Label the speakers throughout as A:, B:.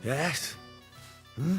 A: Yes? Hmm?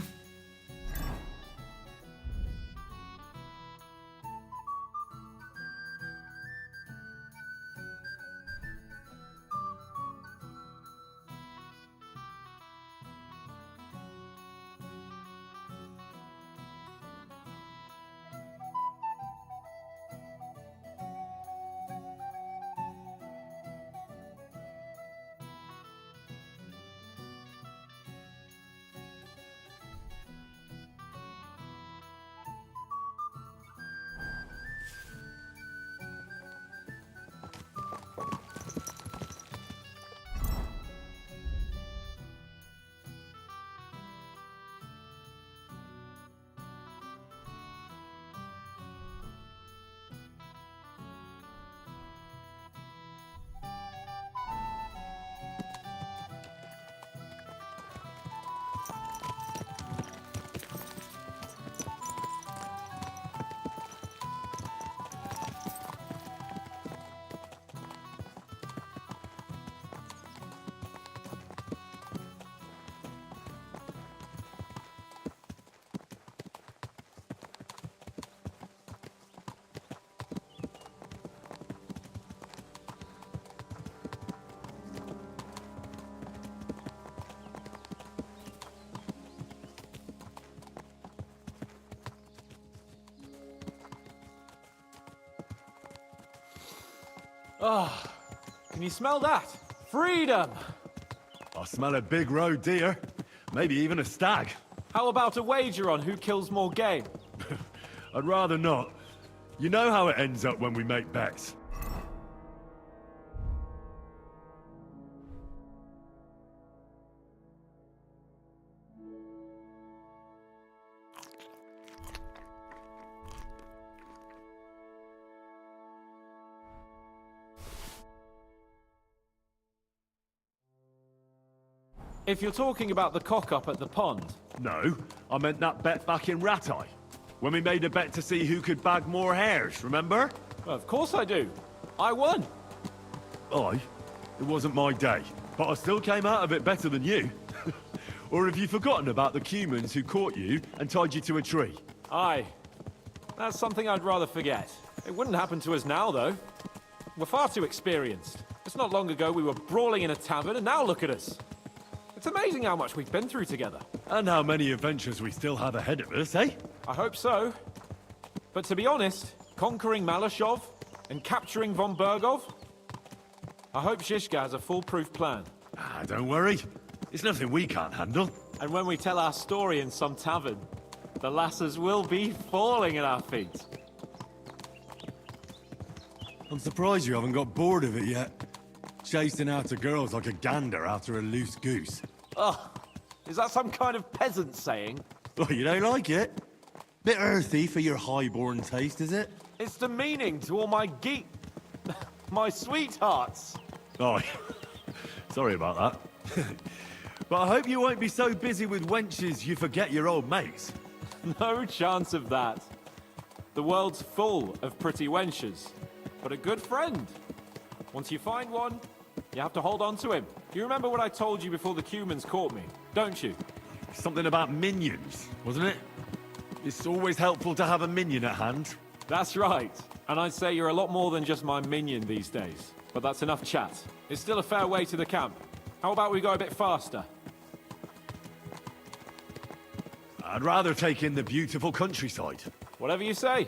B: Oh, can you smell that? Freedom!
A: I smell a big road deer. Maybe even a stag.
B: How about a wager on who kills more game?
A: I'd rather not. You know how it ends up when we make bets.
B: If you're talking about the cock-up at the pond...
A: No, I meant that bet back in Ratai. When we made a bet to see who could bag more hares, remember?
B: Well, of course I do. I won.
A: Aye. It wasn't my day, but I still came out of it better than you. Or have you forgotten about the humans who caught you and tied you to a tree?
B: Aye. That's something I'd rather forget. It wouldn't happen to us now, though. We're far too experienced. It's not long ago we were brawling in a tavern, and now look at us. It's amazing how much we've been through together.
A: And how many adventures we still have ahead of us, eh?
B: I hope so. But to be honest, conquering Malashov and capturing von Bergov, I hope Shishka has a foolproof plan.
A: Ah, don't worry. It's nothing we can't handle.
B: And when we tell our story in some tavern, the lasses will be falling at our feet.
A: I'm surprised you haven't got bored of it yet. Chasing after girls like a gander after a loose goose.
B: Oh, is that some kind of peasant saying?
A: Well, you don't like it? Bit earthy for your high-born taste, is it?
B: It's demeaning to all my my sweethearts.
A: Oh, sorry about that. But I hope you won't be so busy with wenches you forget your old mates.
B: No chance of that. The world's full of pretty wenches, but a good friend. Once you find one, you have to hold on to him. Do you remember what I told you before the humans caught me? Don't you?
A: Something about minions, wasn't it? It's always helpful to have a minion at hand.
B: That's right. And I'd say you're a lot more than just my minion these days. But that's enough chat. It's still a fair way to the camp. How about we go a bit faster?
A: I'd rather take in the beautiful countryside.
B: Whatever you say.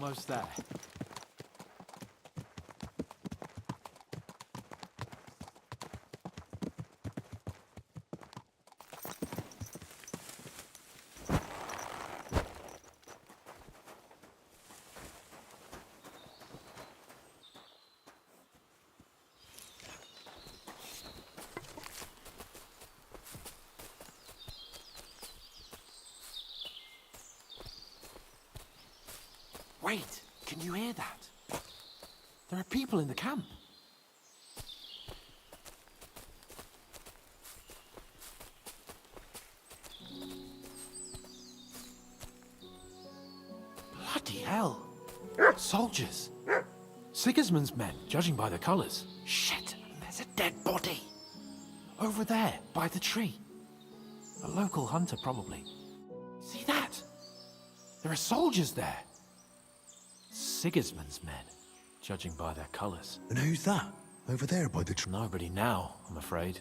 B: Almost there. Wait, can you hear that? There are people in the camp. Bloody hell. Soldiers. Sigismund's men, judging by the colours. Shit, there's a dead body. Over there, by the tree. A local hunter, probably. See that? There are soldiers there. Sigismund's men, judging by their colours.
C: And who's that? Over there by the tree?
B: Nobody now, I'm afraid.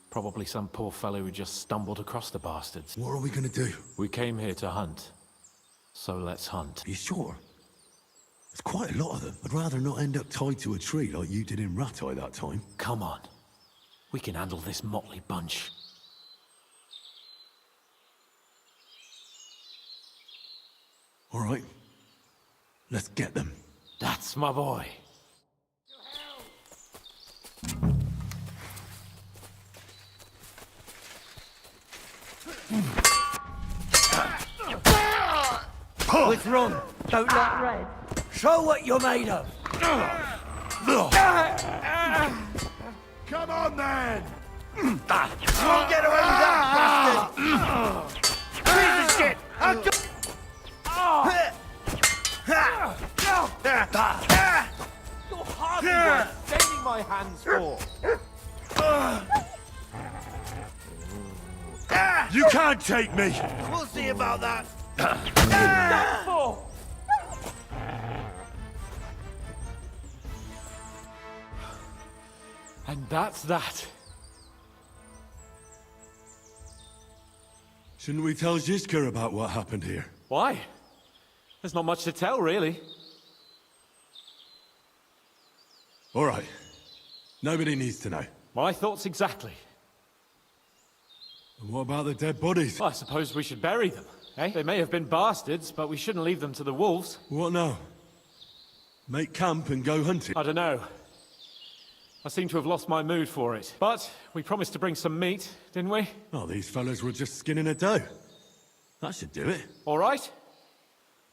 B: Probably some poor fellow who just stumbled across the bastards.
C: What are we gonna do?
B: We came here to hunt. So let's hunt.
C: Are you sure? There's quite a lot of them. I'd rather not end up tied to a tree like you did in Ratai that time.
B: Come on. We can handle this motley bunch.
C: All right. Let's get them.
B: That's my boy.
D: What's wrong? Don't like red? Show what you're made of.
A: Come on, then!
D: You won't get away with that, bastard! Piece of shit!
B: You're hardly worth staining my hands for.
A: You can't take me!
D: We'll see about that.
B: And that's that.
A: Shouldn't we tell Zizka about what happened here?
B: Why? There's not much to tell, really.
A: All right. Nobody needs to know.
B: My thoughts exactly.
A: And what about the dead bodies?
B: I suppose we should bury them, eh? They may have been bastards, but we shouldn't leave them to the wolves.
A: What now? Make camp and go hunting?
B: I don't know. I seem to have lost my mood for it. But we promised to bring some meat, didn't we?
A: Oh, these fellas were just skinning a doe. That should do it.
B: All right.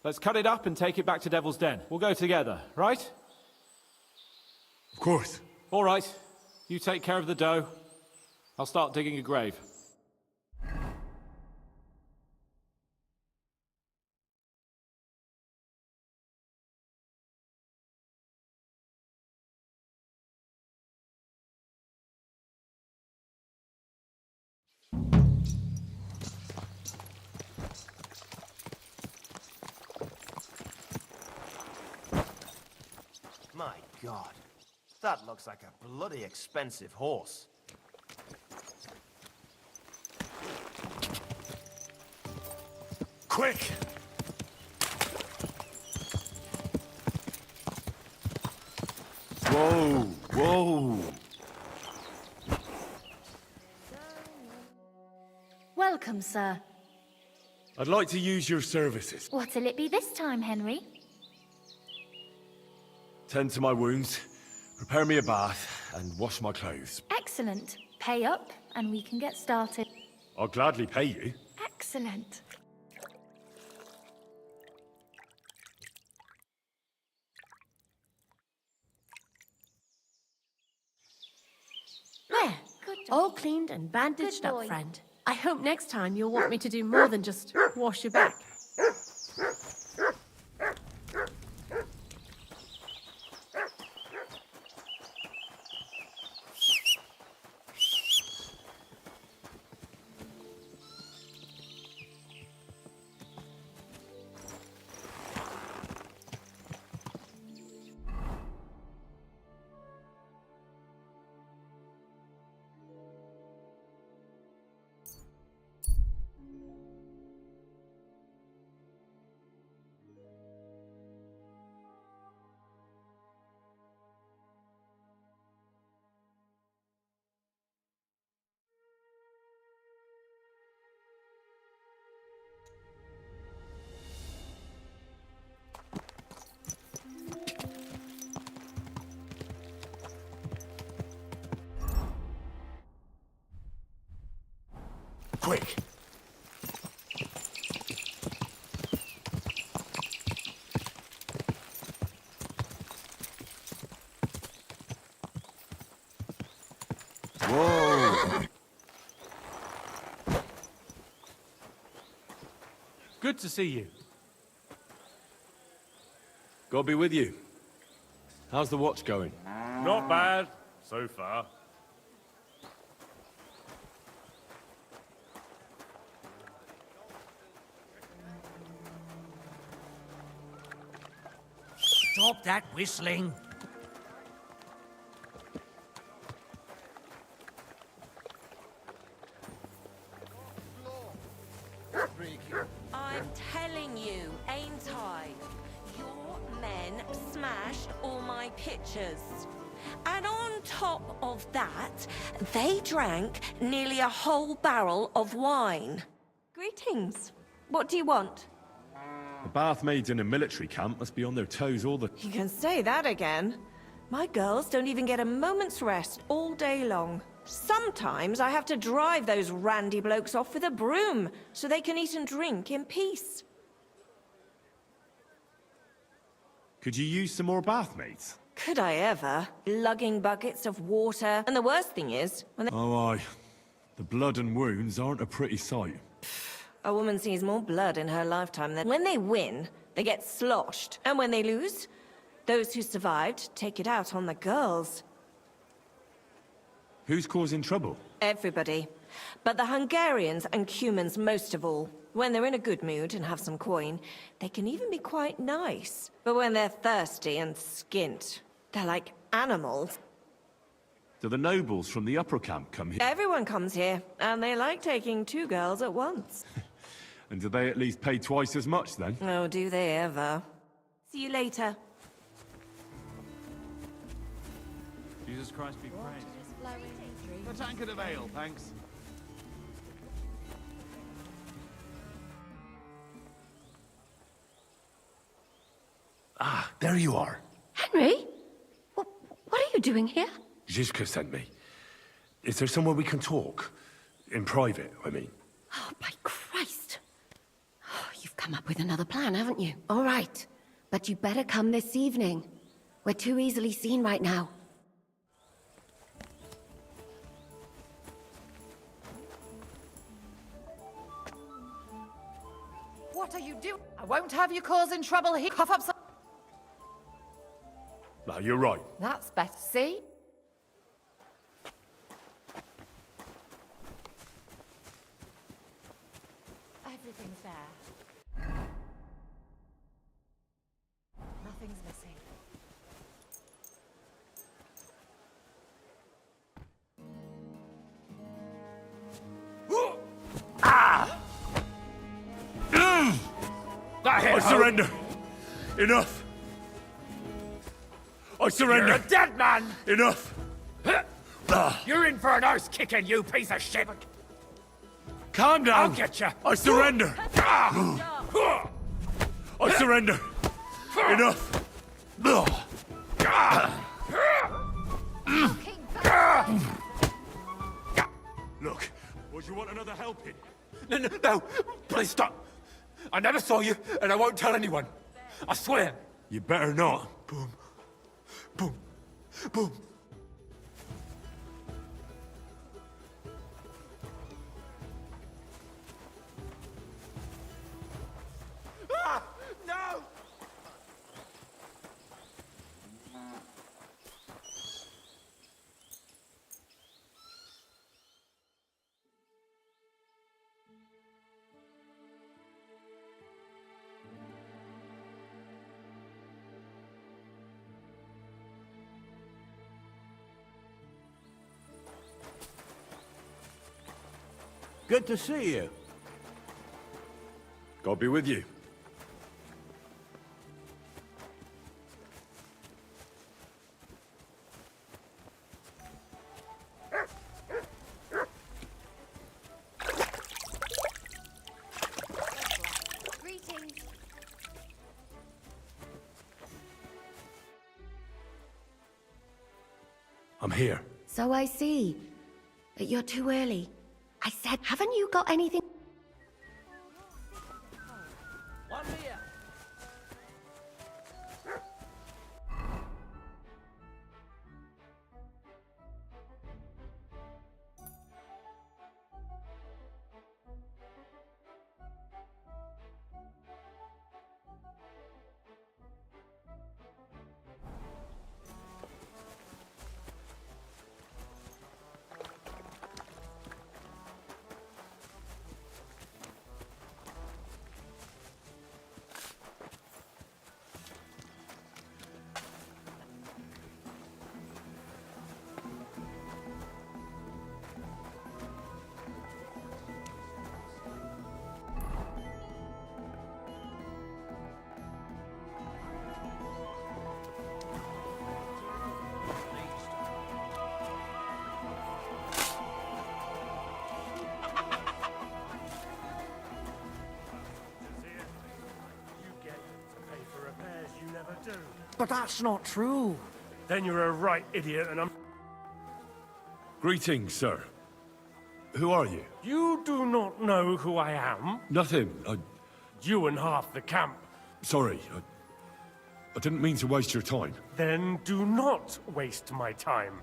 B: Let's cut it up and take it back to Devil's Den. We'll go together, right?
A: Of course.
B: All right. You take care of the doe. I'll start digging a grave.
D: My God. That looks like a bloody expensive horse.
A: Quick! Whoa, whoa!
E: Welcome, sir.
A: I'd like to use your services.
E: What'll it be this time, Henry?
A: Tend to my wounds, prepare me a bath, and wash my clothes.
E: Excellent. Pay up, and we can get started.
A: I'll gladly pay you.
E: Excellent.
F: There,
E: Good job.
F: all cleaned and bandaged
E: Good
F: up,
E: boy.
F: friend. I hope next time you'll want me to do more than just wash your back.
D: quick.
A: Whoa!
G: Good to see you.
A: God be with you. How's the watch going?
G: Not bad, so far.
D: Stop that whistling.
H: I'm telling you, ain't I? Your men smashed all my pictures. And on top of that, they drank nearly a whole barrel of wine. Greetings. What do you want?
A: The bathmaids in a military camp must be on their toes all the...
H: You can say that again. My girls don't even get a moment's rest all day long. Sometimes I have to drive those randy blokes off with a broom so they can eat and drink in peace.
A: Could you use some more bathmaids?
H: Could I ever? Lugging buckets of water. And the worst thing is, when they...
A: Oh, aye. The blood and wounds aren't a pretty sight.
H: A woman sees more blood in her lifetime than... When they win, they get sloshed. And when they lose, those who survived take it out on the girls.
A: Who's causing trouble?
H: Everybody. But the Hungarians and Cumans most of all. When they're in a good mood and have some coin, they can even be quite nice. But when they're thirsty and skint, they're like animals.
A: Do the nobles from the upper camp come here?
H: Everyone comes here, and they like taking two girls at once.
A: And do they at least pay twice as much then?
H: Oh, do they ever. See you later.
G: Jesus Christ be praised.
I: A tankard of ale, thanks.
C: Ah, there you are.
F: Henry? What are you doing here?
C: Zizka sent me. Is there somewhere we can talk? In private, I mean.
F: Oh, by Christ. Oh, you've come up with another plan, haven't you? All right. But you better come this evening. We're too easily seen right now.
J: What are you doing? I won't have you causing trouble here. Cough up some...
C: No, you're right.
J: That's better. See? Everything's there. Nothing's missing.
C: I surrender. Enough. I surrender.
D: You're a dead man!
C: Enough.
D: You're in for an arse kicking, you piece of shit!
C: Calm down.
D: I'll get you!
C: I surrender. I surrender. Enough.
A: Look, would you want another helping?
D: No, please stop! I never saw you, and I won't tell anyone. I swear.
A: You better not.
C: Boom. Boom. Boom.
D: No!
I: Good to see you.
A: God be with you.
E: Greetings.
C: I'm here.
F: So I see. But you're too early. I said, haven't you got anything?
D: One beer.
K: But that's not true.
L: Then you're a right idiot and I'm...
A: Greetings, sir. Who are you?
L: You do not know who I am?
A: Nothing.
L: You and half the camp.
A: Sorry. I didn't mean to waste your time.
L: Then do not waste my time.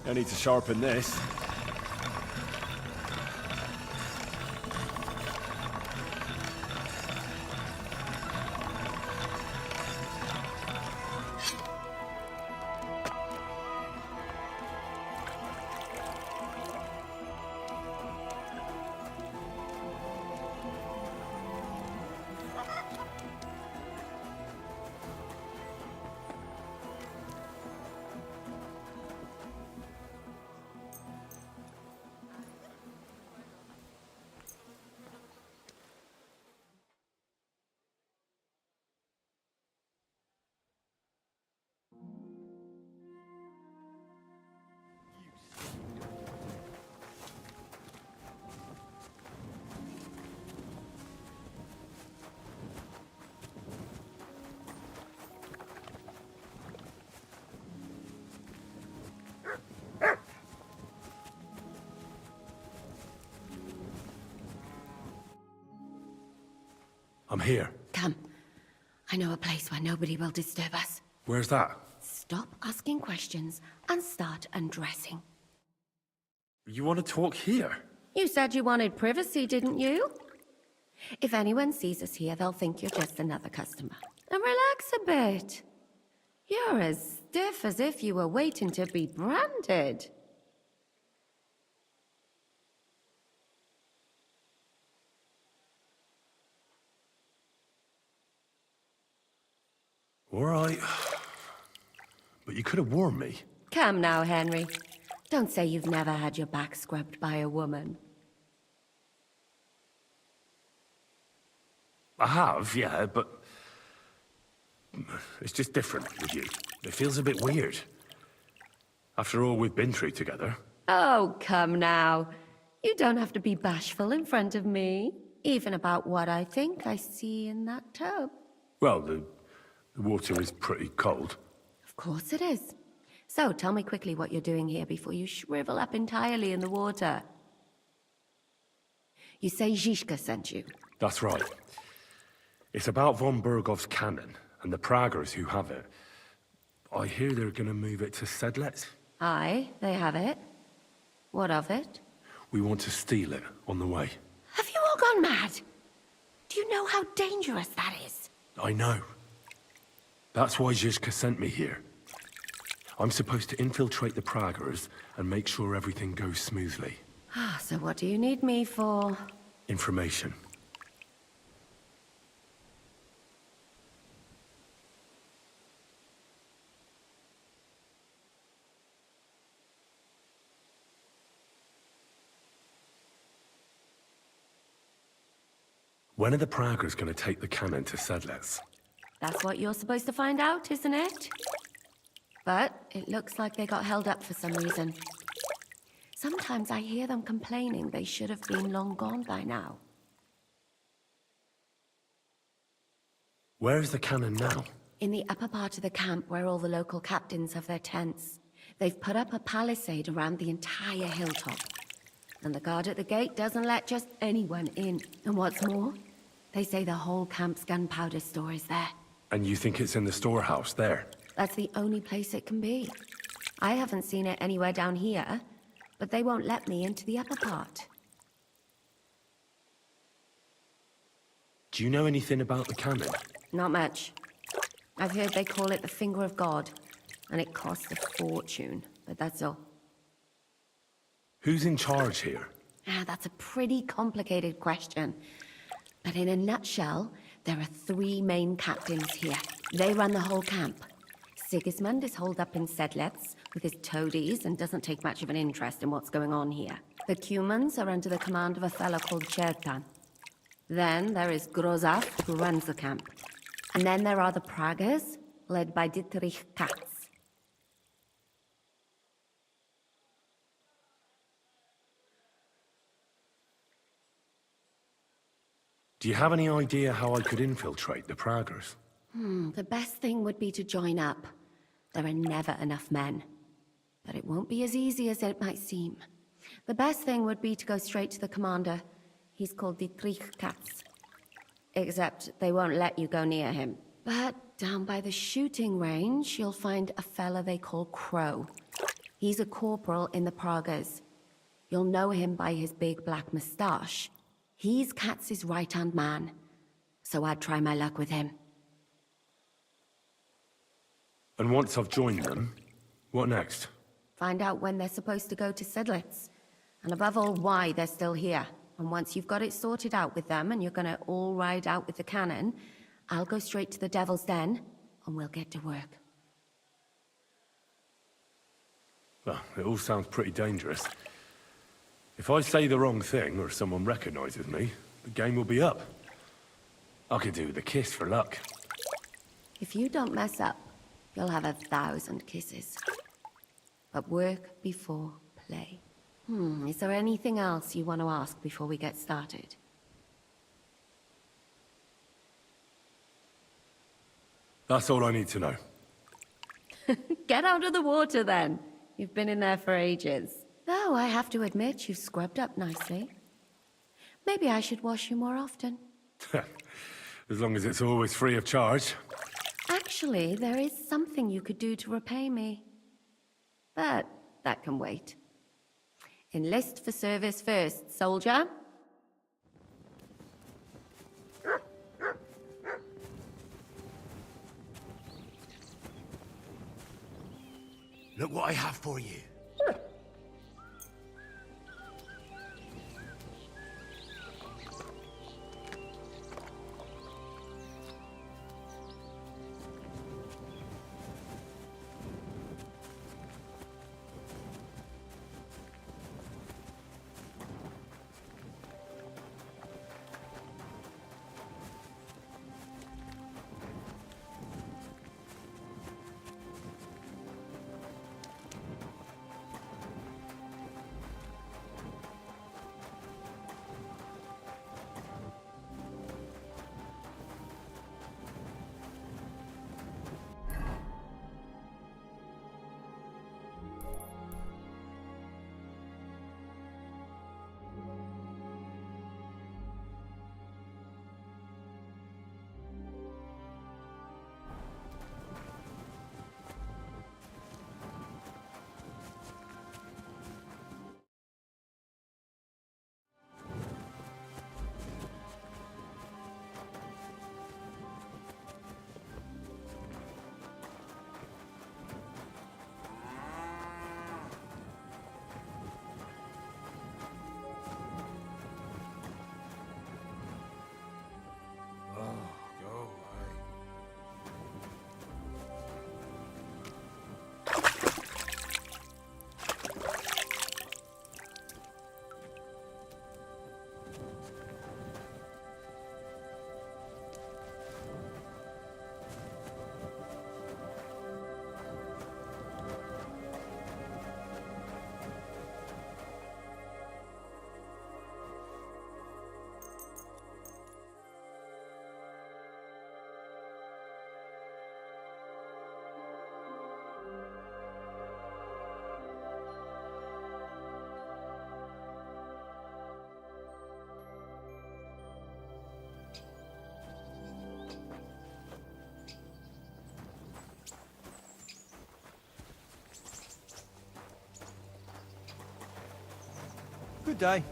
A: I need to sharpen this. I'm here.
F: Come. I know a place where nobody will disturb us.
A: Where's that?
F: Stop asking questions and start undressing.
A: You want to talk here?
F: You said you wanted privacy, didn't you? If anyone sees us here, they'll think you're just another customer. And relax a bit. You're as stiff as if you were waiting to be branded.
A: All right. But you could have warned me.
F: Come now, Henry. Don't say you've never had your back scrubbed by a woman.
A: I have, yeah, but... it's just different with you. It feels a bit weird. After all we've been through together.
F: Oh, come now. You don't have to be bashful in front of me. Even about what I think I see in that tub.
A: Well, the water is pretty cold.
F: Of course it is. So, tell me quickly what you're doing here before you shrivel up entirely in the water. You say Zizka sent you?
A: That's right. It's about von Bergov's cannon, and the Praggers who have it.
C: I hear they're gonna move it to Sedlets.
F: Aye, they have it. What of it?
C: We want to steal it on the way.
F: Have you all gone mad? Do you know how dangerous that is?
C: I know. That's why Zizka sent me here. I'm supposed to infiltrate the Praggers and make sure everything goes smoothly.
F: So what do you need me for?
C: Information. When are the Praggers gonna take the cannon to Sedlets?
F: That's what you're supposed to find out, isn't it? But it looks like they got held up for some reason. Sometimes I hear them complaining they should have been long gone by now.
C: Where is the cannon now?
F: In the upper part of the camp where all the local captains have their tents. They've put up a palisade around the entire hilltop. And the guard at the gate doesn't let just anyone in. And what's more, they say the whole camp's gunpowder store is there.
C: And you think it's in the storehouse there?
F: That's the only place it can be. I haven't seen it anywhere down here, but they won't let me into the upper part.
C: Do you know anything about the cannon?
F: Not much. I've heard they call it the Finger of God, and it costs a fortune, but that's all.
C: Who's in charge here?
F: That's a pretty complicated question. But in a nutshell, there are 3 main captains here. They run the whole camp. Sigismund is holed up in Sedlets with his toadies and doesn't take much of an interest in what's going on here. The Cumans are under the command of a fellow called Chertan. Then there is Grozaf, who runs the camp. And then there are the Praggers, led by Dietrich Katz.
C: Do you have any idea how I could infiltrate the Praggers?
F: The best thing would be to join up. There are never enough men. But it won't be as easy as it might seem. The best thing would be to go straight to the commander. He's called Dietrich Katz. Except they won't let you go near him. But down by the shooting range, you'll find a fella they call Crow. He's a corporal in the Praggers. You'll know him by his big black moustache. He's Katz's right-hand man, so I'd try my luck with him.
C: And once I've joined them, what next?
F: Find out when they're supposed to go to Sedlets, and above all, why they're still here. And once you've got it sorted out with them, and you're gonna all ride out with the cannon, I'll go straight to the Devil's Den, and we'll get to work.
C: Well, it all sounds pretty dangerous. If I say the wrong thing, or someone recognizes me, the game will be up. I could do with a kiss for luck.
F: If you don't mess up, you'll have 1,000 kisses. But work before play. Is there anything else you want to ask before we get started?
C: That's all I need to know.
F: Get out of the water then. You've been in there for ages. Though I have to admit, you've scrubbed up nicely. Maybe I should wash you more often.
C: As long as it's always free of charge.
F: Actually, there is something you could do to repay me. But that can wait. Enlist for service first, soldier.
C: Look what I have for you.
D: Good day.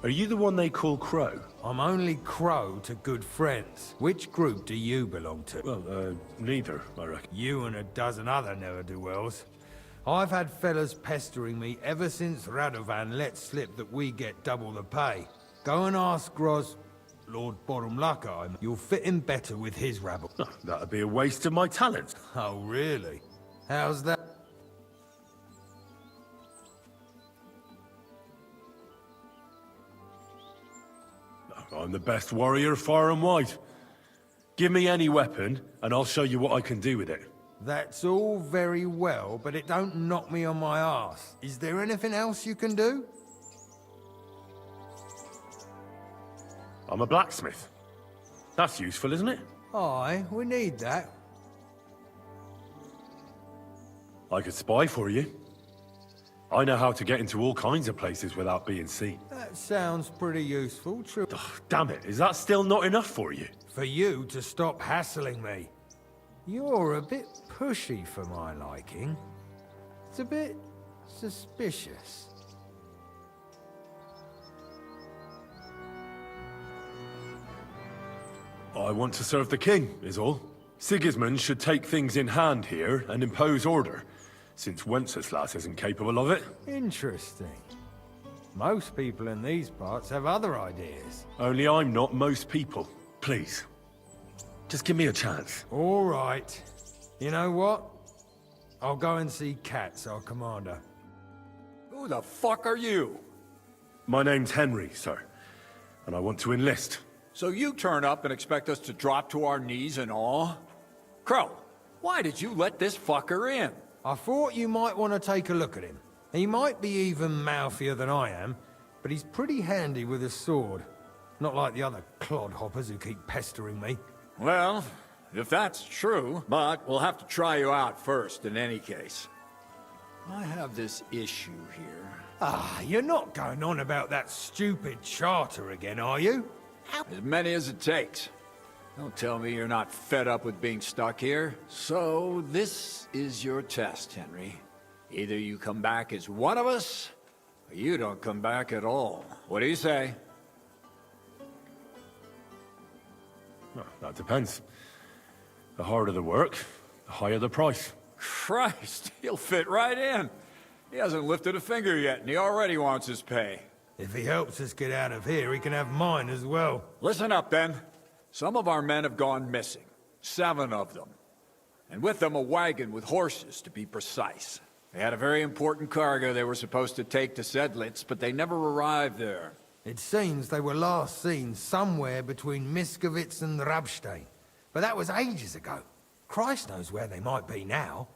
C: Are you the one they call Crow?
M: I'm only Crow to good friends. Which group do you belong to?
C: Well, neither, I reckon.
M: You and a dozen other ne'er-do-wells. I've had fellas pestering me ever since Radovan let slip that we get double the pay. Go and ask Gros, Lord Borumlaka, you'll fit in better with his rabble.
C: Oh, that'd be a waste of my talent.
M: Oh, really? How's that?
C: I'm the best warrior far and wide. Give me any weapon, and I'll show you what I can do with it.
M: That's all very well, but it don't knock me on my arse. Is there anything else you can do?
C: I'm a blacksmith. That's useful, isn't it?
M: Aye, we need that.
C: I could spy for you. I know how to get into all kinds of places without being seen.
M: That sounds pretty useful, true.
C: Oh, damn it, is that still not enough for you?
M: For you to stop hassling me. You're a bit pushy for my liking. It's a bit suspicious.
C: I want to serve the king, is all. Sigismund should take things in hand here and impose order, since Wenceslas isn't capable of it.
M: Interesting. Most people in these parts have other ideas.
C: Only I'm not most people. Please. Just give me a chance.
M: All right. You know what? I'll go and see Katz, our commander.
I: Who the fuck are you?
C: My name's Henry, sir, and I want to enlist.
I: So you turn up and expect us to drop to our knees in awe? Crow, why did you let this fucker in?
M: I thought you might want to take a look at him. He might be even mouthier than I am, but he's pretty handy with a sword. Not like the other clodhoppers who keep pestering me.
I: Well, if that's true, but we'll have to try you out first in any case. I have this issue here.
M: Ah, you're not going on about that stupid charter again, are you?
I: As many as it takes. Don't tell me you're not fed up with being stuck here. So, this is your test, Henry. Either you come back as one of us, or you don't come back at all. What do you say?
C: Well, that depends. The harder the work, the higher the price.
I: Christ, he'll fit right in. He hasn't lifted a finger yet, and he already wants his pay.
M: If he helps us get out of here, he can have mine as well.
I: Listen up, then. Some of our men have gone missing. 7 of them. And with them a wagon with horses, to be precise. They had a very important cargo they were supposed to take to Sedlitz, but they never arrived there.
M: It seems they were last seen somewhere between Miskovitz and Rabstein. But that was ages ago. Christ knows where they might be now.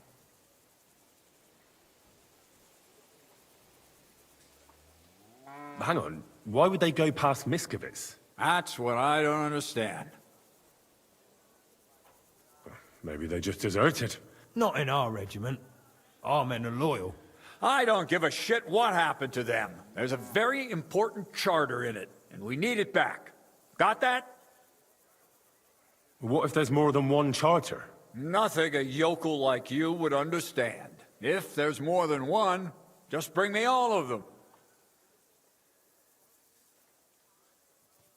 C: Hang on, why would they go past Miskovitz?
I: That's what I don't understand.
C: Maybe they just deserted.
M: Not in our regiment. Our men are loyal.
I: I don't give a shit what happened to them. There's a very important charter in it, and we need it back. Got that?
C: What if there's more than one charter?
I: Nothing a yokel like you would understand. If there's more than one, just bring me all of them.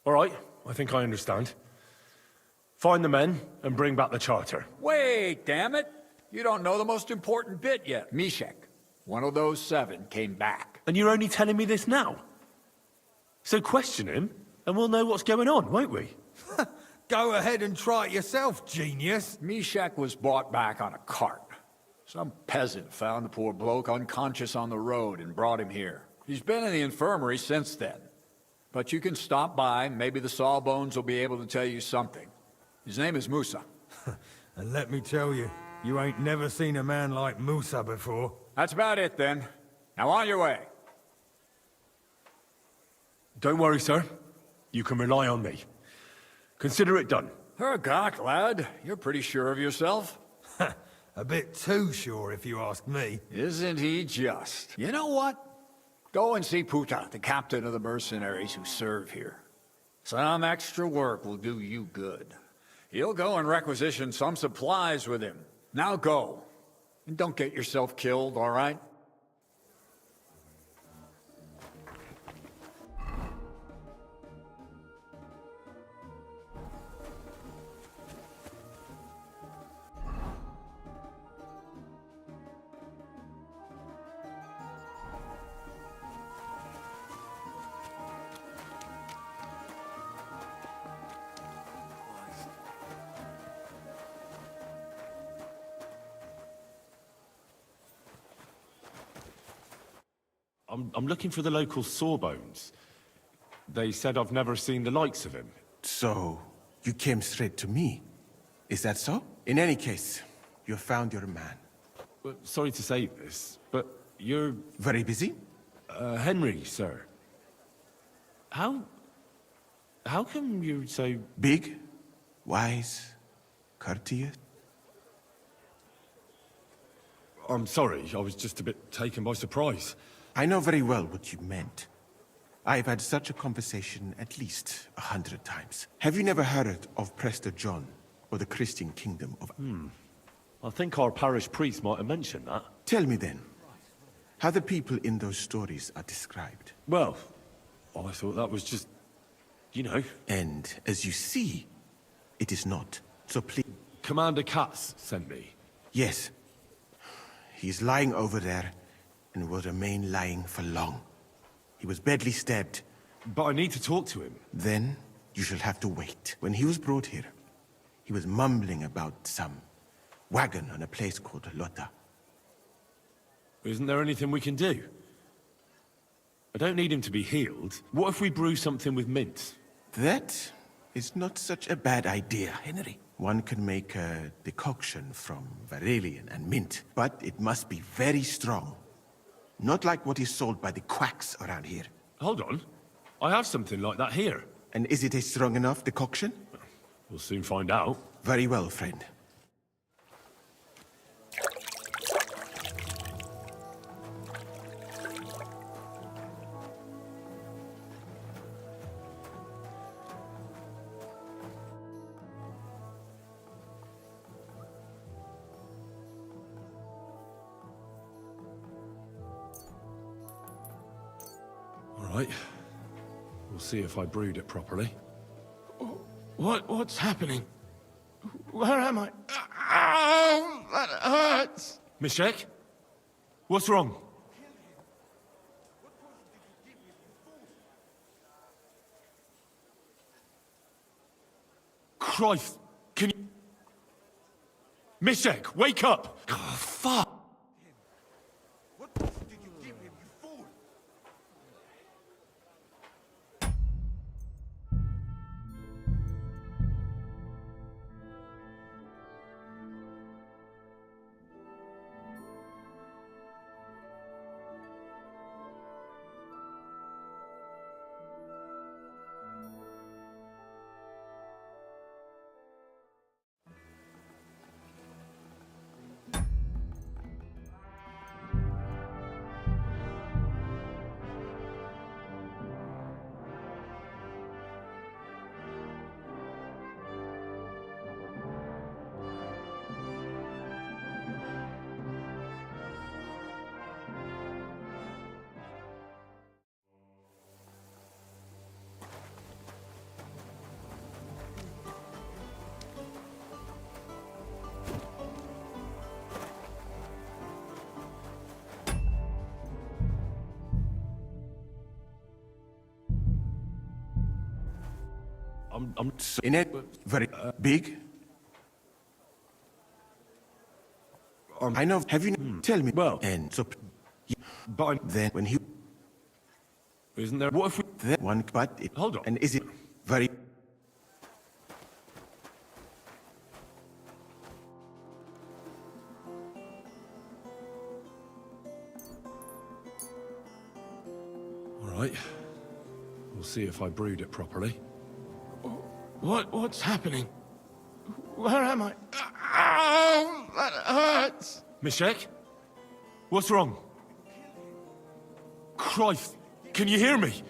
C: All right, I think I understand. Find the men and bring back the charter.
I: Wait, damn it! You don't know the most important bit yet. Mishek, one of those 7, came back.
C: And you're only telling me this now? So question him, and we'll know what's going on, won't we?
M: Go ahead and try it yourself, genius.
I: Mishek was brought back on a cart. Some peasant found the poor bloke unconscious on the road and brought him here. He's been in the infirmary since then. But you can stop by, maybe the Sawbones will be able to tell you something. His name is Musa.
M: And let me tell you, you ain't never seen a man like Musa before.
I: That's about it, then. Now on your way.
C: Don't worry, sir. You can rely on me. Consider it done.
I: Hergott, lad. You're pretty sure of yourself.
M: A bit too sure, if you ask me.
I: Isn't he just? You know what? Go and see Puta, the captain of the mercenaries who serve here. Some extra work will do you good. He'll go and requisition some supplies with him. Now go. And don't get yourself killed, all right?
C: I'm looking for the local Sawbones. They said I've never seen the likes of him.
N: So, you came straight to me. Is that so? In any case, you found your man.
C: Well, sorry to say this, but you're...
N: Very busy?
C: Henry, sir. How come you're so...
N: Big, wise, courteous?
C: I'm sorry, I was just a bit taken by surprise.
N: I know very well what you meant. I've had such a conversation at least 100 times. Have you never heard of Prester John, or the Christian kingdom of...
C: I think our parish priest might have mentioned that.
N: Tell me then, how the people in those stories are described.
C: Well, I thought that was just... you know...
N: And as you see, it is not. So please...
C: Commander Katz sent me.
N: Yes. He's lying over there, and will remain lying for long. He was badly stabbed.
C: But I need to talk to him.
N: Then, you shall have to wait. When he was brought here, he was mumbling about some wagon on a place called Lota.
C: Isn't there anything we can do? I don't need him to be healed. What if we brew something with mint?
N: That is not such a bad idea, Henry. One can make a decoction from Varelian and mint, but it must be very strong. Not like what is sold by the quacks around here.
C: Hold on. I have something like that here.
N: And is it a strong enough decoction?
C: We'll soon find out.
N: Very well, friend.
C: All right. We'll see if I brewed it properly.
N: What's happening? Where am I? Ow! That hurts!
C: Mishek? What's wrong? Christ! Can you... Mishek, wake up! Oh, fuck!
N: What poison did you give him, you fool?
C: I'm
N: In it, very big. I know. Have you? Tell me.
C: Well,
N: and so,
C: but
N: then when he
C: isn't there? What if we?
N: that one? But it,
C: Hold on.
N: And is it very?
C: All right. We'll see if I brewed it properly.
N: What's happening? Where am I? Ow! That hurts!
C: Mishek? What's wrong? Christ! Can you hear me?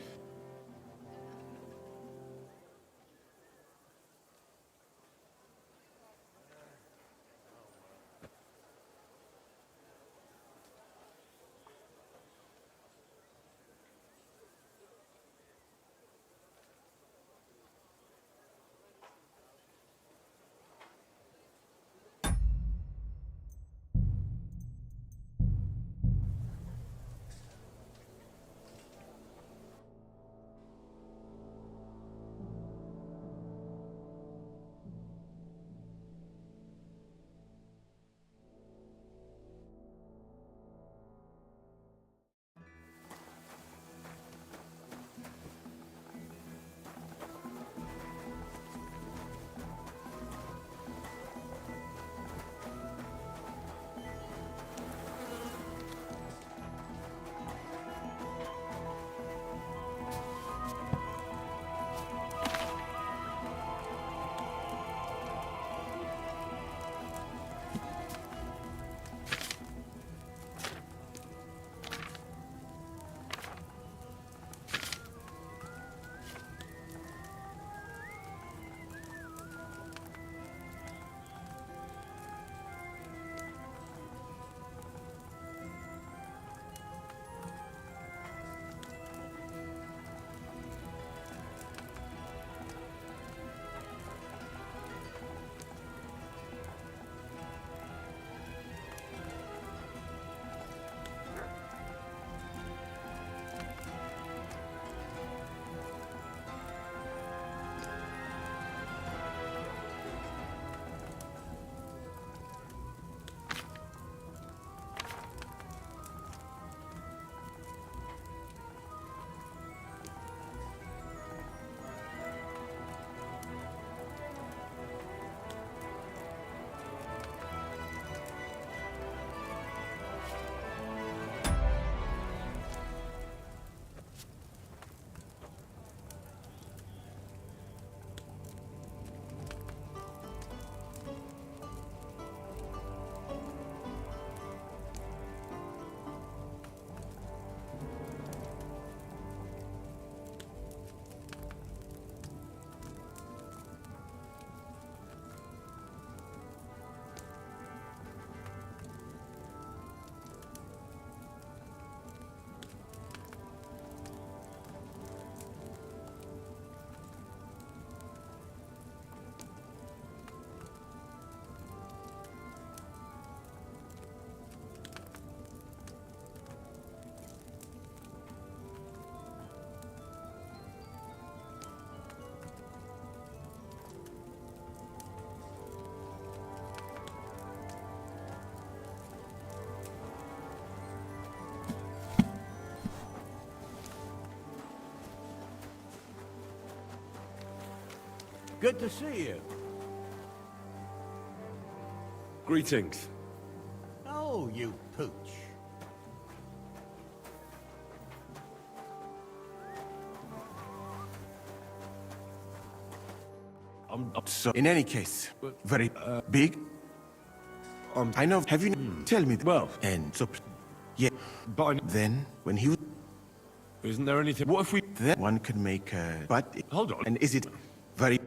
D: Good to see you.
C: Greetings.
D: Oh, you pooch.
N: So, in any case, very big. I know. Have you tell me?
C: Well,
N: and so, yeah.
C: But
N: then when he was,
C: isn't there anything? What if we?
N: then one could make a. But
C: Hold on.
N: And is it very?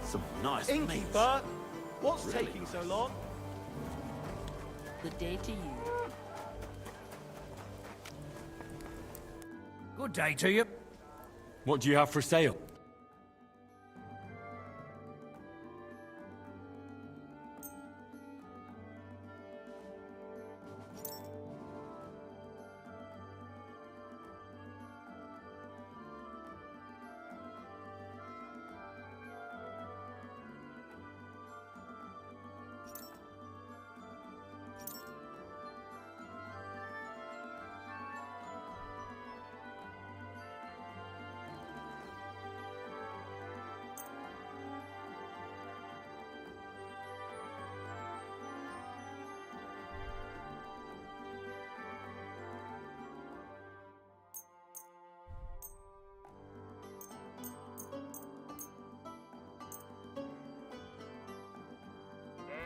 D: Some nice
O: Inky,
D: meat.
O: Bert. What's taking so long?
H: Good day to you.
O: Good day to you.
C: What do you have for sale?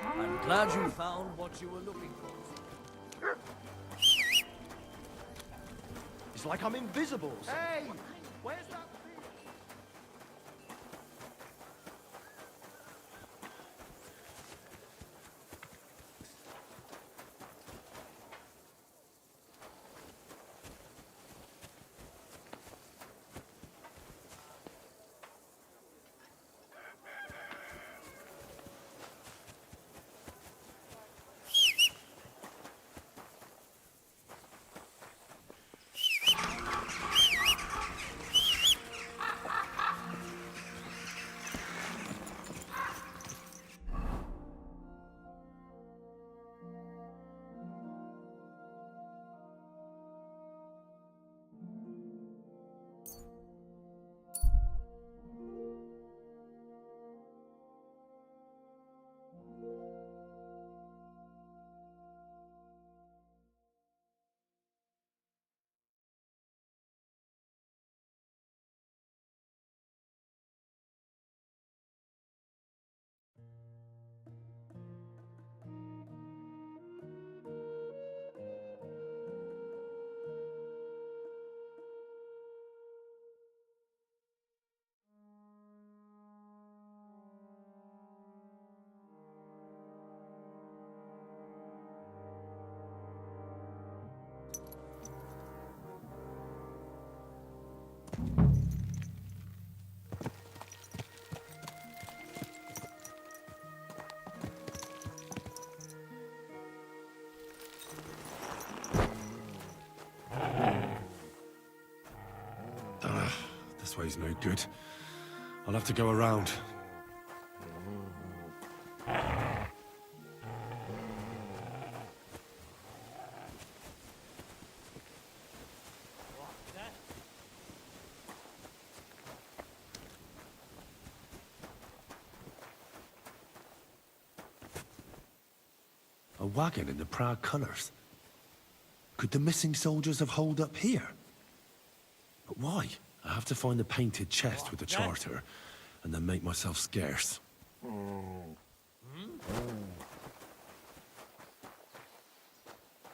O: I'm glad you found what you were looking for. It's like I'm invisible. Hey, where's that?
C: This way's no good. I'll have to go around. A wagon in the proud colours. Could the missing soldiers have holed up here? But why? I have to find the painted chest with the charter, and then make myself scarce.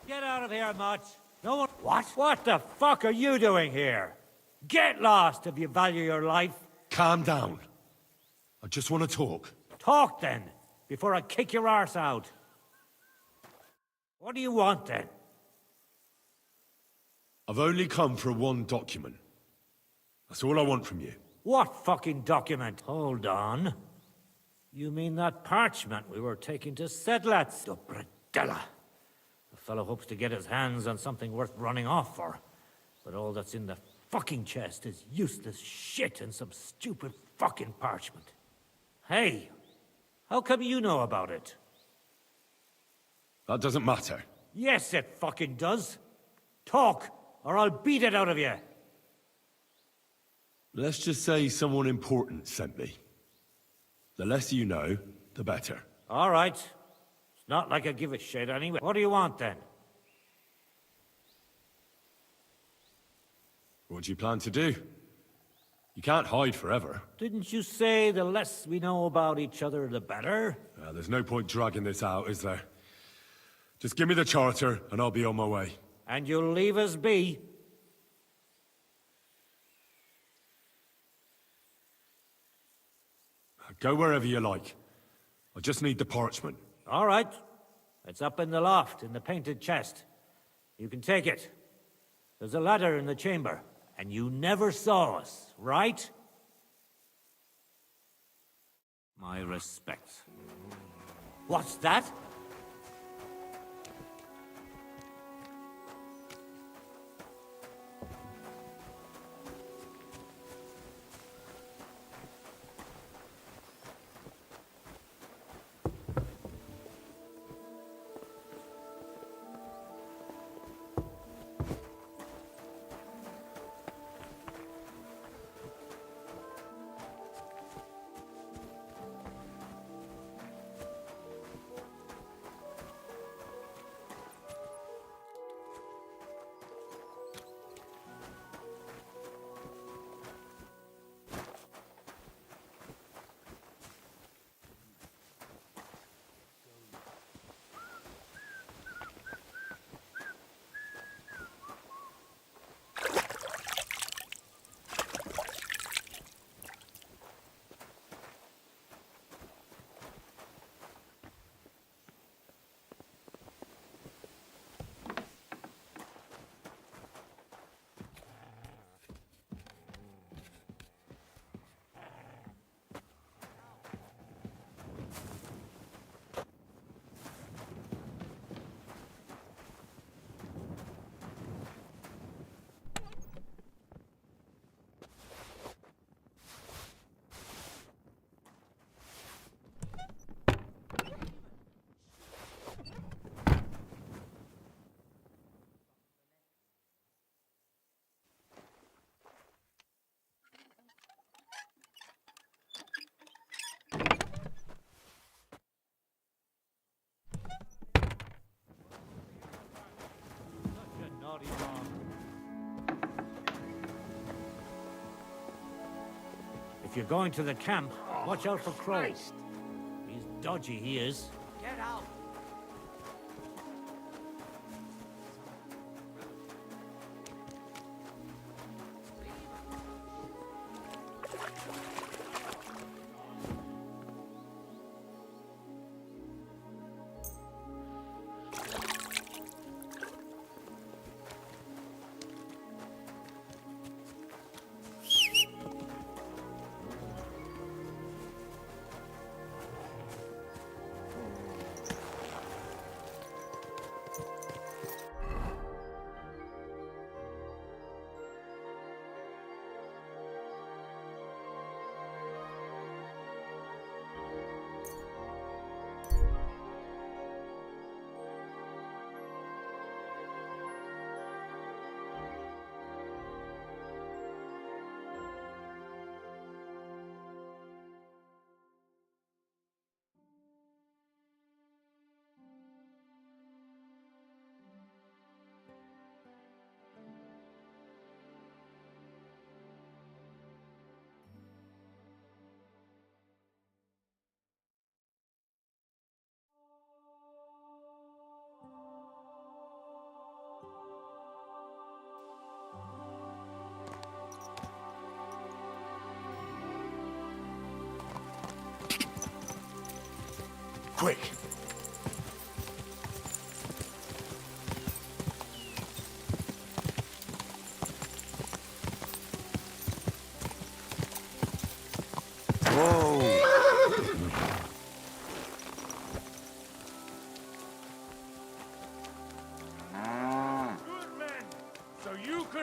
D: Get out of here, Mutt. No one... What? What the fuck are you doing here? Get lost if you value your life.
C: Calm down. I just want to talk.
D: Talk then, before I kick your arse out. What do you want then?
C: I've only come for one document. That's all I want from you.
D: What fucking document? Hold on. You mean that parchment we were taking to Sedlat's? Dobradella. The fellow hopes to get his hands on something worth running off for. But all that's in the fucking chest is useless shit and some stupid fucking parchment. Hey, how come you know about it?
C: That doesn't matter.
D: Yes, it fucking does. Talk, or I'll beat it out of you.
C: Let's just say someone important sent me. The less you know, the better.
D: All right. It's not like I give a shit anyway. What do you want then?
C: What do you plan to do? You can't hide forever.
D: Didn't you say the less we know about each other, the better?
C: There's no point dragging this out, is there? Just give me the charter, and I'll be on my way.
D: And you'll leave us be?
C: Go wherever you like. I just need the parchment.
D: All right. It's up in the loft, in the painted chest. You can take it. There's a ladder in the chamber, and you never saw us, right? My respects. What's that? If you're going to the camp, watch out for crows. He's dodgy, he is.
J: Get out!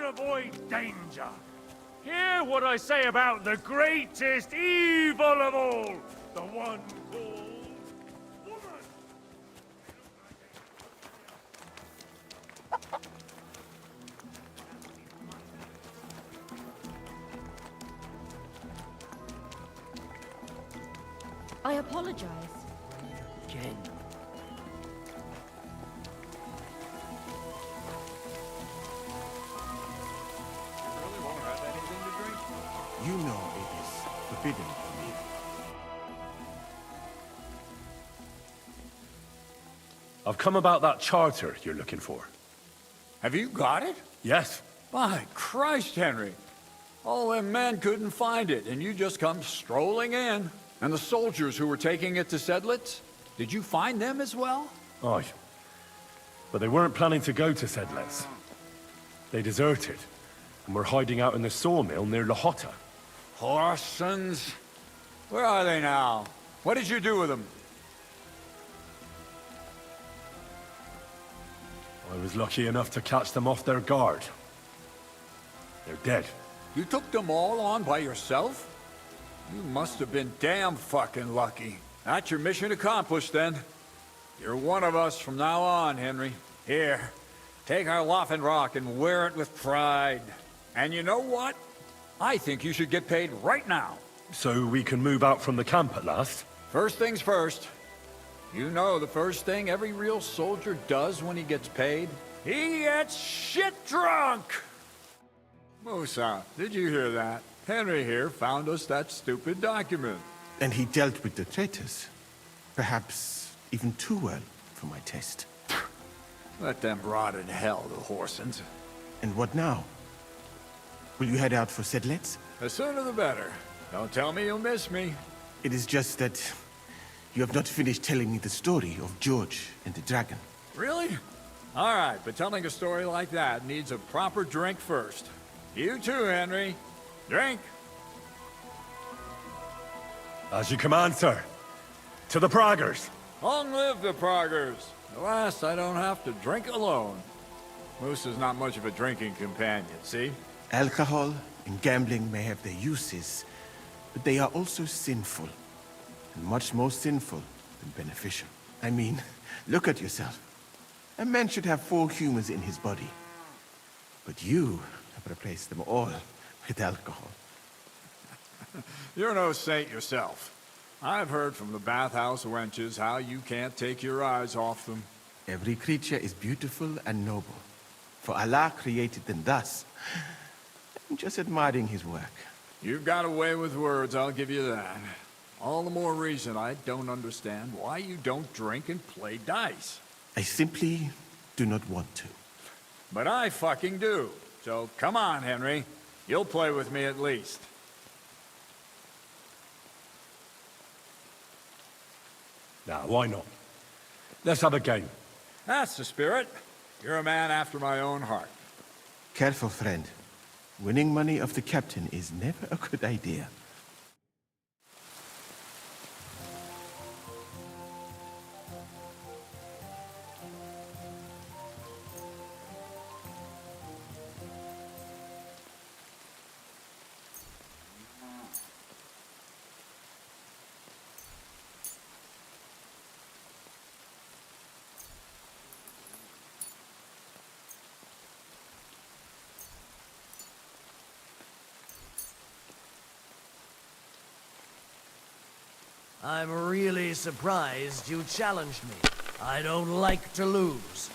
L: avoid danger. Hear what I say about the greatest evil of all, the one called woman.
F: I apologize.
K: Again.
N: You know it is forbidden for me.
C: I've come about that charter you're looking for.
I: Have you got it?
C: Yes.
I: My Christ, Henry. All them men couldn't find it, and you just come strolling in. And the soldiers who were taking it to Sedlitz, did you find them as well?
C: Aye. But they weren't planning to go to Sedlitz. They deserted, and were hiding out in the sawmill near Lahota.
I: Horsons. Where are they now? What did you do with them?
C: I was lucky enough to catch them off their guard. They're dead.
I: You took them all on by yourself? You must have been damn fucking lucky. That's your mission accomplished, then. You're one of us from now on, Henry. Here, take our Waffenrock and wear it with pride. And you know what? I think you should get paid right now.
C: So we can move out from the camp at last?
I: First things first. You know the first thing every real soldier does when he gets paid? He gets shit drunk! Musa, did you hear that? Henry here found us that stupid document.
N: And he dealt with the traitors. Perhaps even too well for my taste.
I: Let them rot in hell, the Horsons.
N: And what now? Will you head out for Sedlitz?
I: The sooner the better. Don't tell me you'll miss me.
N: It is just that you have not finished telling me the story of George and the dragon.
I: Really? All right, but telling a story like that needs a proper drink first. You too, Henry. Drink.
C: As you command, sir. To the Praggers.
I: Long live the Praggers. At last, I don't have to drink alone. Moose is not much of a drinking companion, see?
N: Alcohol and gambling may have their uses, but they are also sinful. And much more sinful than beneficial. I mean, look at yourself. A man should have 4 humors in his body. But you have replaced them all with alcohol.
I: You're no saint yourself. I've heard from the bathhouse wenches how you can't take your eyes off them.
N: Every creature is beautiful and noble. For Allah created them thus. I'm just admiring his work.
I: You've got a way with words, I'll give you that. All the more reason I don't understand why you don't drink and play dice.
N: I simply do not want to.
I: But I fucking do. So come on, Henry. You'll play with me at least.
C: Nah, why not? Let's have a game.
I: That's the spirit. You're a man after my own heart.
N: Careful, friend. Winning money of the captain is never a good idea.
K: I'm really surprised you challenged me. I don't like to lose.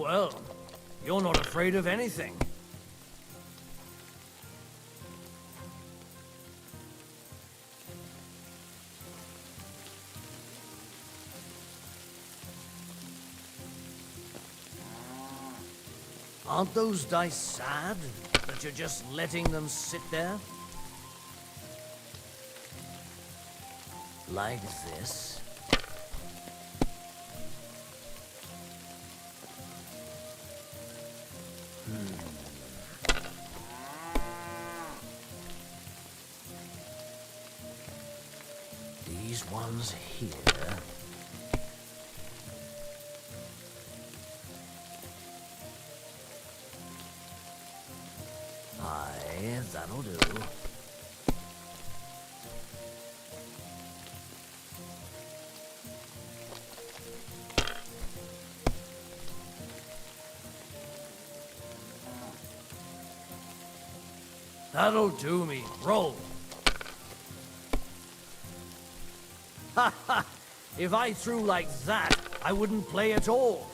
K: Well, you're not afraid of anything. Aren't those dice sad that you're just letting them sit there? Like this? These ones here. Aye, that'll do. That'll do me. Roll. Ha ha! If I threw like that, I wouldn't play at all.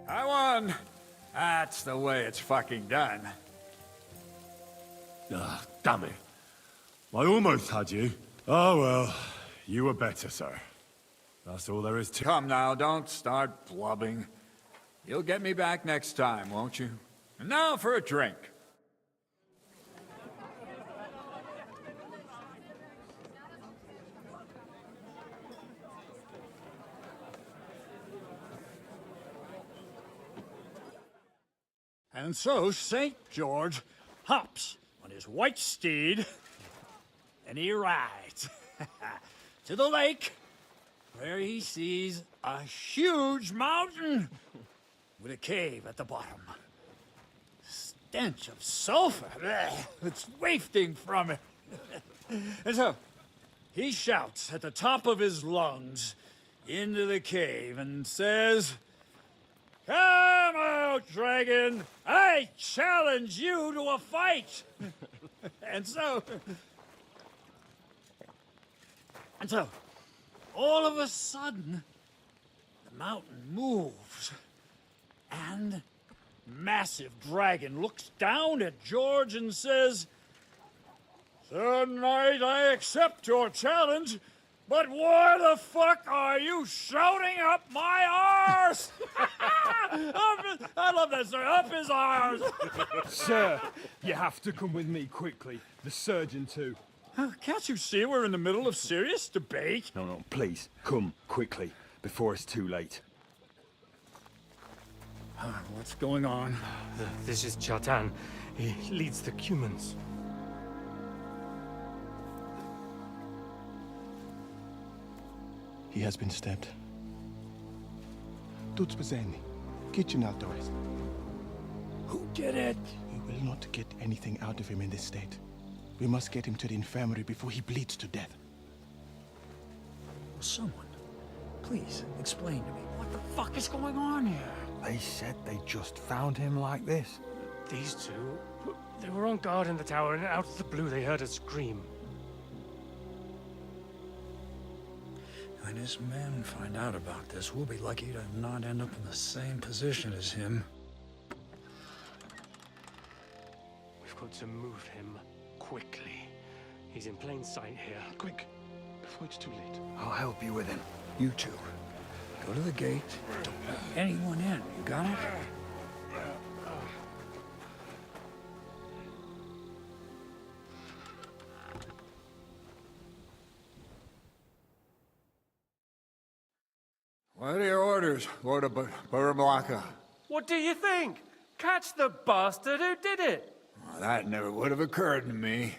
I: I won. That's the way it's fucking done.
A: Ah, damn it. I almost had you. Oh well, you were better, sir. That's all there is to...
I: Come now, don't start blubbing. You'll get me back next time, won't you? And now for a drink.
L: And so St. George hops on his white steed, and he rides to the lake, where he sees a huge mountain with a cave at the bottom. Stench of sulfur, it's wafting from it. And so he shouts at the top of his lungs into the cave and says, "Come out, dragon! I challenge you to a fight!" And so, all of a sudden, the mountain moves, and massive dragon looks down at George and says, "Sir Knight, I accept your challenge, but why the fuck are you shouting up my arse?" I love that, sir. Up his arse.
P: Sir, you have to come with me quickly. The surgeon too.
L: Can't you see we're in the middle of serious debate?
P: No, please, come quickly, before it's too late.
L: What's going on?
Q: This is Chatan. He leads the Cumans.
N: He has been stabbed. Tuts bezeni. Kitchen outdoors.
L: Who did it?
N: We will not get anything out of him in this state. We must get him to the infirmary before he bleeds to death.
L: Someone, please explain to me what the fuck is going on here.
M: They said they just found him like this.
Q: These two, they were on guard in the tower, and out of the blue they heard a scream.
L: When his men find out about this, we'll be lucky to not end up in the same position as him.
Q: We've got to move him quickly. He's in plain sight here.
N: Quick, before it's too late.
M: I'll help you with him.
L: You two, go to the gate. Don't let anyone in. You got it?
I: What are your orders, Lord of Burmlaka?
Q: What do you think? Catch the bastard who did it!
I: Well, that never would have occurred to me.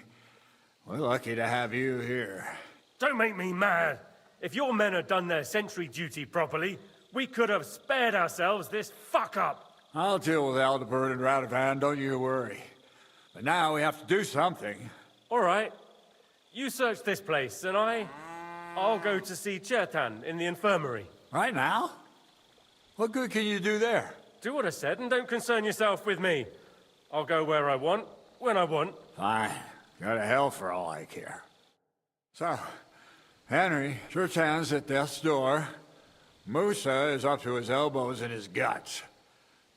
I: We're lucky to have you here.
Q: Don't make me mad. If your men had done their sentry duty properly, we could have spared ourselves this fuck-up.
I: I'll deal with Aldebert and Radovan, don't you worry. But now we have to do something.
Q: All right. You search this place, and I'll go to see Chertan in the infirmary.
I: Right now? What good can you do there?
Q: Do what I said, and don't concern yourself with me. I'll go where I want, when I want.
I: Fine. Go to hell for all I care. So, Henry, Chertan's at death's door. Musa is up to his elbows in his guts.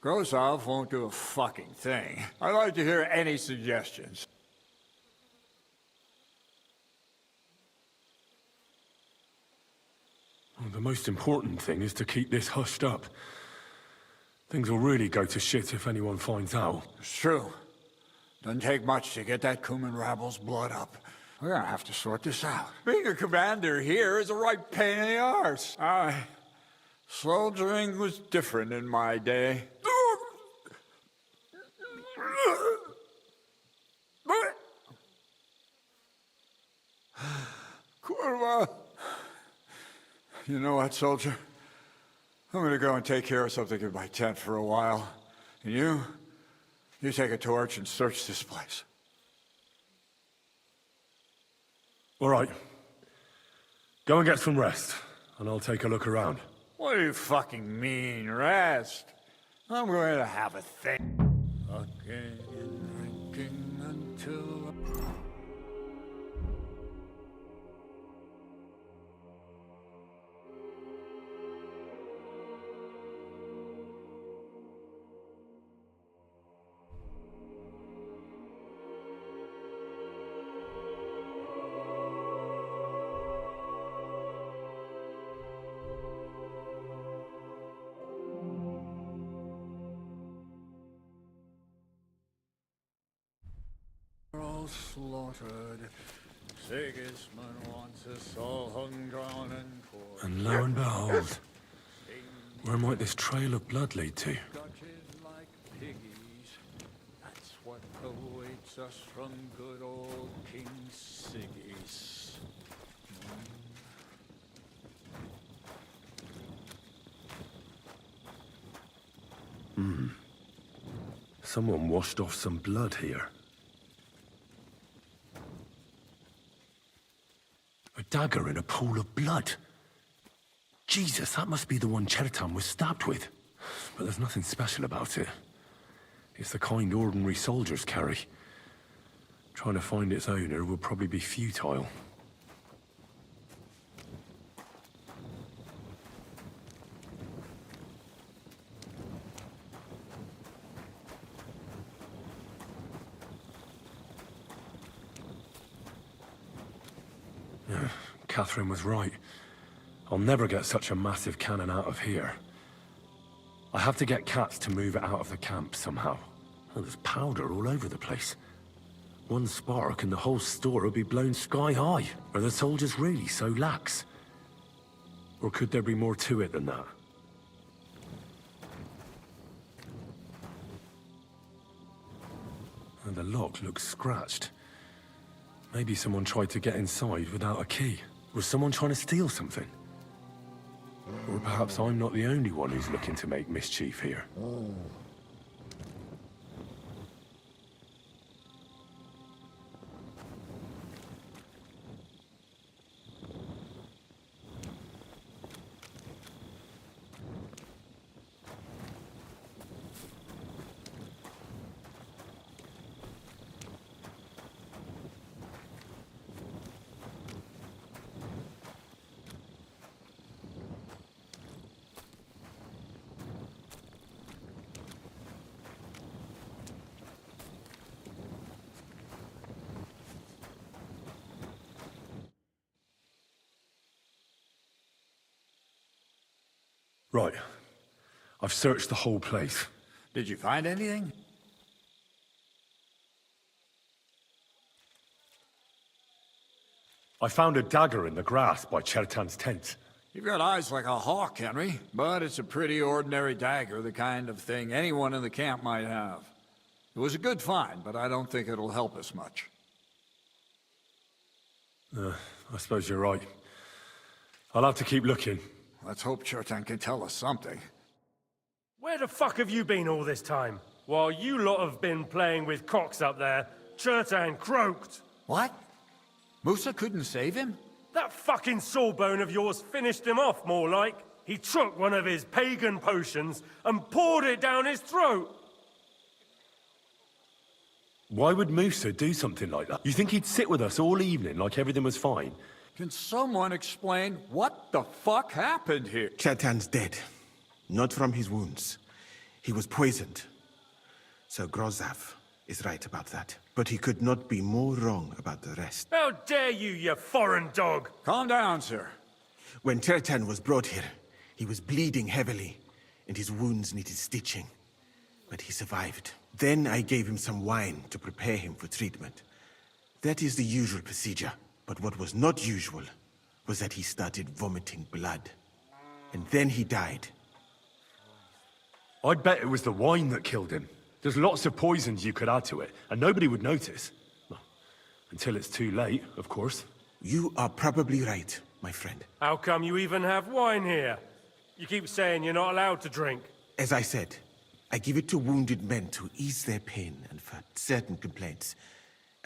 I: Grozov won't do a fucking thing. I'd like to hear any suggestions.
C: Well, the most important thing is to keep this hushed up. Things will really go to shit if anyone finds out.
I: It's true. Doesn't take much to get that Kuman rabble's blood up. We're gonna have to sort this out. Being a commander here is a right pain in the arse. Soldiering was different in my day. Kurva! You know what, soldier? I'm gonna go and take care of something in my tent for a while. And you take a torch and search this place.
C: All right. Go and get some rest, and I'll take a look around.
I: What do you fucking mean, rest? I'm going to have a thing. Fucking and drinking until... slaughtered. Sigismund wants us all hung, drawn, and quartered.
C: And lo and behold, where might this trail of blood lead to?
I: Like piggies. That's what awaits us from good old King Sigis.
C: Someone washed off some blood here. A dagger in a pool of blood. Jesus, that must be the one Chertan was stabbed with. But there's nothing special about it. It's the kind ordinary soldiers carry. Trying to find its owner will probably be futile. Catherine was right. I'll never get such a massive cannon out of here. I have to get Cats to move it out of the camp somehow. Oh, there's powder all over the place. One spark and the whole store will be blown sky high. Are the soldiers really so lax? Or could there be more to it than that? And the lock looks scratched. Maybe someone tried to get inside without a key. Was someone trying to steal something? Or perhaps I'm not the only one who's looking to make mischief here. Right. I've searched the whole place.
I: Did you find anything?
C: I found a dagger in the grass by Chertan's tent.
I: You've got eyes like a hawk, Henry. But it's a pretty ordinary dagger, the kind of thing anyone in the camp might have. It was a good find, but I don't think it'll help us much.
C: I suppose you're right. I'll have to keep looking.
I: Let's hope Chertan can tell us something.
Q: Where the fuck have you been all this time? While you lot have been playing with cocks up there, Chertan croaked.
I: What? Musa couldn't save him?
Q: That fucking sawbone of yours finished him off, more like. He took one of his pagan potions and poured it down his throat.
C: Why would Musa do something like that? You think he'd sit with us all evening like everything was fine?
I: Can someone explain what the fuck happened here?
N: Chetan's dead. Not from his wounds. He was poisoned. Sir Grozav is right about that. But he could not be more wrong about the rest.
Q: How dare you, you foreign dog!
I: Calm down, sir.
N: When Chetan was brought here, he was bleeding heavily, and his wounds needed stitching. But he survived. Then I gave him some wine to prepare him for treatment. That is the usual procedure. But what was not usual was that he started vomiting blood. And then he died.
A: I'd bet it was the wine that killed him. There's lots of poisons you could add to it, and nobody would notice. Well, until it's too late, of course.
N: You are probably right, my friend.
Q: How come you even have wine here? You keep saying you're not allowed to drink.
N: As I said, I give it to wounded men to ease their pain and for certain complaints.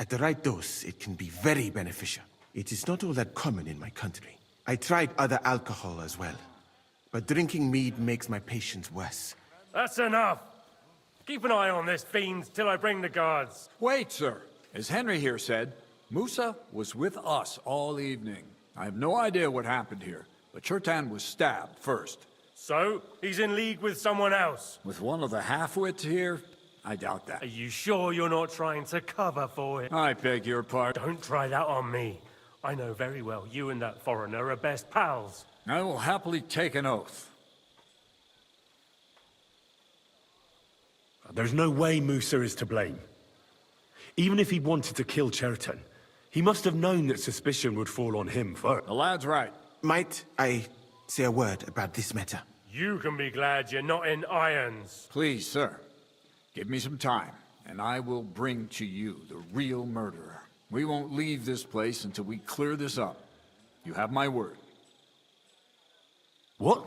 N: At the right dose, it can be very beneficial. It is not all that common in my country. I tried other alcohol as well, but drinking mead makes my patients worse.
Q: That's enough. Keep an eye on this fiend till I bring the guards.
I: Wait, sir. As Henry here said, Musa was with us all evening. I have no idea what happened here, but Chetan was stabbed first.
Q: So, he's in league with someone else?
I: With one of the half-wits here? I doubt that.
Q: Are you sure you're not trying to cover for him?
I: I beg your pardon.
Q: Don't try that on me. I know very well you and that foreigner are best pals.
I: I will happily take an oath.
C: There's no way Musa is to blame. Even if he wanted to kill Chetan, he must have known that suspicion would fall on him first.
I: The lad's right.
N: Might I say a word about this matter?
Q: You can be glad you're not in irons.
I: Please, sir. Give me some time, and I will bring to you the real murderer. We won't leave this place until we clear this up. You have my word.
C: What?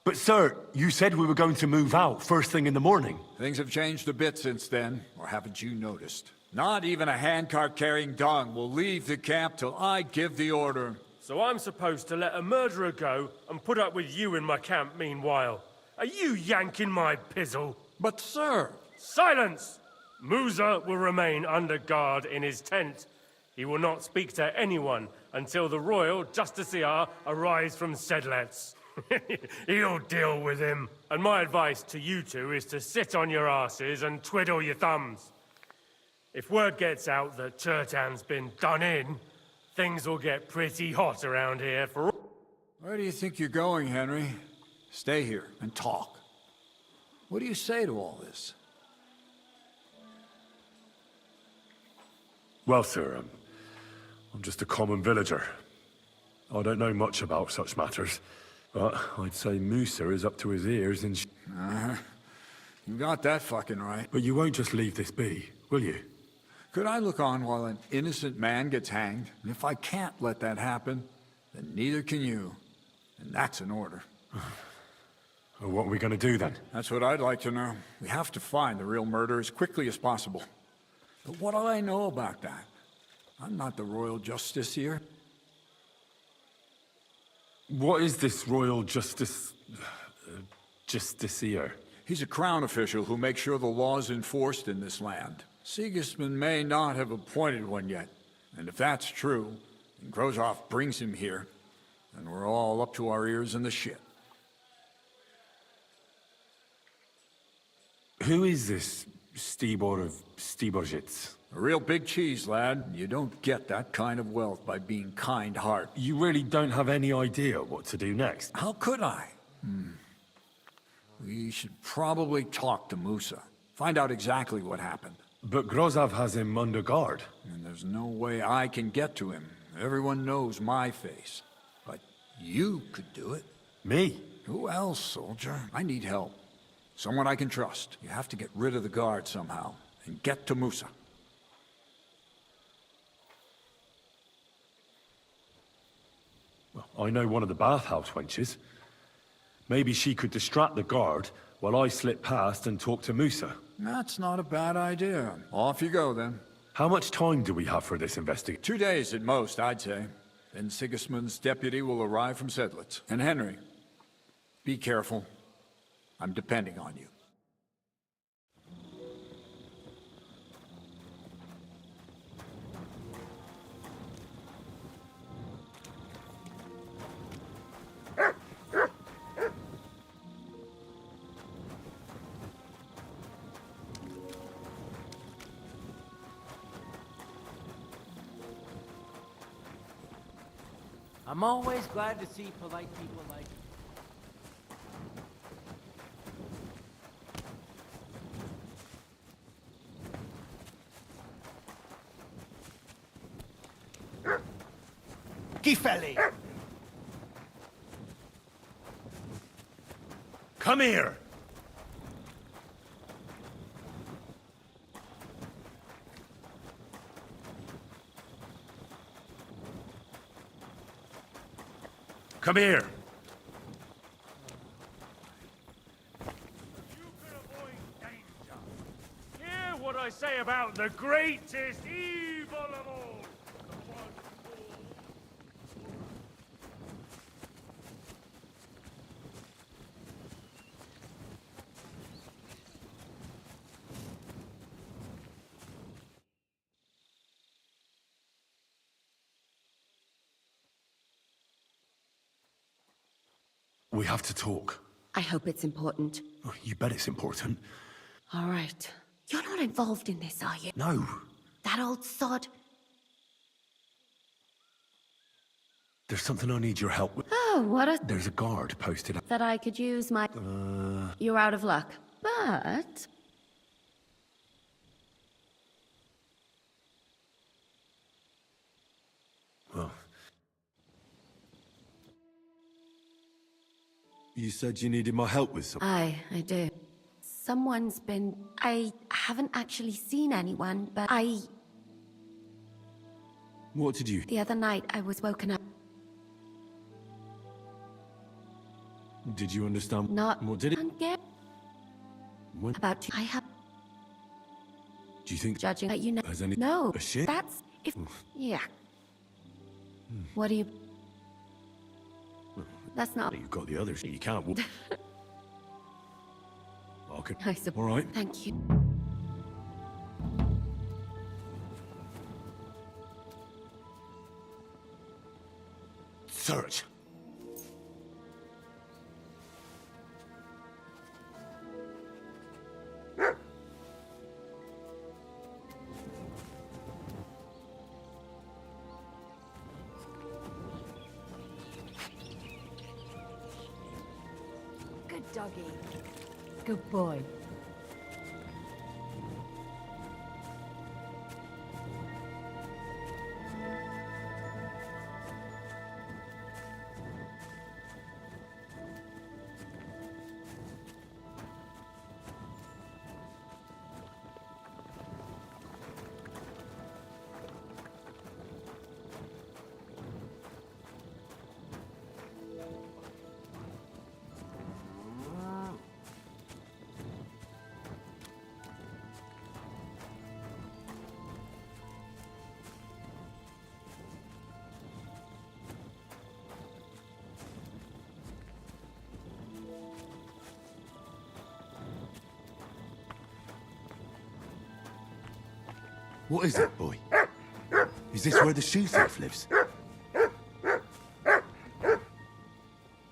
C: But sir, you said we were going to move out first thing in the morning.
I: Things have changed a bit since then, or haven't you noticed? Not even a handcart carrying dung will leave the camp till I give the order.
Q: So I'm supposed to let a murderer go and put up with you in my camp meanwhile. Are you yanking my pizzle?
I: But sir...
Q: Silence! Musa will remain under guard in his tent. He will not speak to anyone until the royal justiciar arrives from Sedlets. He'll deal with him. And my advice to you two is to sit on your asses and twiddle your thumbs. If word gets out that Chetan's been done in, things will get pretty hot around here for...
I: Where do you think you're going, Henry? Stay here and talk. What do you say to all this?
C: Well, sir, I'm just a common villager. I don't know much about such matters, but I'd say Musa is up to his ears in
I: You got that fucking right.
C: But you won't just leave this be, will you?
I: Could I look on while an innocent man gets hanged? And if I can't let that happen, then neither can you. And that's an order.
C: Well, what are we going to do then?
I: That's what I'd like to know. We have to find the real murderer as quickly as possible. But what do I know about that? I'm not the royal justiciar.
C: What is this royal justiciar?
I: He's a crown official who makes sure the law's enforced in this land. Sigismund may not have appointed one yet. And if that's true, and Grozov brings him here, then we're all up to our ears in the shit.
C: Who is this Stibor of Stiborzhits?
I: A real big cheese, lad. You don't get that kind of wealth by being kind-hearted.
C: You really don't have any idea what to do next?
I: How could I? We should probably talk to Musa. Find out exactly what happened.
C: But Grozov has him under guard.
I: And there's no way I can get to him. Everyone knows my face. But you could do it.
C: Me?
I: Who else, soldier? I need help. Someone I can trust. You have to get rid of the guard somehow. And get to Musa.
C: Well, I know one of the bathhouse wenches. Maybe she could distract the guard while I slip past and talk to Musa.
I: That's not a bad idea. Off you go, then.
C: How much time do we have for this investigation?
I: 2 days at most, I'd say. Then Sigismund's deputy will arrive from Sedlitz. And Henry, be careful. I'm depending on you.
K: I'm always glad to see polite people like you.
O: Gifeli!
C: Come here! Come here!
Q: Hear what I say about the greatest evil of all.
C: We have to talk.
F: I hope it's important.
C: Oh, you bet it's important.
F: All right. You're not involved in this, are you?
C: No.
F: That old sod.
C: There's something I need your help with.
F: Oh, what a...
C: There's a guard posted up.
F: That I could use my... You're out of luck. But...
C: Well... You said you needed my help with something.
F: I do. Someone's been... I haven't actually seen anyone, but I...
C: What did you...
F: The other night, I was woken up.
C: Did you understand?
F: Not...
C: What did it... When...
F: About to... I have...
C: Do you think...
F: Judging that you know...
C: Has any...
F: No.
C: A shit?
F: That's... If... Yeah. What do you... That's not...
C: You've got the other shit. You can't... Okay.
F: I suppose.
C: All right.
F: Thank you.
C: Search.
J: Good doggy. Good boy.
C: What is it, boy? Is this where the shoe thief lives?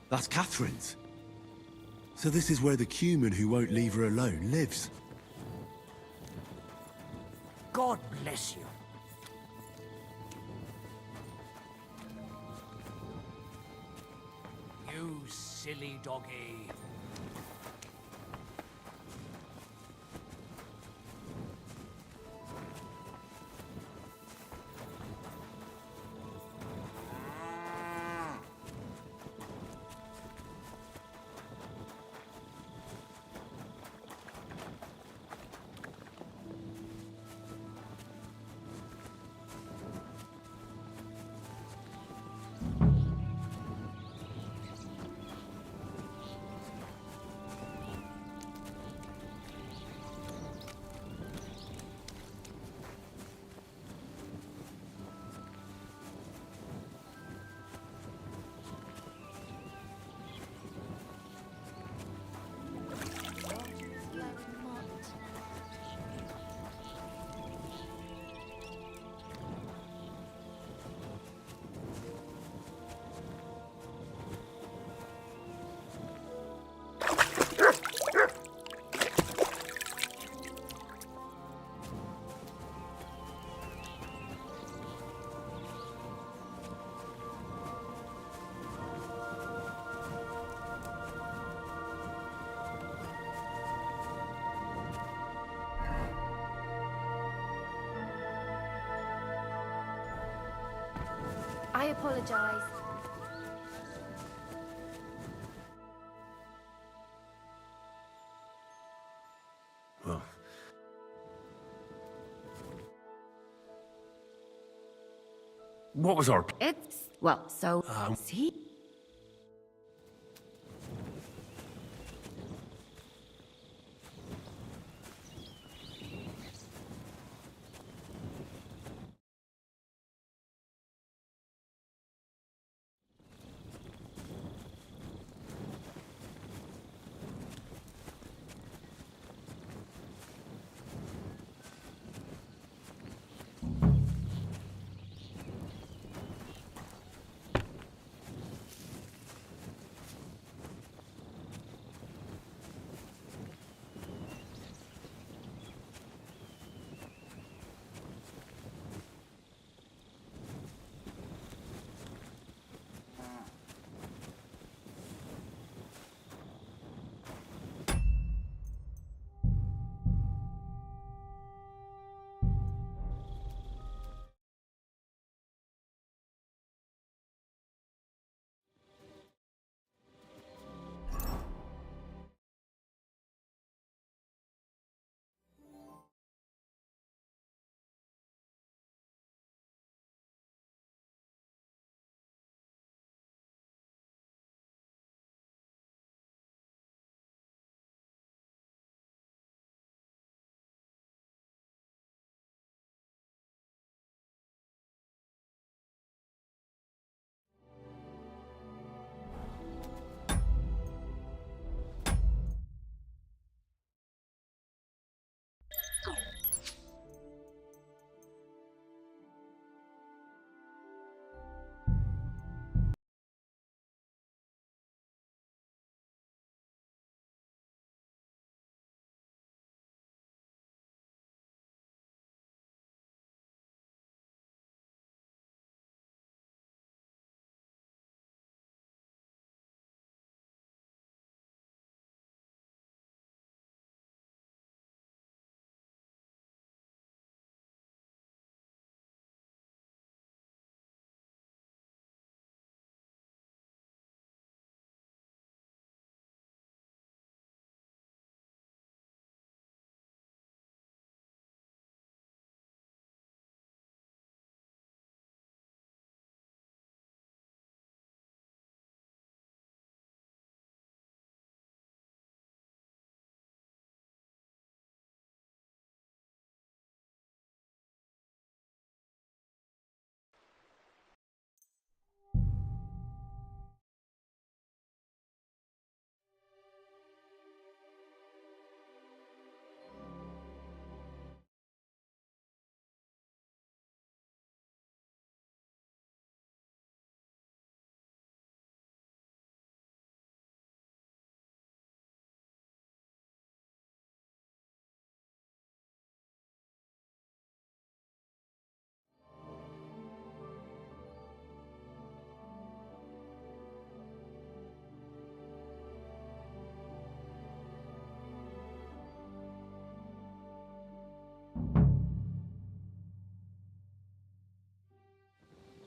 C: That's Catherine's. So this is where the human who won't leave her alone lives.
K: God bless you. You silly doggy.
E: I apologize.
C: Well, what was our...
F: It's... well, so... see?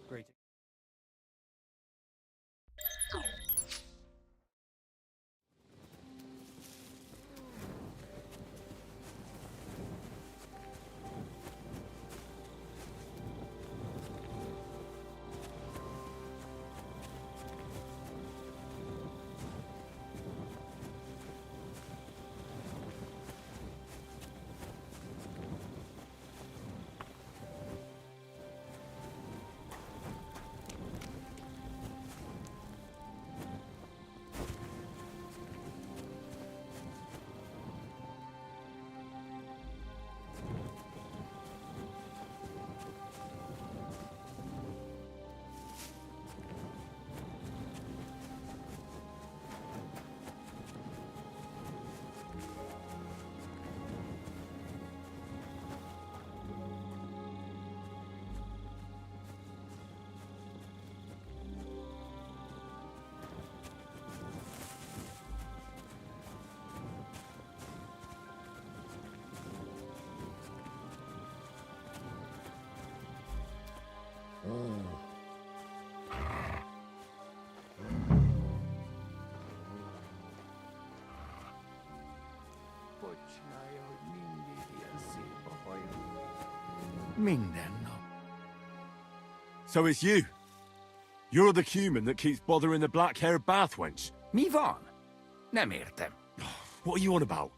G: Great.
R: Minden nap.
A: So it's you. You're the human that keeps bothering the black-haired bath wench.
R: Mi van? Nem értem.
A: What are you on about?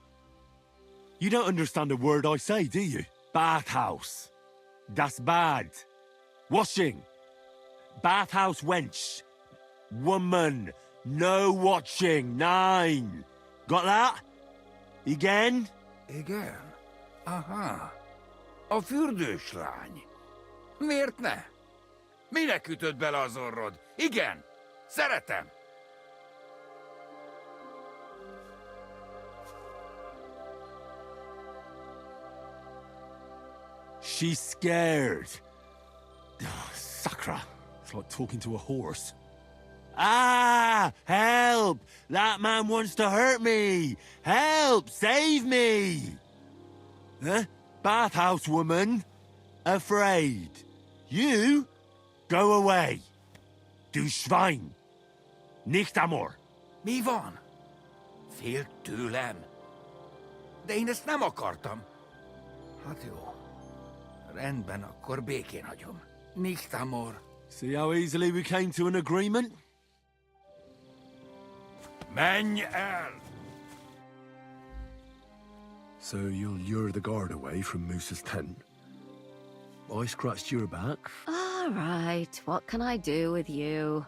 A: You don't understand a word I say, do you? Bathhouse. Das bad. Washing. Bathhouse wench. Woman. No watching. 9. Got that? Igen?
R: Igen? Aha. A fürdős lány. Miért ne? Minek ütöd bele az orrod? Igen, szeretem.
A: She's scared. Sakra. It's like talking to a horse. Ah! Help! That man wants to hurt me! Help! Save me! Huh? Bathhouse woman? Afraid. You? Go away. Du Schwein. Nicht amor.
R: Mi van? Félt tőlem. De én ezt nem akartam. Hát jó. Rendben, akkor békén hagyom. Nicht amor.
A: See how easily we came to an agreement?
R: Menj el!
C: So you'll lure the guard away from Moose's tent? I scratched your back.
F: All right, what can I do with you?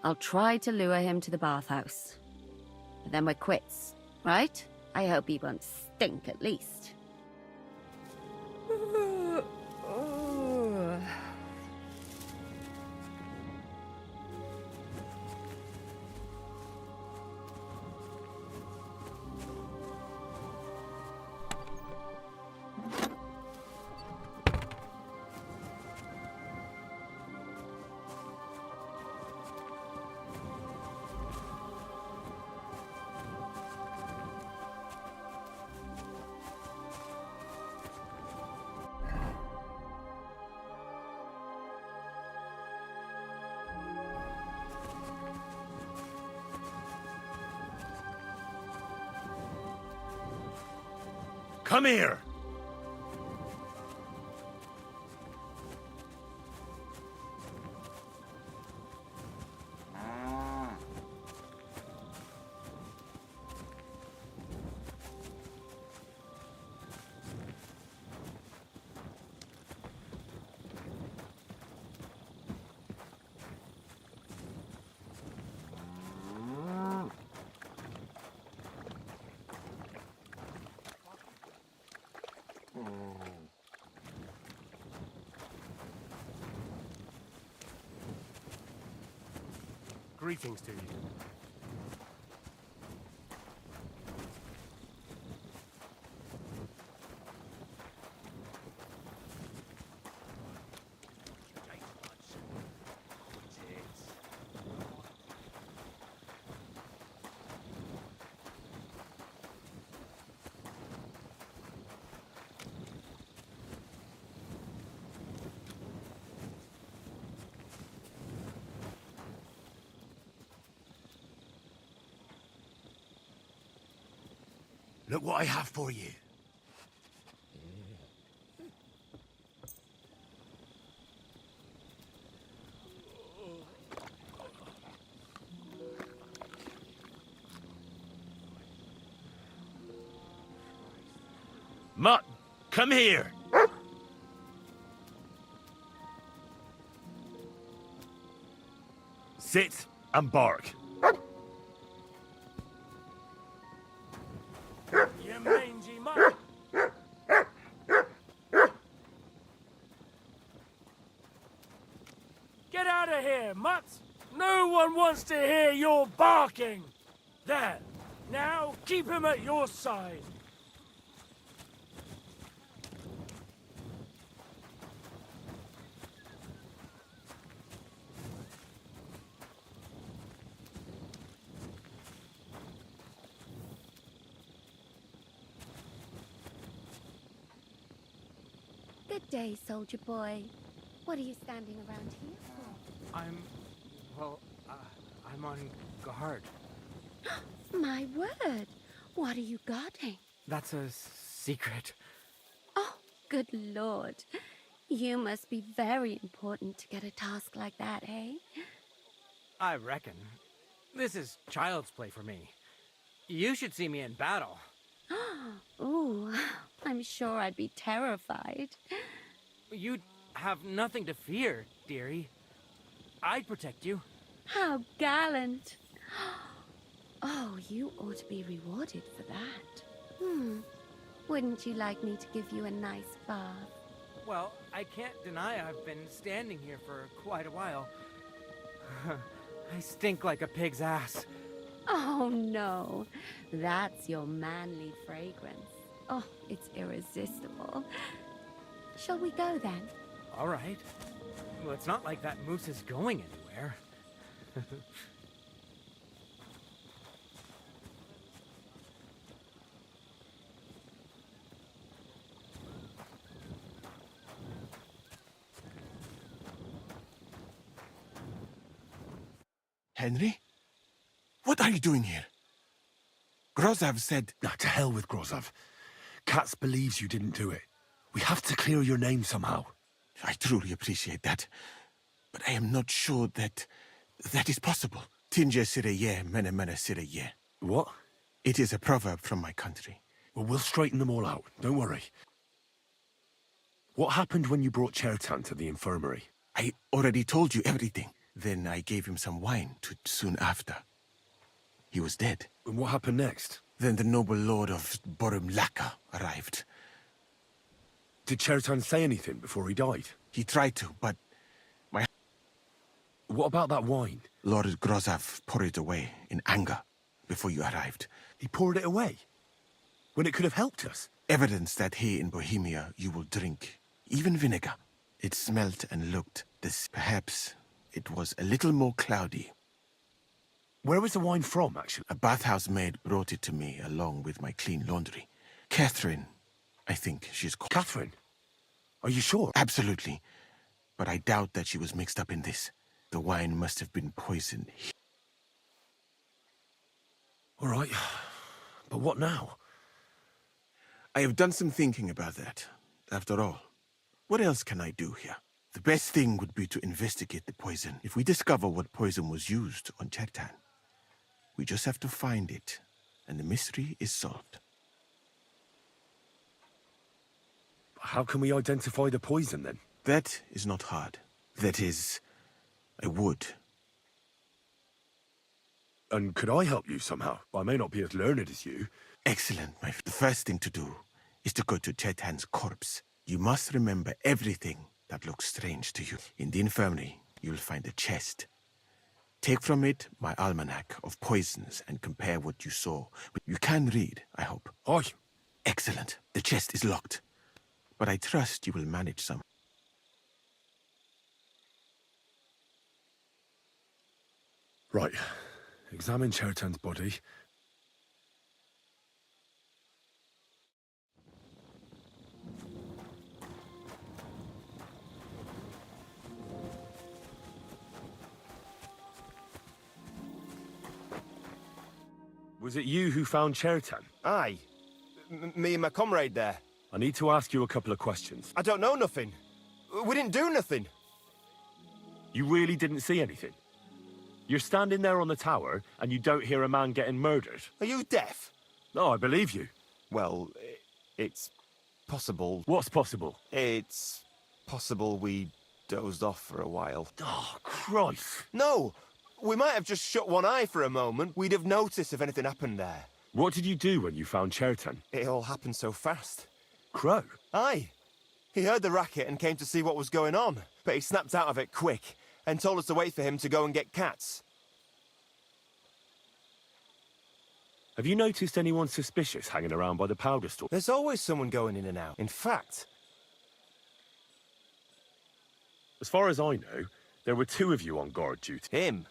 F: I'll try to lure him to the bathhouse. But then we're quits, right? I hope he won't stink at least.
A: Come here!
Q: Greetings to you.
A: Look what I have for you. Mutt, come here. Sit and bark.
Q: You mangy mutt. Get out of here, mutt. No one wants to hear your barking. There. Now keep him at your side.
F: Good day, soldier boy. What are you standing around here for?
G: I'm on guard.
F: My word! What are you guarding?
G: That's a secret.
F: Oh, Good lord. You must be very important to get a task like that, eh?
G: I reckon. This is child's play for me. You should see me in battle.
F: Ooh, I'm sure I'd be terrified.
G: You'd have nothing to fear, dearie. I'd protect you.
F: How gallant. Oh, you ought to be rewarded for that. Wouldn't you like me to give you a nice bath?
G: Well, I can't deny I've been standing here for quite a while. I stink like a pig's ass.
F: Oh, no. That's your manly fragrance. Oh, it's irresistible. Shall we go then?
G: All right. Well, it's not like that moose is going anywhere.
N: Henry? What are you doing here? Grozov said...
C: Nah, to hell with Grozov. Katz believes you didn't do it. We have to clear your name somehow.
N: I truly appreciate that. But I am not sure that is possible. Tinge sireye, mene mene sireye.
C: What?
N: It is a proverb from my country.
C: Well, we'll straighten them all out. Don't worry. What happened when you brought Chertan to the infirmary?
N: I already told you everything. Then I gave him some wine soon after. He was dead.
C: And what happened next?
N: Then the noble lord of Borumlaka arrived.
C: Did Chertan say anything before he died?
N: He tried to, but my...
C: What about that wine?
N: Lord Grozov poured it away in anger before you arrived.
C: He poured it away? When it could have helped us?
N: Evidence that here in Bohemia you will drink, even vinegar. It smelt and looked this. Perhaps it was a little more cloudy.
C: Where was the wine from, actually?
N: A bathhouse maid brought it to me along with my clean laundry. Catherine, I think she's called.
C: Catherine? Are you sure?
N: Absolutely. But I doubt that she was mixed up in this. The wine must have been poisoned.
C: All right. But what now?
N: I have done some thinking about that. After all, what else can I do here? The best thing would be to investigate the poison. If we discover what poison was used on Chertan, we just have to find it, and the mystery is solved.
C: How can we identify the poison, then?
N: That is not hard. That is, I would.
C: And could I help you somehow? I may not be as learned as you.
N: Excellent, my friend. The first thing to do is to go to Chertan's corpse. You must remember everything that looks strange to you. In the infirmary, you'll find a chest. Take from it my almanac of poisons and compare what you saw. But you can read, I hope.
C: Aye.
N: Excellent. The chest is locked. But I trust you will manage some.
C: Right. Examine Chertan's body. Was it you who found Chertan?
O: Aye. Me and my comrade there.
C: I need to ask you a couple of questions.
O: I don't know nothing. We didn't do nothing.
C: You really didn't see anything? You're standing there on the tower, and you don't hear a man getting murdered?
O: Are you deaf?
C: No, I believe you.
O: Well, it's possible.
C: What's possible?
O: It's possible we dozed off for a while.
C: Oh, Christ.
O: No! We might have just shut one eye for a moment. We'd have noticed if anything happened there.
C: What did you do when you found Chertan?
O: It all happened so fast.
C: Crow?
O: Aye. He heard the racket and came to see what was going on, but he snapped out of it quick and told us to wait for him to go and get cats.
C: Have you noticed anyone suspicious hanging around by the powder store?
O: There's always someone going in and out. In fact...
C: As far as I know, there were two of you on guard duty.
O: Him?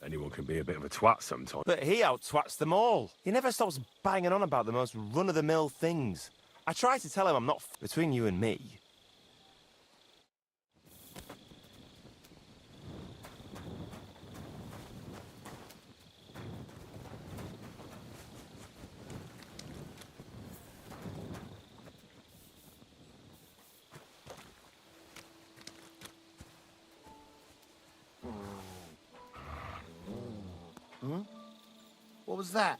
C: Anyone can be a bit of a twat sometimes.
O: But he out-twats them all. He never stops banging on about the most run-of-the-mill things. I try to tell him I'm not between you and me.
S: What was that?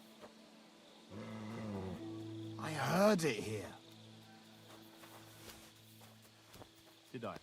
S: I heard it here.
I: Did I?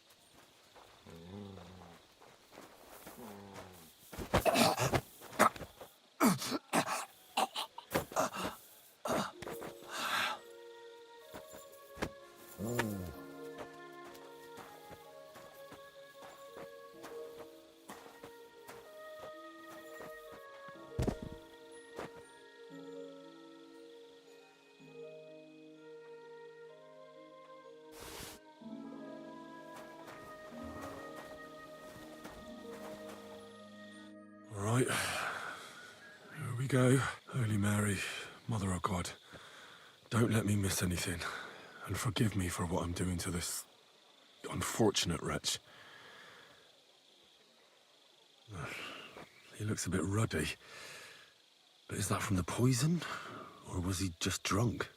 C: Right. Here we go. Holy Mary, Mother of God, don't let me miss anything. And forgive me for what I'm doing to this unfortunate wretch. He looks a bit ruddy. But is that from the poison? Or was he just drunk?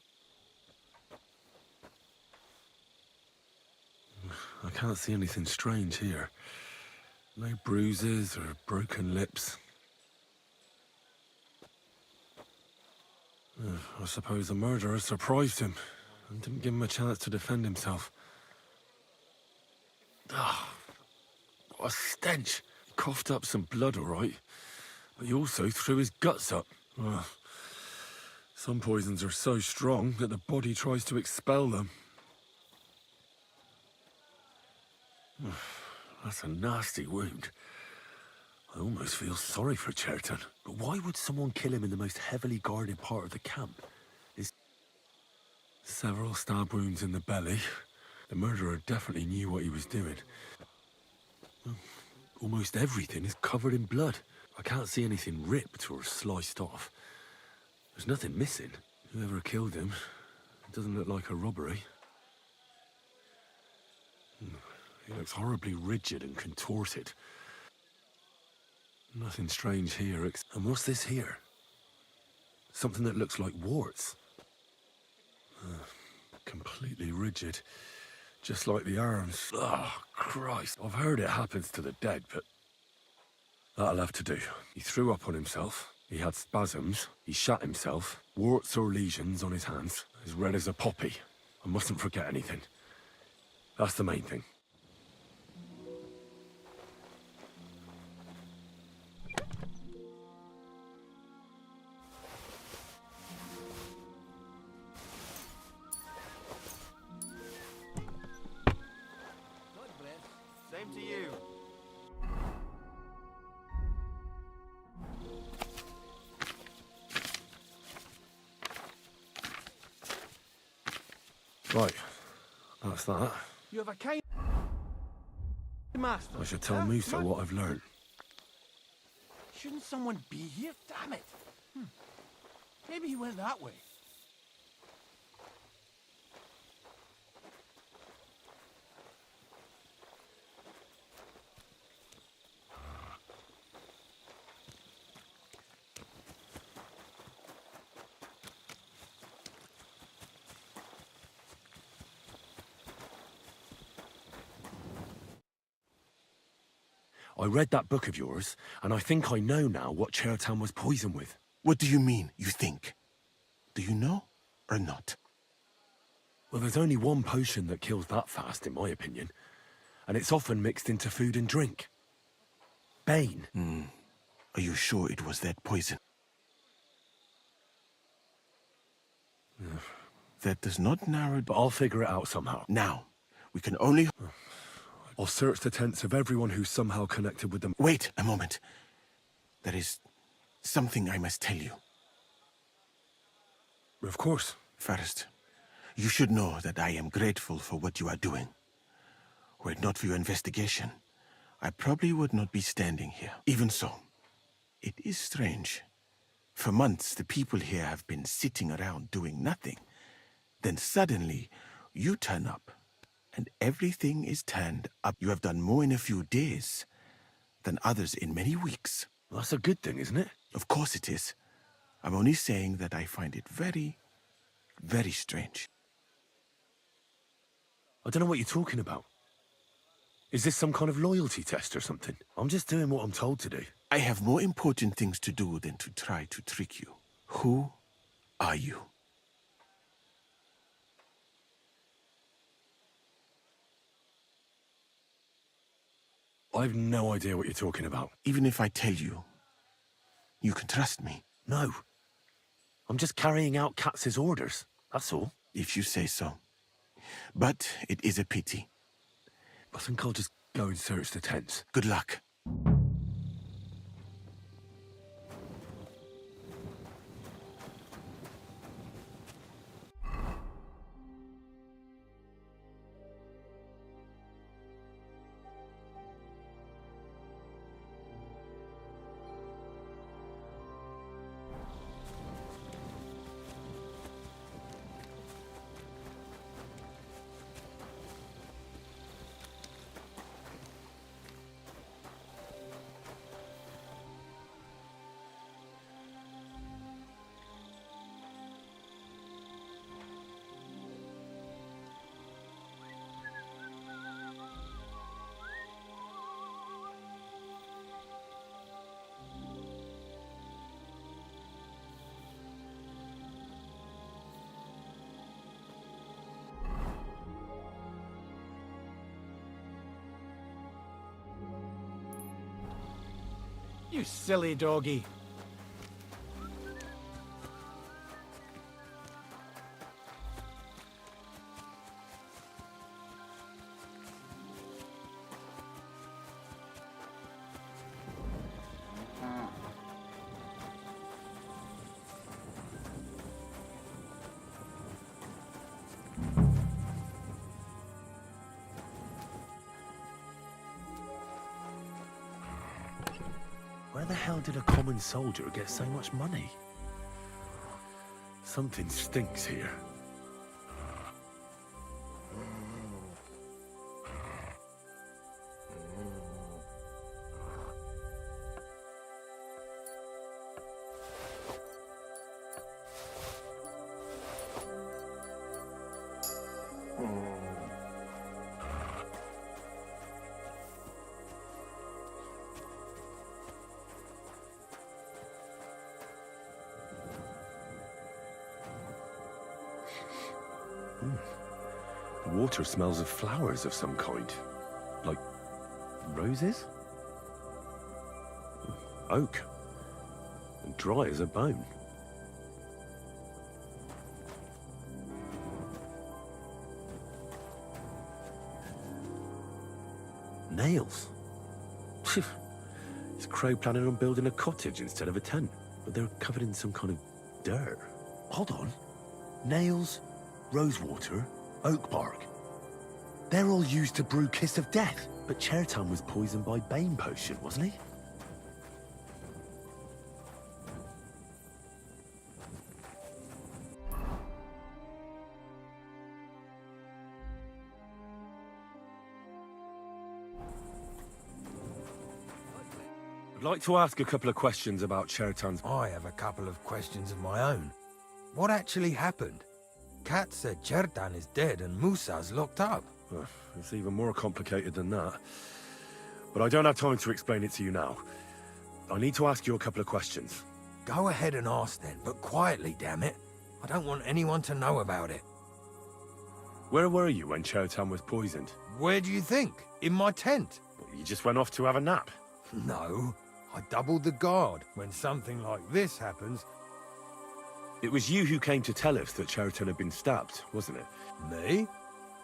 C: I can't see anything strange here. No bruises or broken lips. I suppose the murderer surprised him and didn't give him a chance to defend himself. Ah, what a stench! He coughed up some blood, all right, but he also threw his guts up. Some poisons are so strong that the body tries to expel them. That's a nasty wound. I almost feel sorry for Cherton. But why would someone kill him in the most heavily guarded part of the camp? Several stab wounds in the belly. The murderer definitely knew what he was doing. Almost everything is covered in blood. I can't see anything ripped or sliced off. There's nothing missing. Whoever killed him, it doesn't look like a robbery. He looks horribly rigid and contorted. Nothing strange here, and what's this here? Something that looks like warts. Completely rigid. Just like the arms. Oh, Christ. I've heard it happens to the dead, but that'll have to do. He threw up on himself. He had spasms. He shat himself. Warts or lesions on his hands. As red as a poppy. I mustn't forget anything. That's the main thing.
O: Same to you.
C: Right, that's that.
S: You have a kind master.
C: I should tell Musa what I've learned.
S: Shouldn't someone be here? Damn it. Maybe he went that way.
C: I read that book of yours, and I think I know now what Cherton was poisoned with.
N: What do you mean, you think? Do you know, or not?
C: Well, there's only one potion that kills that fast, in my opinion. And it's often mixed into food and drink. Bane.
N: Are you sure it was that poison? That does not narrow...
C: But I'll figure it out somehow.
N: Now, we can only...
C: I'll search the tents of everyone who's somehow connected with them.
N: Wait a moment. There is something I must tell you.
C: Of course.
N: First, you should know that I am grateful for what you are doing. Were it not for your investigation, I probably would not be standing here. Even so, it is strange. For months, the people here have been sitting around doing nothing. Then suddenly, you turn up. And everything is turned up. You have done more in a few days than others in many weeks.
C: Well, that's a good thing, isn't it?
N: Of course it is. I'm only saying that I find it very, very strange.
C: I don't know what you're talking about. Is this some kind of loyalty test or something? I'm just doing what I'm told to do.
N: I have more important things to do than to try to trick you. Who are you?
C: I've no idea what you're talking about.
N: Even if I tell you, you can trust me.
C: No. I'm just carrying out Katz's orders, that's all.
N: If you say so. But it is a pity.
C: I think I'll just go and search the tents.
N: Good luck.
L: You silly doggy.
C: Where the hell did a common soldier get so much money? Something stinks here. The water smells of flowers of some kind. Like roses? Oak. And dry as a bone. Nails. Is Crow planning on building a cottage instead of a tent? But they're covered in some kind of dirt. Hold on. Nails, rosewater, oak bark. They're all used to brew Kiss of Death. But Chertan was poisoned by Bane potion, wasn't he? I'd like to ask a couple of questions about Chertan's...
M: I have a couple of questions of my own. What actually happened? Kat said Chertan is dead and Musa's locked up.
C: It's even more complicated than that. But I don't have time to explain it to you now. I need to ask you a couple of questions.
M: Go ahead and ask then, but quietly, damn it. I don't want anyone to know about it.
C: Where were you when Chertan was poisoned?
M: Where do you think? In my tent.
C: You just went off to have a nap?
M: No, I doubled the guard. When something like this happens...
C: It was you who came to tell us that Chertan had been stabbed, wasn't it?
M: Me?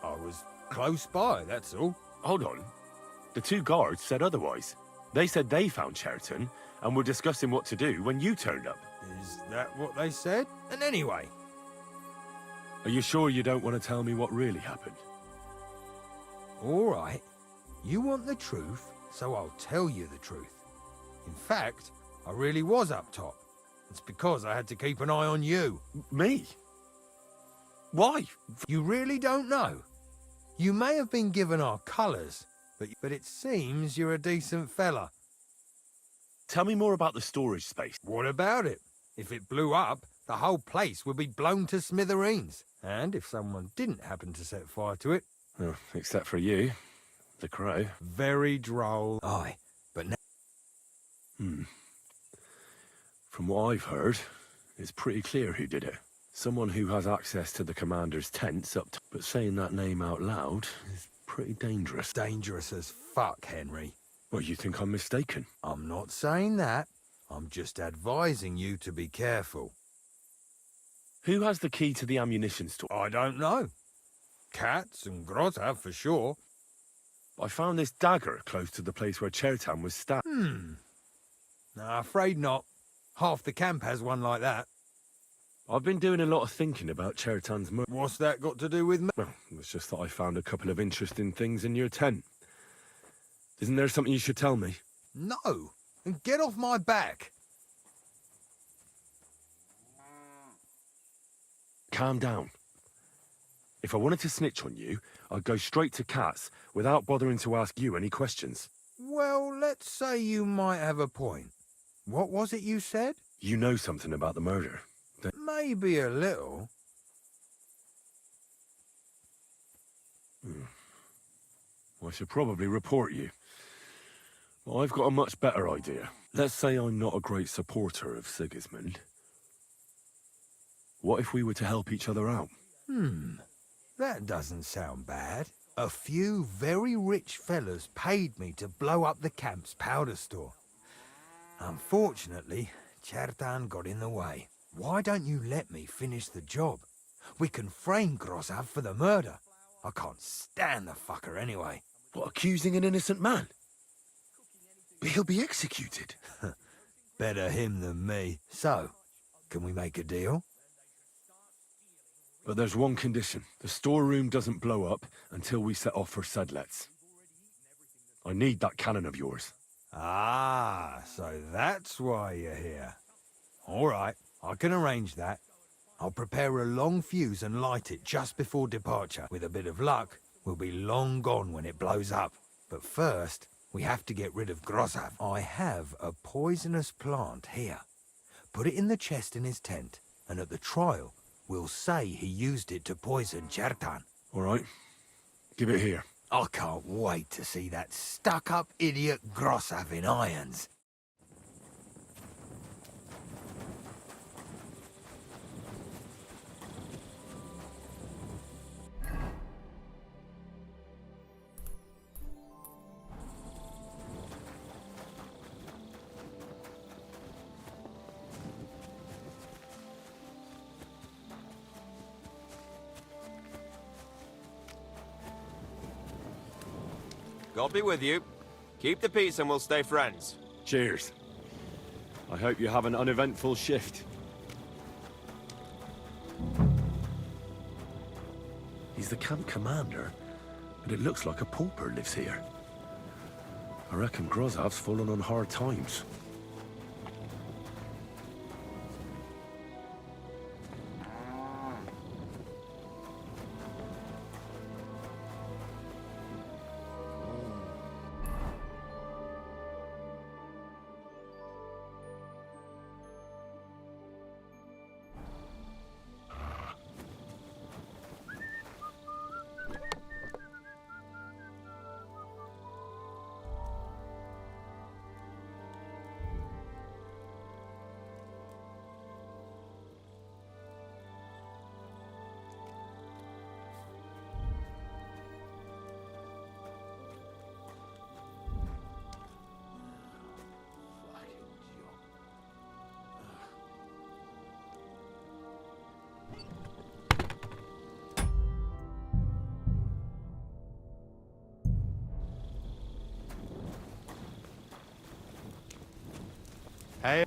M: I was close by, that's all.
C: Hold on. The two guards said otherwise. They said they found Chertan and were discussing what to do when you turned up.
M: Is that what they said? And anyway...
C: Are you sure you don't want to tell me what really happened?
M: All right. You want the truth, so I'll tell you the truth. In fact, I really was up top. It's because I had to keep an eye on you.
C: Me? Why?
M: You really don't know? You may have been given our colours, but it seems you're a decent fella.
C: Tell me more about the storage space.
M: What about it? If it blew up, the whole place would be blown to smithereens. And if someone didn't happen to set fire to it...
C: Oh, except for you, the Crow.
M: Very droll. Aye, but now...
C: From what I've heard, It's pretty clear who did it. Someone who has access to the commander's tents up to... But saying that name out loud is pretty dangerous.
M: Dangerous as fuck, Henry.
C: Well, you think I'm mistaken?
M: I'm not saying that. I'm just advising you to be careful.
C: Who has the key to the ammunition store?
M: I don't know. Cats and Groz have for sure.
C: I found this dagger close to the place where Chertan was stabbed.
M: No, afraid not. Half the camp has one like that.
C: I've been doing a lot of thinking about Chertan's murder.
M: What's that got to do with me?
C: Well, it's just that I found a couple of interesting things in your tent. Isn't there something you should tell me?
M: No, and get off my back.
C: Calm down. If I wanted to snitch on you, I'd go straight to Katz without bothering to ask you any questions.
M: Well, let's say you might have a point. What was it you said?
C: You know something about the murder.
M: Maybe a little.
C: I should probably report you. But I've got a much better idea. Let's say I'm not a great supporter of Sigismund. What if we were to help each other out?
M: That doesn't sound bad. A few very rich fellas paid me to blow up the camp's powder store. Unfortunately, Chertan got in the way. Why don't you let me finish the job? We can frame Grozav for the murder. I can't stand the fucker anyway.
C: What, accusing an innocent man? But he'll be executed.
M: Better him than me. So, can we make a deal?
C: But there's one condition. The storeroom doesn't blow up until we set off for Sedlets. I need that cannon of yours.
M: Ah, so that's why you're here. All right, I can arrange that. I'll prepare a long fuse and light it just before departure. With a bit of luck, we'll be long gone when it blows up. But first, we have to get rid of Grozav. I have a poisonous plant here. Put it in the chest in his tent, and at the trial, we'll say he used it to poison Chertan.
C: All right. Give it here.
M: I can't wait to see that stuck-up idiot Grozav in irons.
O: God be with you. Keep the peace and we'll stay friends.
C: Cheers. I hope you have an uneventful shift. He's the camp commander, but it looks like a pauper lives here. I reckon Grozav's fallen on hard times.
O: Hey.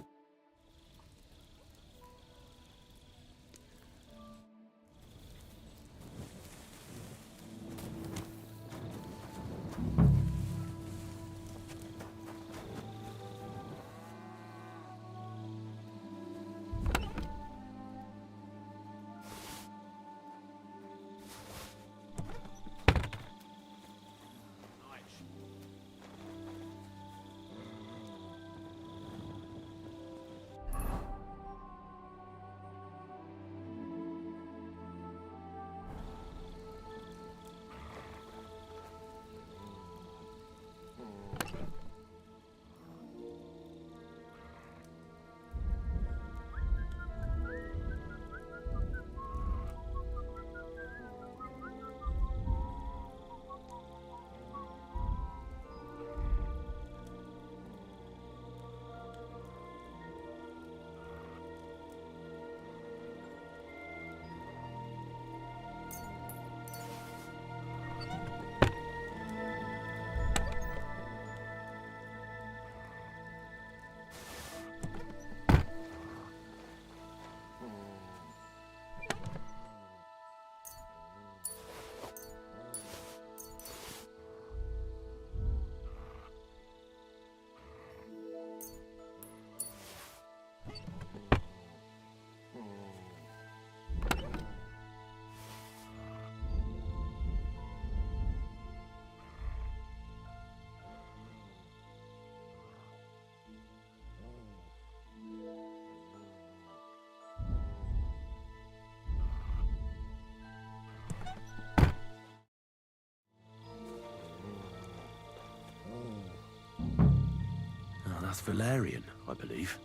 C: That's valerian, I believe.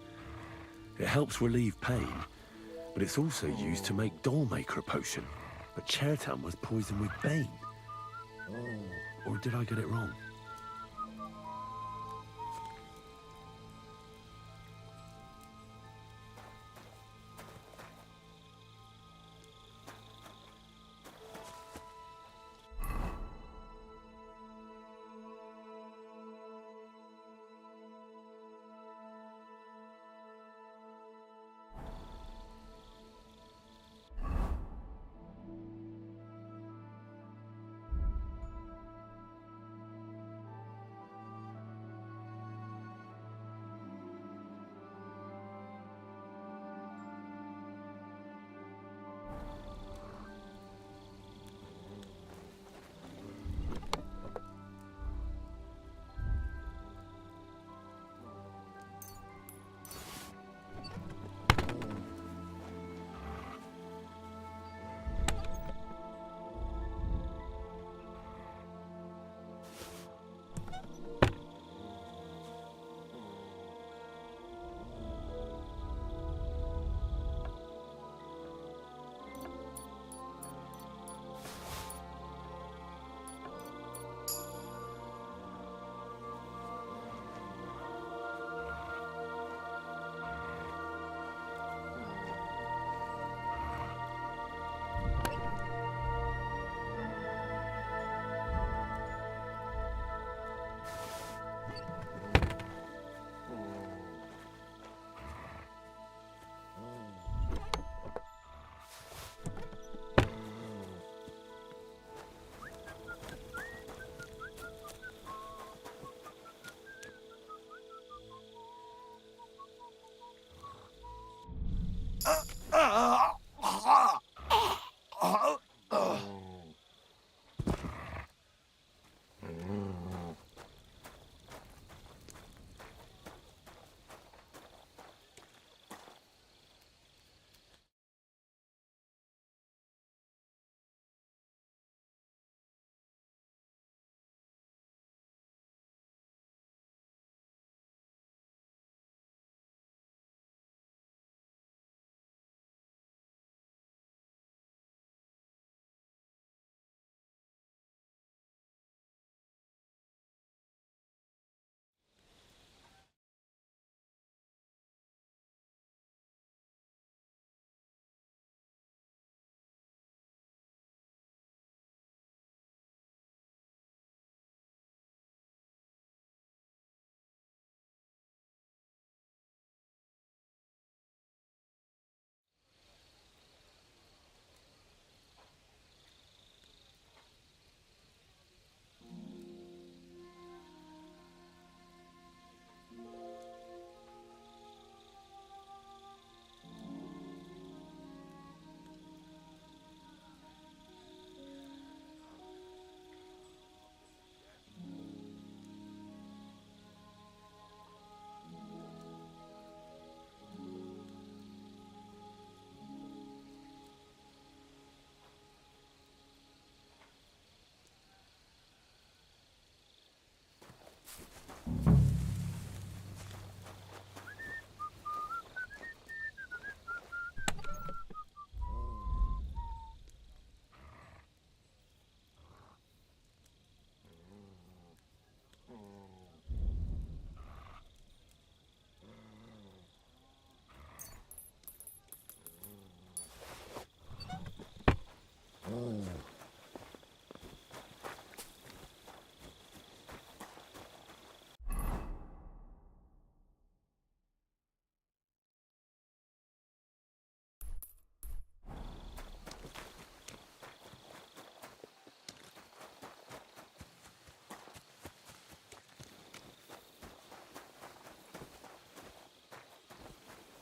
C: It helps relieve pain, but it's also used to make Dollmaker potion. But Chertan was poisoned with bane. Or did I get it wrong?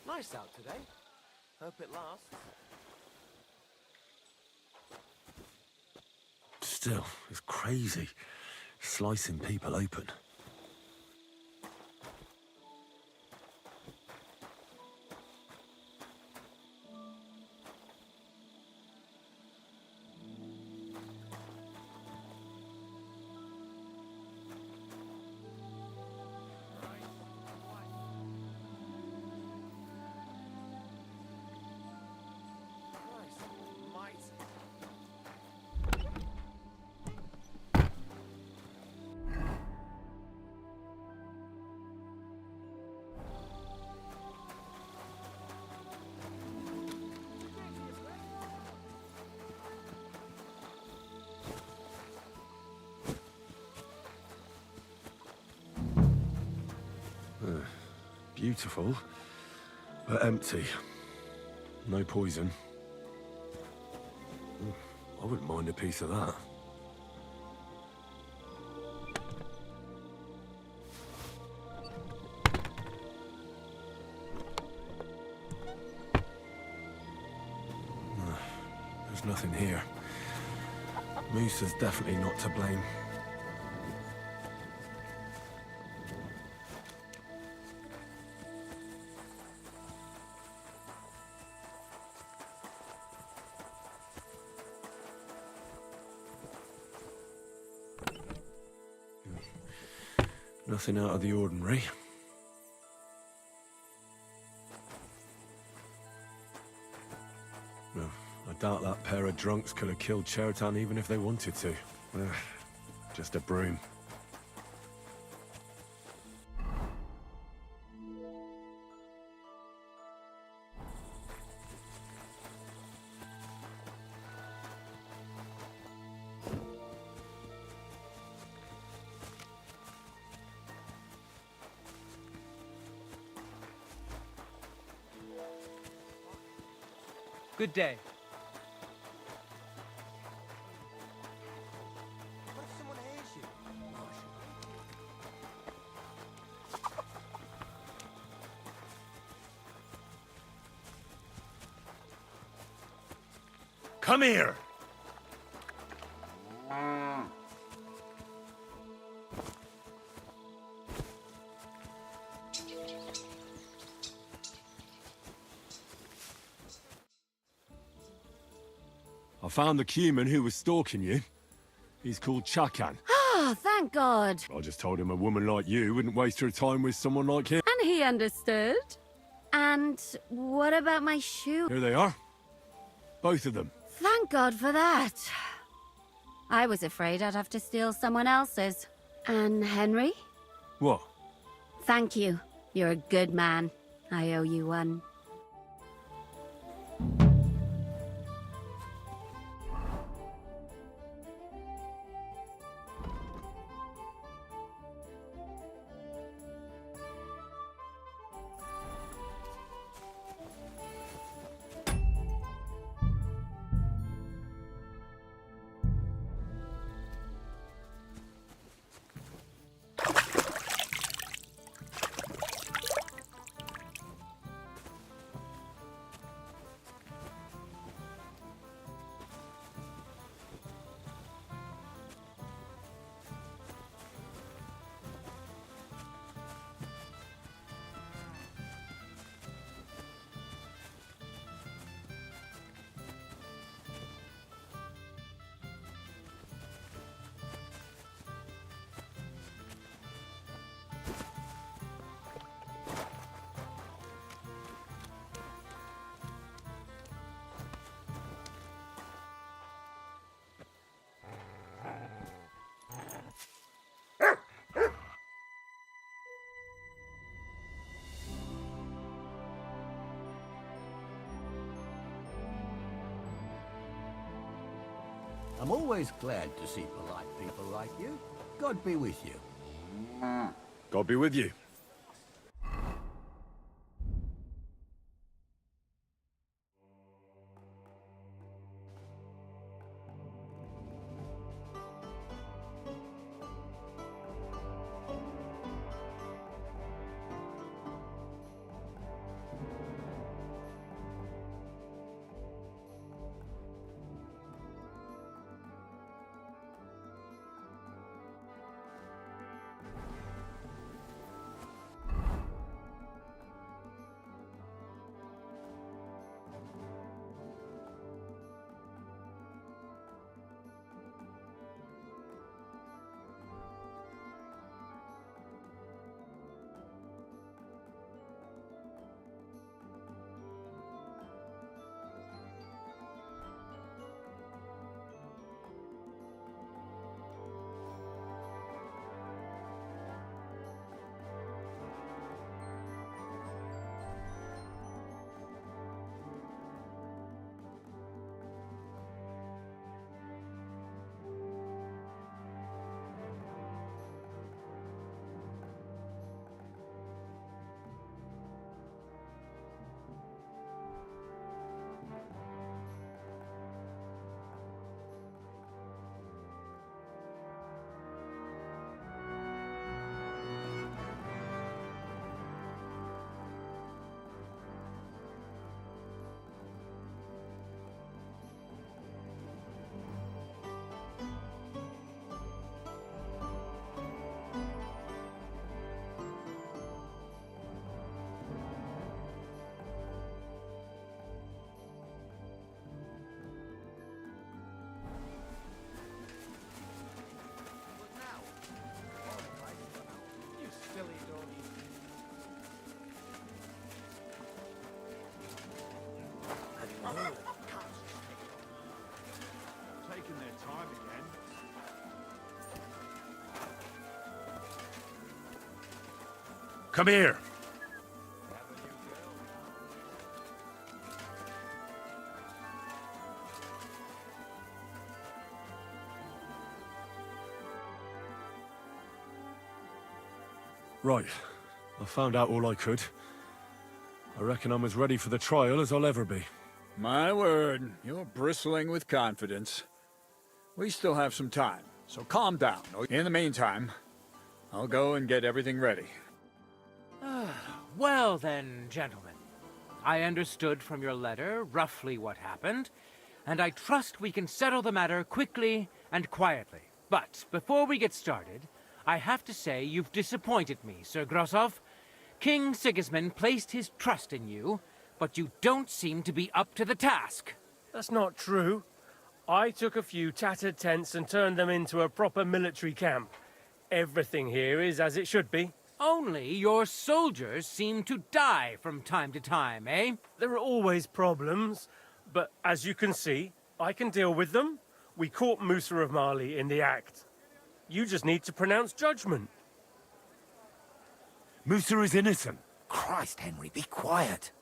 O: Nice out today. Hope it lasts.
C: Still, it's crazy. Slicing people open. Beautiful, but empty. No poison. I wouldn't mind a piece of that. There's nothing here. Moose is definitely not to blame. Nothing out of the ordinary. No, I doubt that pair of drunks could have killed Chertan even if they wanted to. Just a broom.
G: Good day.
C: Come here!
A: I found the Cuman who was stalking you. He's called Chakan.
F: Oh, thank God.
A: I just told him a woman like you wouldn't waste her time with someone like him.
F: And he understood. And what about my shoe?
A: Here they are. Both of them.
F: Thank God for that. I was afraid I'd have to steal someone else's. And Henry?
A: What?
F: Thank you. You're a good man. I owe you one.
R: I'm always glad to see polite people like you. God be with you.
A: God be with you.
C: Come here. Right. I found out all I could. I reckon I'm as ready for the trial as I'll ever be.
I: My word, you're bristling with confidence. We still have some time, so calm down. In the meantime, I'll go and get everything ready.
G: Well then, gentlemen. I understood from your letter roughly what happened, and I trust we can settle the matter quickly and quietly. But before we get started, I have to say you've disappointed me, Sir Grosov. King Sigismund placed his trust in you, but you don't seem to be up to the task.
Q: That's not true. I took a few tattered tents and turned them into a proper military camp. Everything here is as it should be.
G: Only your soldiers seem to die from time to time, eh?
Q: There are always problems, but as you can see, I can deal with them. We caught Musa of Mali in the act. You just need to pronounce judgment.
C: Musa is innocent.
R: Christ, Henry, be quiet.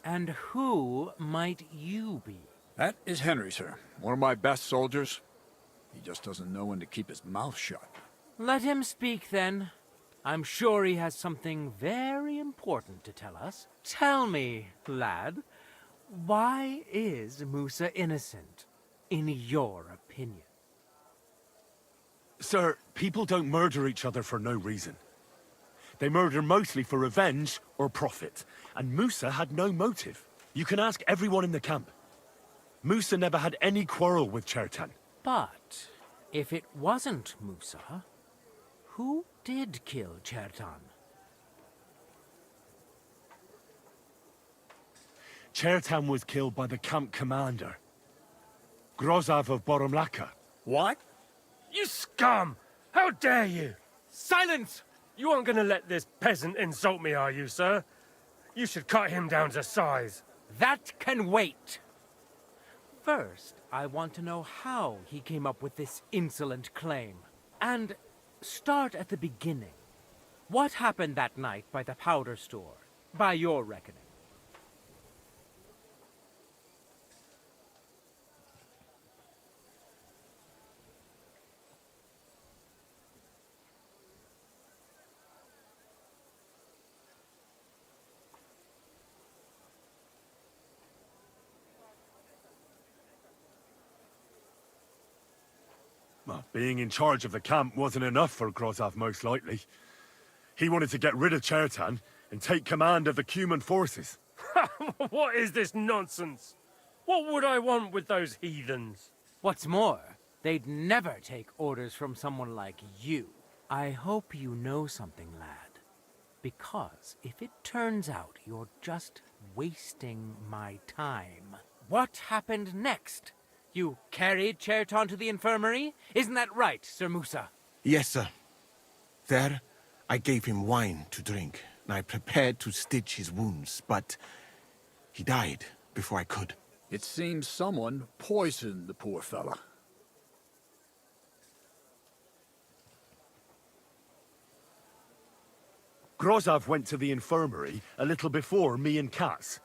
G: And who might you be?
I: That is Henry, sir. One of my best soldiers. He just doesn't know when to keep his mouth shut.
G: Let him speak, then. I'm sure he has something very important to tell us. Tell me, lad, why is Musa innocent, in your opinion?
C: Sir, people don't murder each other for no reason. They murder mostly for revenge or profit, and Musa had no motive. You can ask everyone in the camp. Musa never had any quarrel with Chertan.
G: But if it wasn't Musa, who did kill Chertan?
C: Chertan was killed by the camp commander, Grozov of Boromlaka.
I: What?
Q: You scum! How dare you!
G: Silence!
Q: You aren't gonna let this peasant insult me, are you, sir? You should cut him down to size.
G: That can wait. First, I want to know how he came up with this insolent claim. And start at the beginning. What happened that night by the powder store, by your reckoning?
C: Well, being in charge of the camp wasn't enough for Grozov, most likely. He wanted to get rid of Chertan and take command of the Cuman forces.
Q: What is this nonsense? What would I want with those heathens?
G: What's more, they'd never take orders from someone like you. I hope you know something, lad. Because if it turns out you're just wasting my time, what happened next? You carried Chertan to the infirmary? Isn't that right, Sir Musa?
N: Yes, sir. There, I gave him wine to drink, and I prepared to stitch his wounds, but he died before I could.
I: It seems someone poisoned the poor fella.
C: Grozov went to the infirmary a little before me and Katz.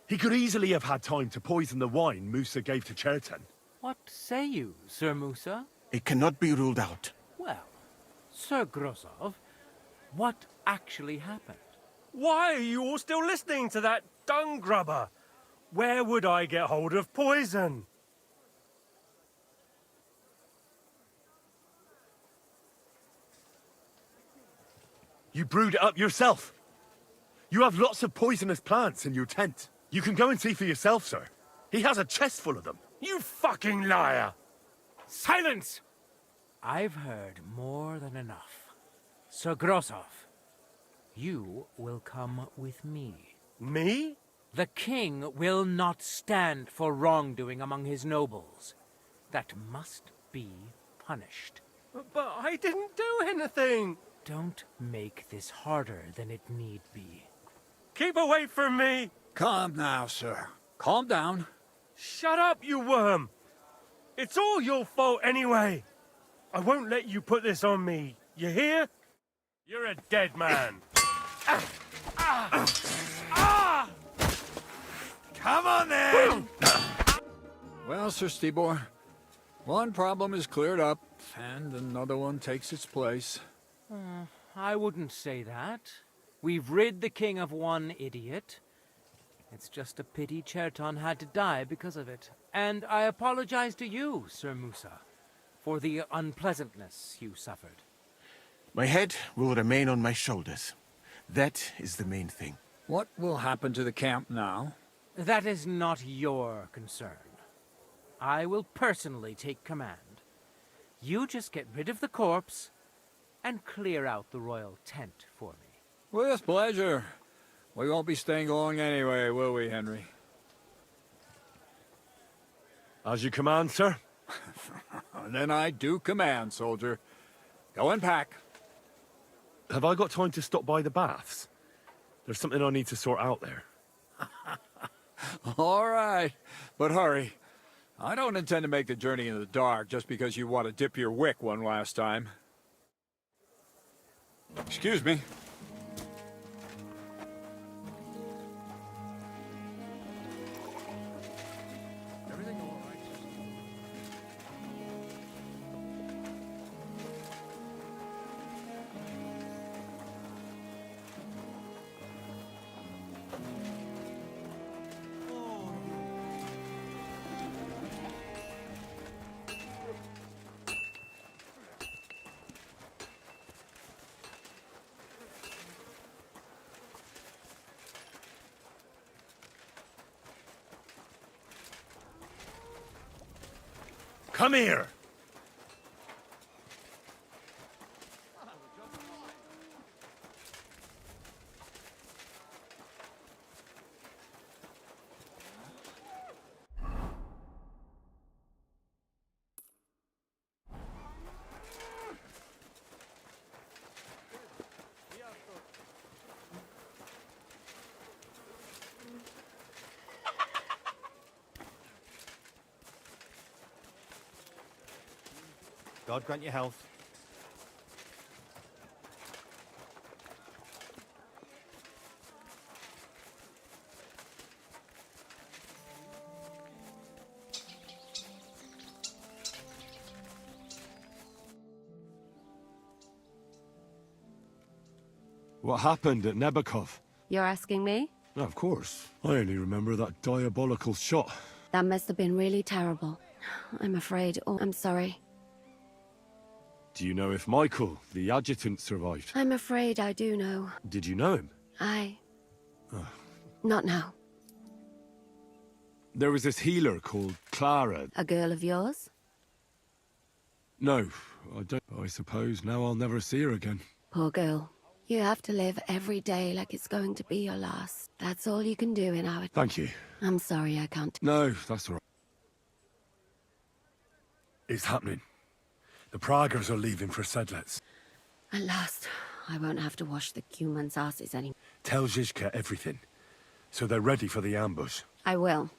C: He could easily have had time to poison the wine Musa gave to Chertan.
G: What say you, Sir Musa?
N: It cannot be ruled out.
G: Well, Sir Grozov, what actually happened?
Q: Why are you all still listening to that dung grubber? Where would I get hold of poison?
C: You brewed it up yourself. You have lots of poisonous plants in your tent. You can go and see for yourself, sir. He has a chest full of them.
Q: You fucking liar!
G: Silence! I've heard more than enough. Sir Grosov, you will come with me.
Q: Me?
G: The king will not stand for wrongdoing among his nobles. That must be punished.
Q: But I didn't do anything!
G: Don't make this harder than it need be.
Q: Keep away from me!
I: Calm now, sir. Calm down.
Q: Shut up, you worm! It's all your fault anyway! I won't let you put this on me, you hear? You're a dead man.
M: Come on then!
I: Well, Sir Stibor, one problem is cleared up, and another one takes its place.
G: I wouldn't say that. We've rid the king of one idiot. It's just a pity Cherton had to die because of it. And I apologize to you, Sir Musa, for the unpleasantness you suffered.
N: My head will remain on my shoulders. That is the main thing.
I: What will happen to the camp now?
G: That is not your concern. I will personally take command. You just get rid of the corpse and clear out the royal tent for me.
I: With pleasure. We won't be staying long anyway, will we, Henry?
C: As you command, sir.
I: Then I do command, soldier. Go and pack.
C: Have I got time to stop by the baths? There's something I need to sort out there.
I: All right, but hurry. I don't intend to make the journey in the dark just because you want to dip your wick one last time. Excuse me. Everything all right?
C: Come here!
O: God grant you health.
C: What happened at Nebakov?
F: You're asking me?
C: Of course. I only remember that diabolical shot.
F: That must have been really terrible. I'm afraid. Oh, I'm sorry.
C: Do you know if Michael, the adjutant, survived?
F: I'm afraid I do know.
C: Did you know him?
F: Not now.
C: There was this healer called Clara.
F: A girl of yours?
C: No, I don't. I suppose now I'll never see her again.
F: Poor girl. You have to live every day like it's going to be your last. That's all you can do in our...
C: Thank you.
F: I'm sorry I can't...
C: No, that's all right. It's happening. The Praggers are leaving for Sedlets.
F: At last, I won't have to wash the Cumans' asses anymore.
C: Tell Zizka everything, so they're ready for the ambush.
F: I will.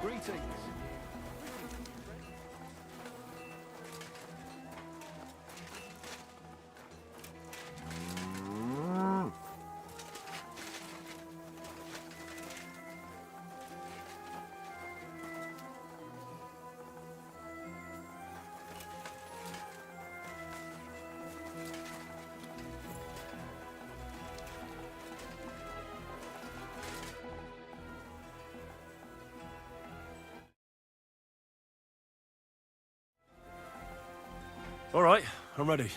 P: Greetings.
C: All right, I'm ready.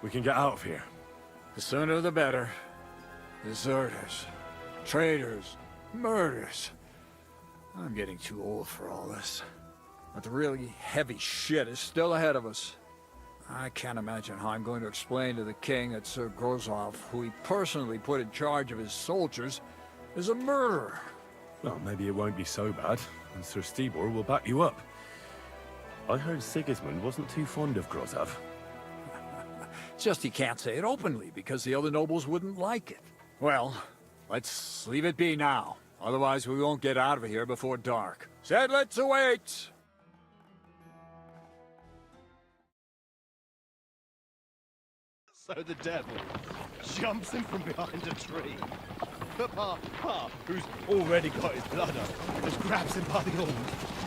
C: We can get out of here.
I: The sooner the better. Deserters. traitors, murders. I'm getting too old for all this. But the really heavy shit is still ahead of us. I can't imagine how I'm going to explain to the king that Sir Grozov, who he personally put in charge of his soldiers, is a murderer.
C: Well, maybe it won't be so bad, and Sir Stibor will back you up. I heard Sigismund wasn't too fond of Grozov.
I: Just he can't say it openly, because the other nobles wouldn't like it. Well, let's leave it be now. Otherwise we won't get out of here before dark. Sedlitz awaits!
T: So the devil jumps in from behind a tree. But Pa, who's already got his blood up, just grabs him by the horns,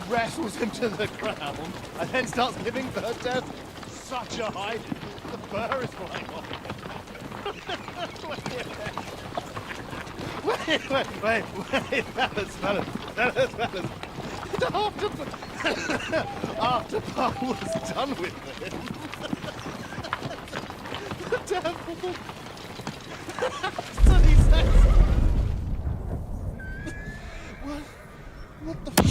T: wrestles him to the ground, and then starts giving birth to such a hiding. The fur is flying off. Wait, fellas. After Pa was done with him, the devil... So he says... What the fuck?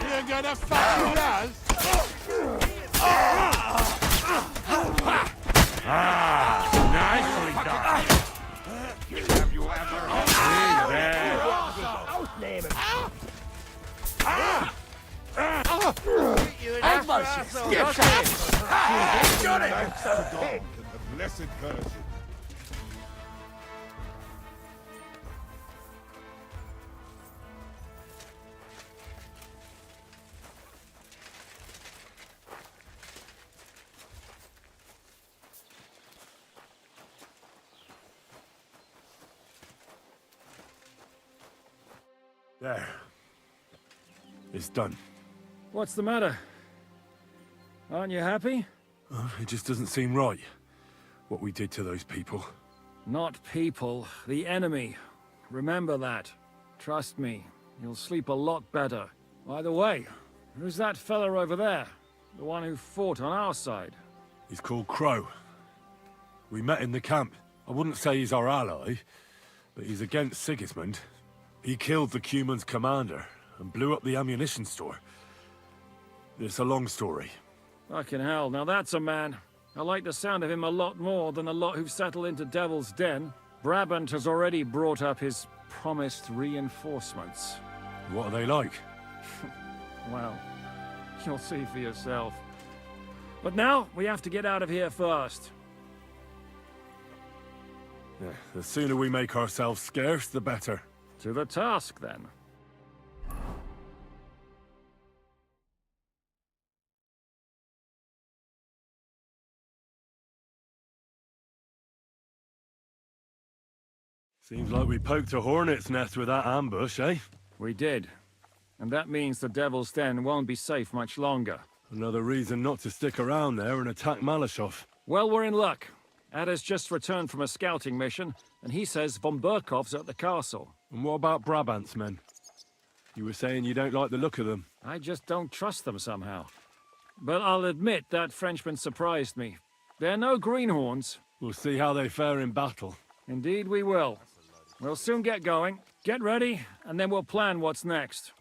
T: You're gonna fucking us?
A: Nicely done. Have you ever blessed curse.
C: There. It's done.
Q: What's the matter? Aren't you happy?
C: Oh, it just doesn't seem right, what we did to those people.
Q: Not people, the enemy. Remember that. Trust me, you'll sleep a lot better. By the way, who's that fella over there? The one who fought on our side?
C: He's called Crow. We met in the camp. I wouldn't say he's our ally, but he's against Sigismund. He killed the Cuman's commander and blew up the ammunition store. It's a long story.
Q: Fucking hell, now that's a man. I like the sound of him a lot more than the lot who've settled into Devil's Den. Brabant has already brought up his promised reinforcements.
C: What are they like?
Q: Well, you'll see for yourself. But now, we have to get out of here first.
C: Yeah, the sooner we make ourselves scarce, the better.
Q: To the task, then.
C: Seems like we poked a hornet's nest with that ambush, eh?
Q: We did. And that means the Devil's Den won't be safe much longer.
C: Another reason not to stick around there and attack Malashov.
Q: Well, we're in luck. Ada's just returned from a scouting mission, and he says von Burkov's at the castle.
C: And what about Brabant's men? You were saying you don't like the look of them.
Q: I just don't trust them somehow. But I'll admit that Frenchman surprised me. They're no greenhorns.
C: We'll see how they fare in battle.
Q: Indeed we will. We'll soon get going. Get ready, and then we'll plan what's next.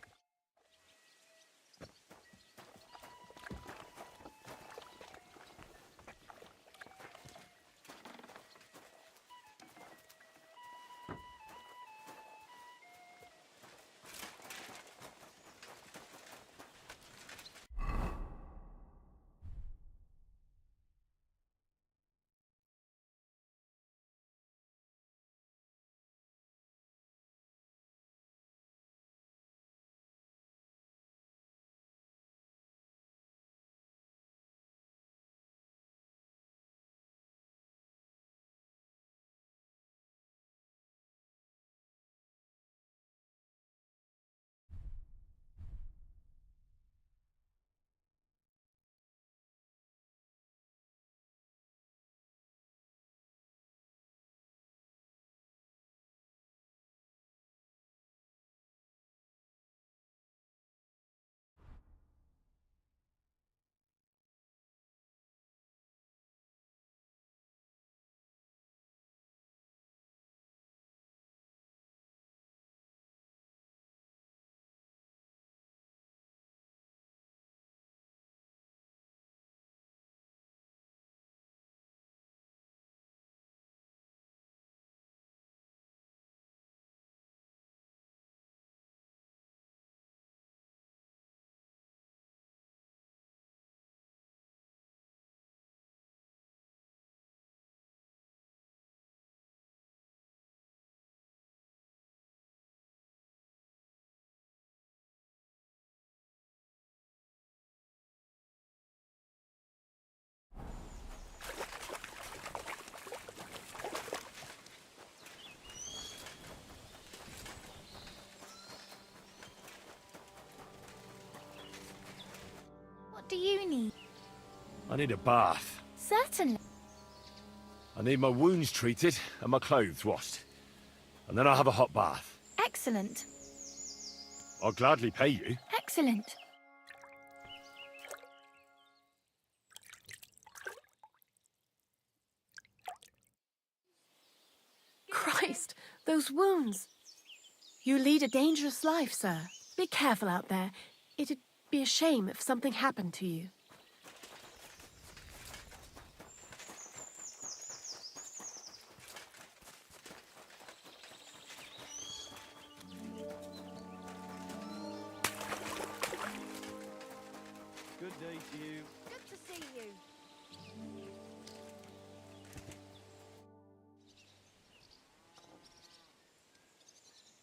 C: need a bath.
E: Certainly.
C: I need my wounds treated and my clothes washed. And then I'll have a hot bath.
E: Excellent.
C: I'll gladly pay you.
E: Excellent.
U: Christ, those wounds. You lead a dangerous life, sir. Be careful out there. It'd be a shame if something happened to you.
T: Good day to you.
F: Good to see you.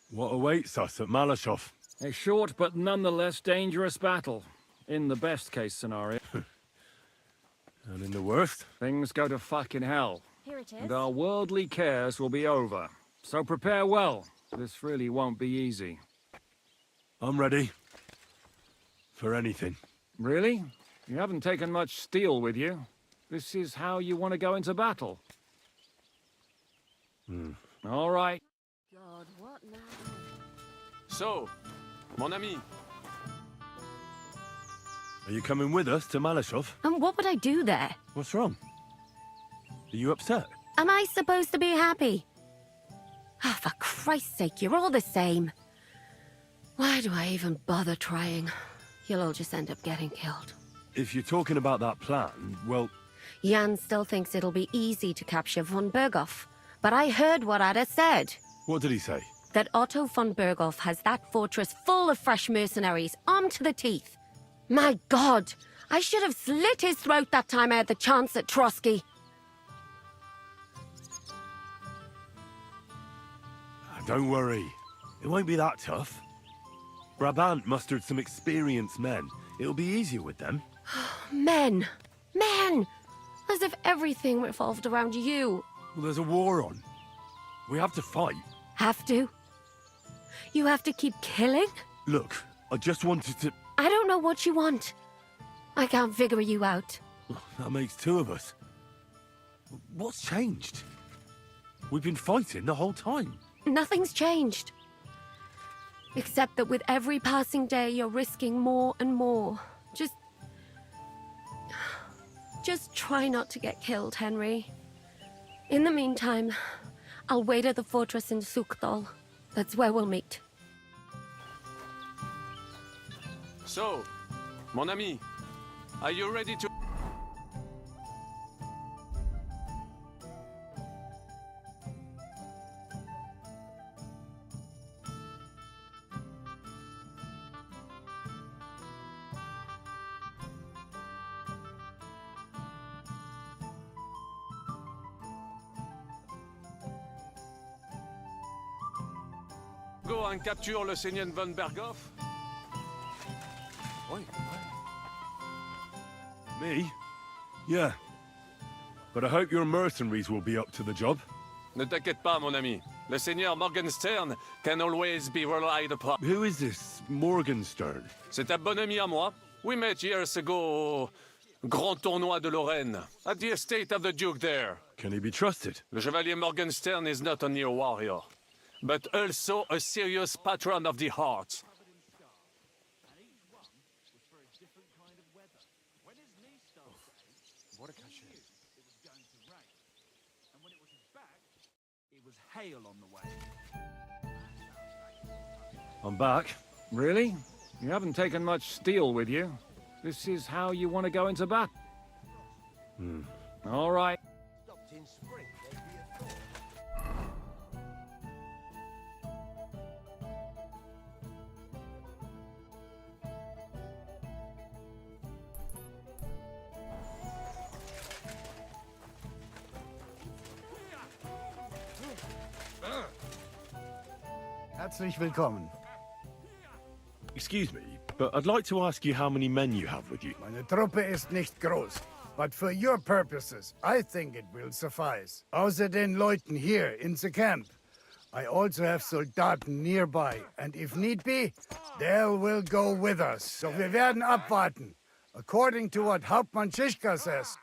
C: What awaits us at Malashov?
V: A short but nonetheless dangerous battle, in the best case scenario.
C: And in the worst?
V: Things go to fucking hell.
E: Here it is.
V: And our worldly cares will be over. So prepare well. This really won't be easy.
C: I'm ready. For anything.
V: Really? You haven't taken much steel with you. This is how you want to go into battle. All right.
F: God, what now?
B: So, mon ami.
C: Are you coming with us to Malashov?
F: And what would I do there?
C: What's wrong? Are you upset?
F: Am I supposed to be happy? Ah, for Christ's sake, you're all the same. Why do I even bother trying? You'll all just end up getting killed.
C: If you're talking about that plan, well...
F: Jan still thinks it'll be easy to capture von Berghoff. But I heard what Ada said.
C: What did he say?
F: That Otto von Berghoff has that fortress full of fresh mercenaries, armed to the teeth. My God! I should have slit his throat that time I had the chance at Trotsky.
C: Don't worry. It won't be that tough. Brabant mustered some experienced men. It'll be easier with them.
F: Men! Men! As if everything revolved around you.
C: Well, there's a war on. We have to fight.
F: Have to? You have to keep killing?
C: Look, I just wanted to...
F: I don't know what you want. I can't figure you out.
C: That makes two of us. What's changed? We've been fighting the whole time.
F: Nothing's changed. Except that with every passing day, you're risking more and more. Just try not to get killed, Henry. In the meantime, I'll wait at the fortress in Sukdal. That's where we'll meet.
B: So, mon ami, are you ready to... Go and capture le seigneur von Berghoff?
C: Me? Yeah. But I hope your mercenaries will be up to the job.
B: Ne t'inquiète pas, mon ami. Le seigneur Morgenstern can always be relied upon.
C: Who is this Morgenstern?
B: C'est un bon ami à moi. We met years ago au Grand Tournoi de Lorraine, at the estate of the Duke there.
C: Can he be trusted?
B: Le Chevalier Morgenstern is not only a warrior, but also a serious patron of the heart.
L: What a cachet. It was going to rain. And when it was back, it was hail on the way.
C: I'm back.
V: Really? You haven't taken much steel with you. This is how you want to go into battle. All right.
T: Herzlich willkommen.
C: Excuse me, but I'd like to ask you how many men you have with you.
W: Meine Truppe ist nicht groß, but for your purposes, I think it will suffice. Außer den Leuten here in the camp, I also have Soldaten nearby, and if need be, they will go with us. Doch wir werden abwarten. according to what Hauptmann Schischka says.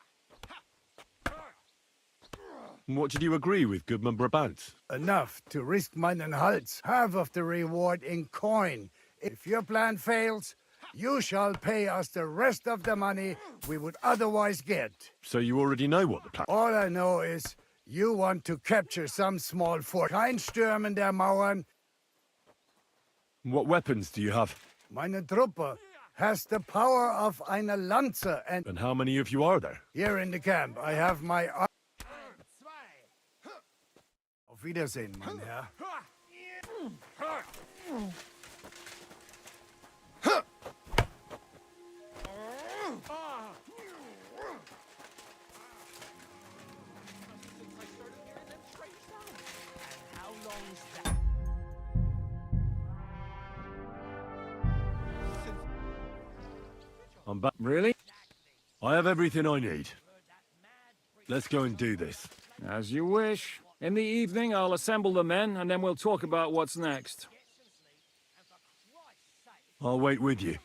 C: What did you agree with Goodman Brabant?
W: Enough to risk meinen Hals, half of the reward in coin. If your plan fails, you shall pay us the rest of the money we would otherwise get.
C: So you already know what the plan...
W: All I know is you want to capture some small fort. Kein Stürmen der Mauern.
C: What weapons do you have?
W: Meine Truppe has the power of eine Lanze and...
C: And how many of you are there?
W: Here in the camp, I have my... Auf Wiedersehen, mein Herr.
C: I'm back. Really? I have everything I need. Let's go and do this.
V: As you wish. In the evening, I'll assemble the men, and then we'll talk about what's next.
C: I'll wait with you.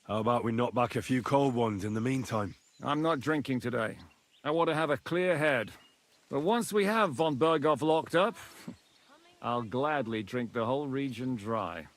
C: How about we knock back a few cold ones in the meantime?
V: I'm not drinking today. I want to have a clear head. But once we have von Berghoff locked up, I'll gladly drink the whole region dry.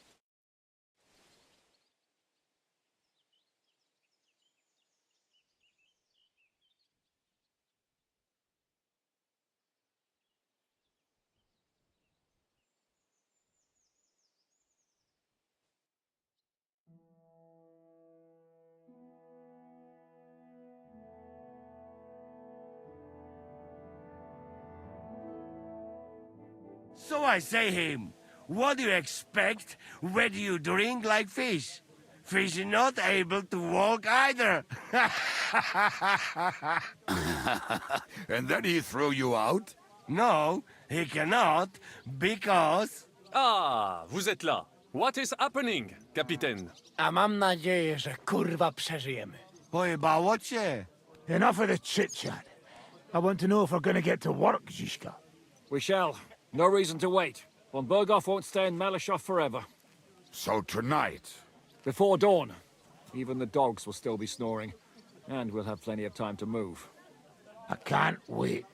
A: So I say him, what do you expect? Where do you drink like fish? Fish are not able to walk either.
R: And then he threw you out?
A: No, he cannot, because...
D: Ah, vous êtes là. What is happening, Capitaine?
K: A mam nadzieję, że kurwa przeżyjemy.
A: Pojebało cię.
K: Enough of the chit-chat. I want to know if we're gonna get to work, Zizka.
V: We shall. No reason to wait. Von Berghoff won't stay in Malashov forever.
R: So tonight?
V: Before dawn. Even the dogs will still be snoring. And we'll have plenty of time to move.
K: I can't wait.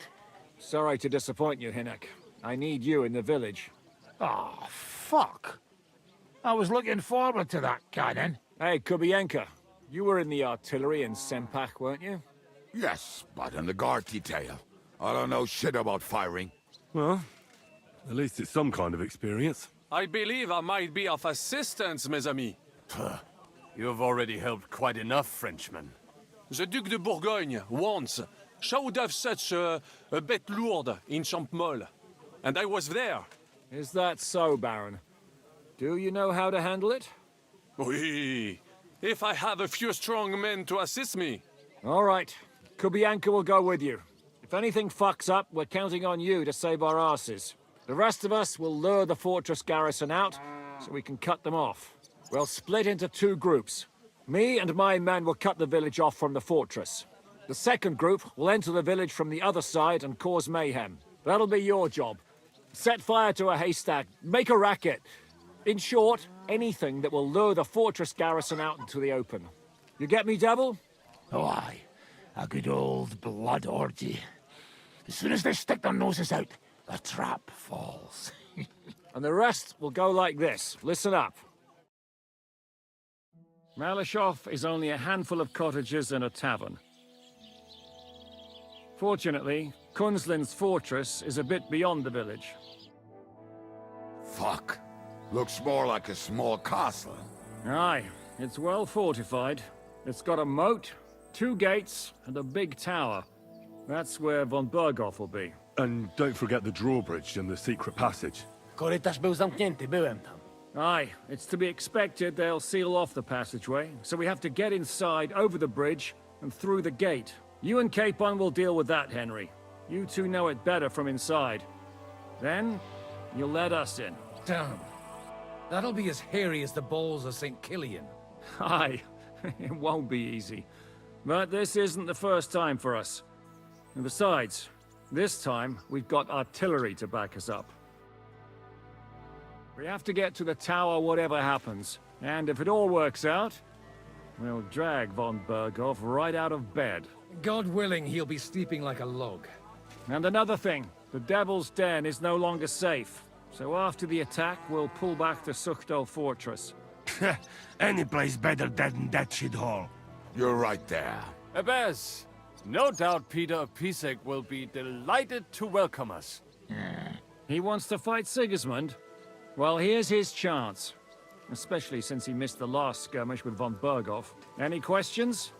V: Sorry to disappoint you, Hinek. I need you in the village.
K: Oh, fuck. I was looking forward to that, Cannon.
V: Hey, Kubienka. You were in the artillery in Sempak, weren't you?
R: Yes, but in the guard detail. I don't know shit about firing.
C: Well, at least it's some kind of experience.
D: I believe I might be of assistance, mes amis.
H: You've already helped quite enough, Frenchmen.
D: The Duc de Bourgogne, once, showed off such a bête lourde in Champmol. And I was there.
V: Is that so, Baron? Do you know how to handle it?
D: Oui. If I have a few strong men to assist me.
V: All right. Kubianka will go with you. If anything fucks up, we're counting on you to save our asses. The rest of us will lure the fortress garrison out, so we can cut them off. We'll split into two groups. Me and my men will cut the village off from the fortress. The second group will enter the village from the other side and cause mayhem. That'll be your job. Set fire to a haystack, make a racket. In short, anything that will lure the fortress garrison out into the open. You get me, Devil?
K: Oh, aye. A good old blood orgy. As soon as they stick their noses out, the trap falls.
V: And the rest will go like this. Listen up. Malashov is only a handful of cottages and a tavern. Fortunately, Kunzlin's fortress is a bit beyond the village.
R: Fuck. Looks more like a small castle.
V: Aye, it's well fortified. It's got a moat, 2 gates, and a big tower. That's where von Berghoff will be.
C: And don't forget the drawbridge and the secret passage.
K: Korytarz był zamknięty, byłem tam.
V: Aye, it's to be expected they'll seal off the passageway, so we have to get inside, over the bridge, and through the gate. You and Capon will deal with that, Henry. You two know it better from inside. Then, you'll let us in.
M: Damn. That'll be as hairy as the balls of St. Killian.
V: Aye, it won't be easy. But this isn't the first time for us. And besides, this time, we've got artillery to back us up. We have to get to the tower whatever happens. And if it all works out, We'll drag von Berghoff right out of bed.
J: God willing, he'll be sleeping like a log.
V: And another thing, the Devil's Den is no longer safe. So after the attack, we'll pull back to Suchtal Fortress.
A: Any place better than that shithole.
H: You're right there.
D: Abbas, no doubt Peter of Pisek will be delighted to welcome us.
V: He wants to fight Sigismund? Well, here's his chance. Especially since he missed the last skirmish with von Berghoff. Any questions?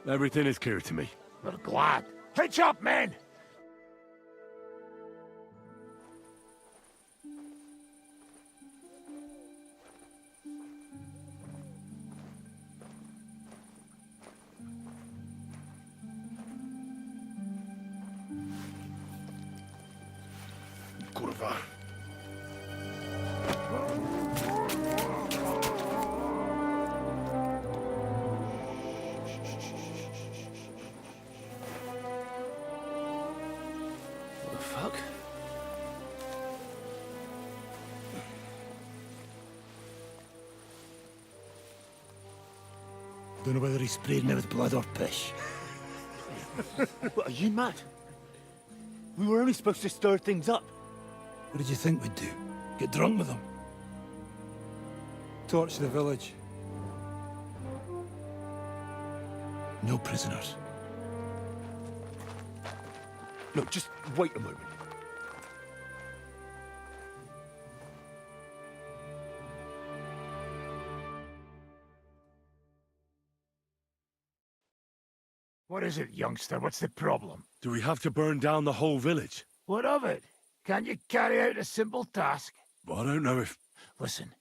C: Everything is clear to me.
K: We're glad. Hitch up, men!
C: Kurwa. What the fuck?
K: Don't know whether he sprayed me with blood or piss.
T: What, are you mad? We were only supposed to stir things up.
K: What did you think we'd do? Get drunk with them? Torch the village. No prisoners.
T: Look, just wait a moment.
K: What is it, youngster? What's the problem?
C: Do we have to burn down the whole village?
K: What of it? Can't you carry out a simple task?
C: Well, I don't know if...
K: Listen,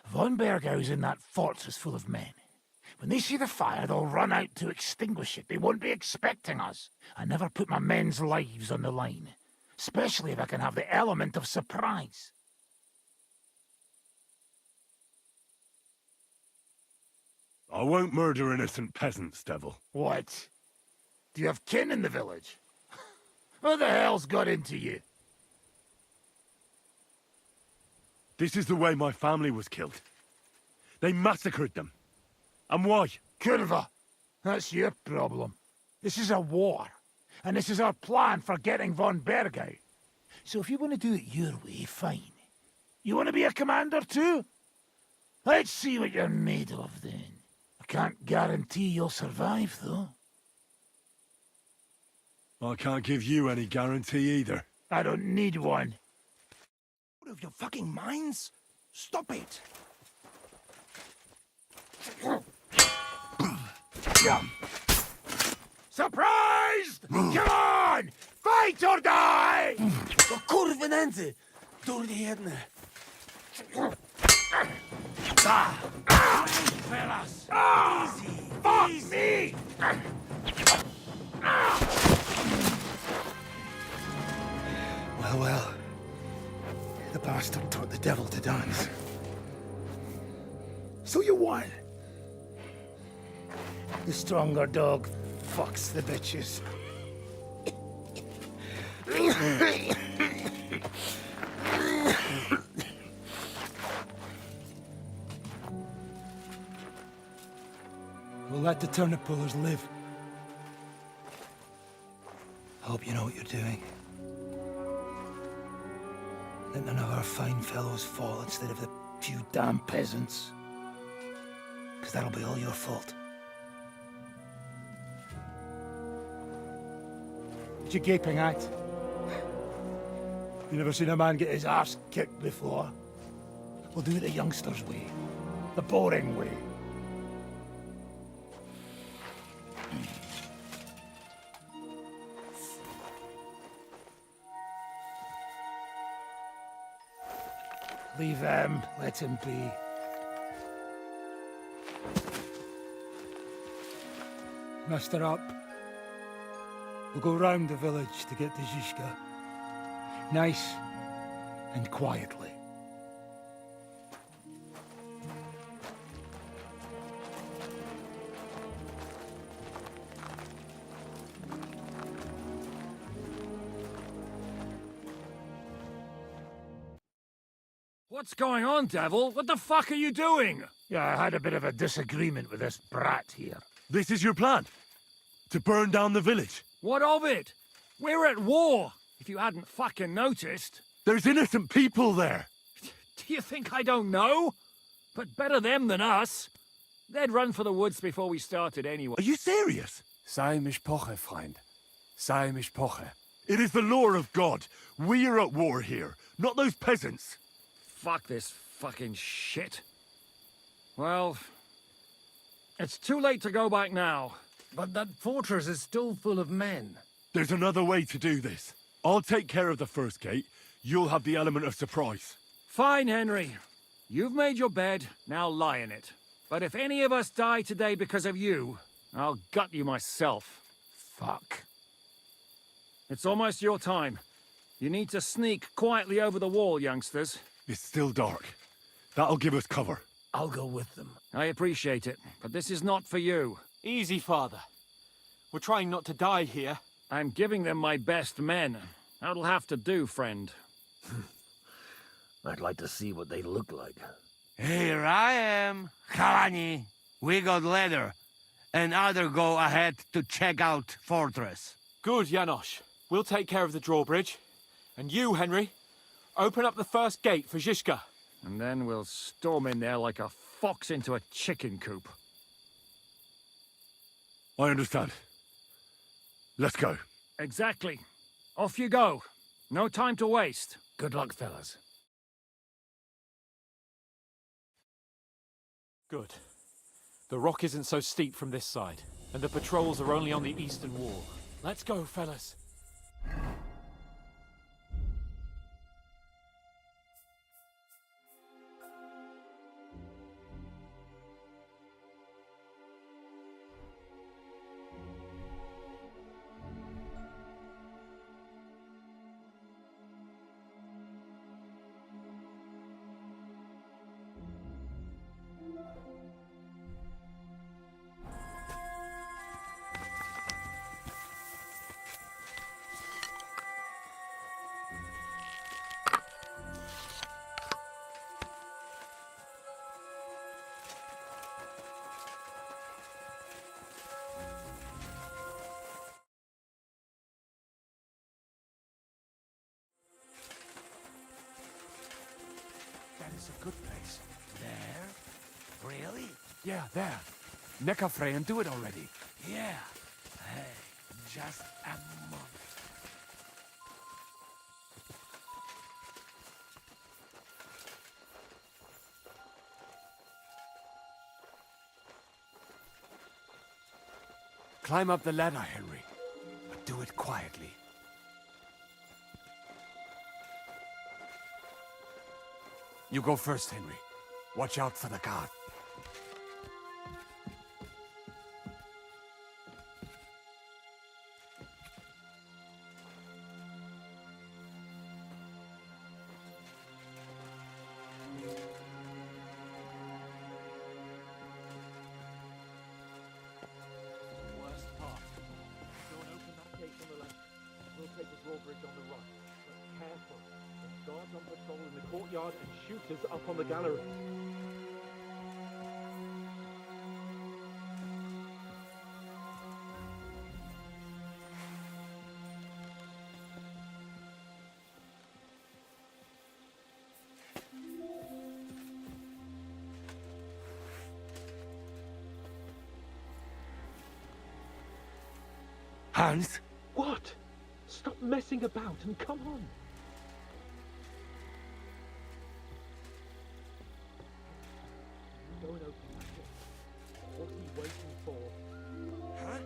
K: von Bergau's in that fortress full of men. When they see the fire, they'll run out to extinguish it. They won't be expecting us. I never put my men's lives on the line, especially if I can have the element of surprise.
C: I won't murder innocent peasants, Devil.
K: What? Do you have kin in the village? Who the hell's got into you?
C: This is the way my family was killed. They massacred them. And why?
K: Kurva, that's your problem. This is a war, and this is our plan for getting von Bergau. So if you want to do it your way, fine. You want to be a commander too? Let's see what you're made of then. I can't guarantee you'll survive, though.
C: I can't give you any guarantee either.
K: I don't need one.
T: Out of your fucking minds? Stop it!
K: Surprised! Come on! Fight or die!
T: Kurvenente! Door die herne.
K: Fellas! Easy! Fuck me! Well, well. The bastard taught the devil to dance. So you won. The stronger dog fucks the bitches. We'll let the turnip pullers live. Hope you know what you're doing. Let none of our fine fellows fall instead of the few damn peasants. Because that'll be all your fault. What you gaping at? You never seen a man get his arse kicked before? We'll do it the youngsters' way. The boring way. Leave him. Let him be. Muster up. We'll go round the village to get to Zizka. Nice and quietly.
L: What's going on, Devil? What the fuck are you doing?
K: Yeah, I had a bit of a disagreement with this brat here.
C: This is your plan? To burn down the village?
L: What of it? We're at war, if you hadn't fucking noticed.
C: There's innocent people there.
L: Do you think I don't know? But better them than us. They'd run for the woods before we started anyway.
C: Are you serious?
H: Sei mishpoche, friend. Sei mishpoche.
C: It is the law of God. We are at war here, not those peasants.
L: Fuck this fucking shit. Well, it's too late to go back now.
J: But that fortress is still full of men.
C: There's another way to do this. I'll take care of the first gate. You'll have the element of surprise.
L: Fine, Henry. You've made your bed, now lie in it. But if any of us die today because of you, I'll gut you myself.
K: Fuck.
L: It's almost your time. You need to sneak quietly over the wall, youngsters.
C: It's still dark. That'll give us cover.
J: I'll go with them.
L: I appreciate it, but this is not for you.
B: Easy, Father. We're trying not to die here.
L: I'm giving them my best men. That'll have to do, friend.
J: I'd like to see what they look like.
A: Here I am, Kalani. We got leather, and other go ahead to check out fortress.
B: Good, Janosch. We'll take care of the drawbridge. And you, Henry, open up the first gate for Zizka.
L: And then we'll storm in there like a fox into a chicken coop.
C: I understand. Let's go.
L: Exactly. Off you go. No time to waste.
J: Good luck, fellas.
B: Good. The rock isn't so steep from this side, and the patrols are only on the eastern wall. Let's go, fellas.
H: That is a good place.
K: There? Really?
H: Yeah, there. Neckarfrey and do it already.
K: Yeah. Hey, just a moment.
H: Climb up the ladder, Henry. But do it quietly. You go first, Henry. Watch out for the guard.
B: Worst part. Don't open that gate on the left. We'll take the drawbridge on the right. But careful. There's guards on patrol in the courtyard and shooters up on the gallery.
C: Hans?
B: What? Stop messing about and come on. Go and open that gate. What's he waiting for?
C: Huh?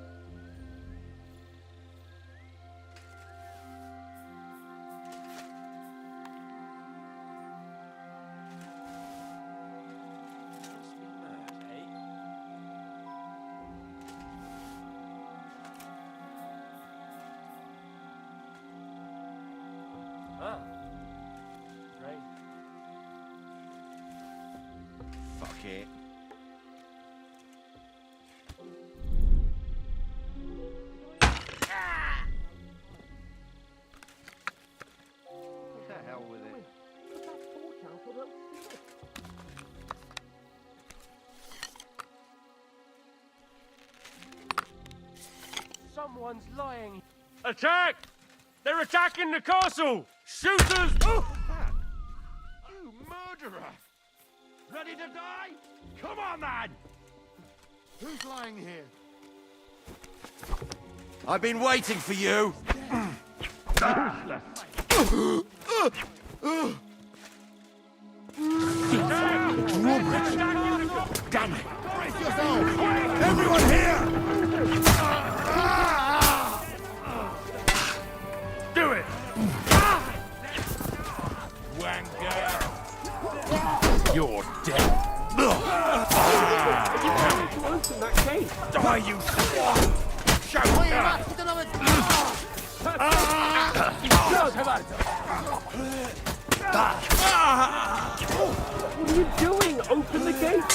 B: Ah. Great.
A: Fuck it.
B: What the hell with it? Put that torch out on
Q: Someone's lying. Attack! They're attacking the castle! Shooters! Oh!
K: You murderer! Ready to die? Come on, man! Who's lying here?
A: I've been waiting for you.
K: Damn it! Brace yourself! Everyone here!
Q: Do it!
K: You're dead.
Q: Open that gate!
K: Die, you swine! Show me
Q: What are you doing? Open the gate!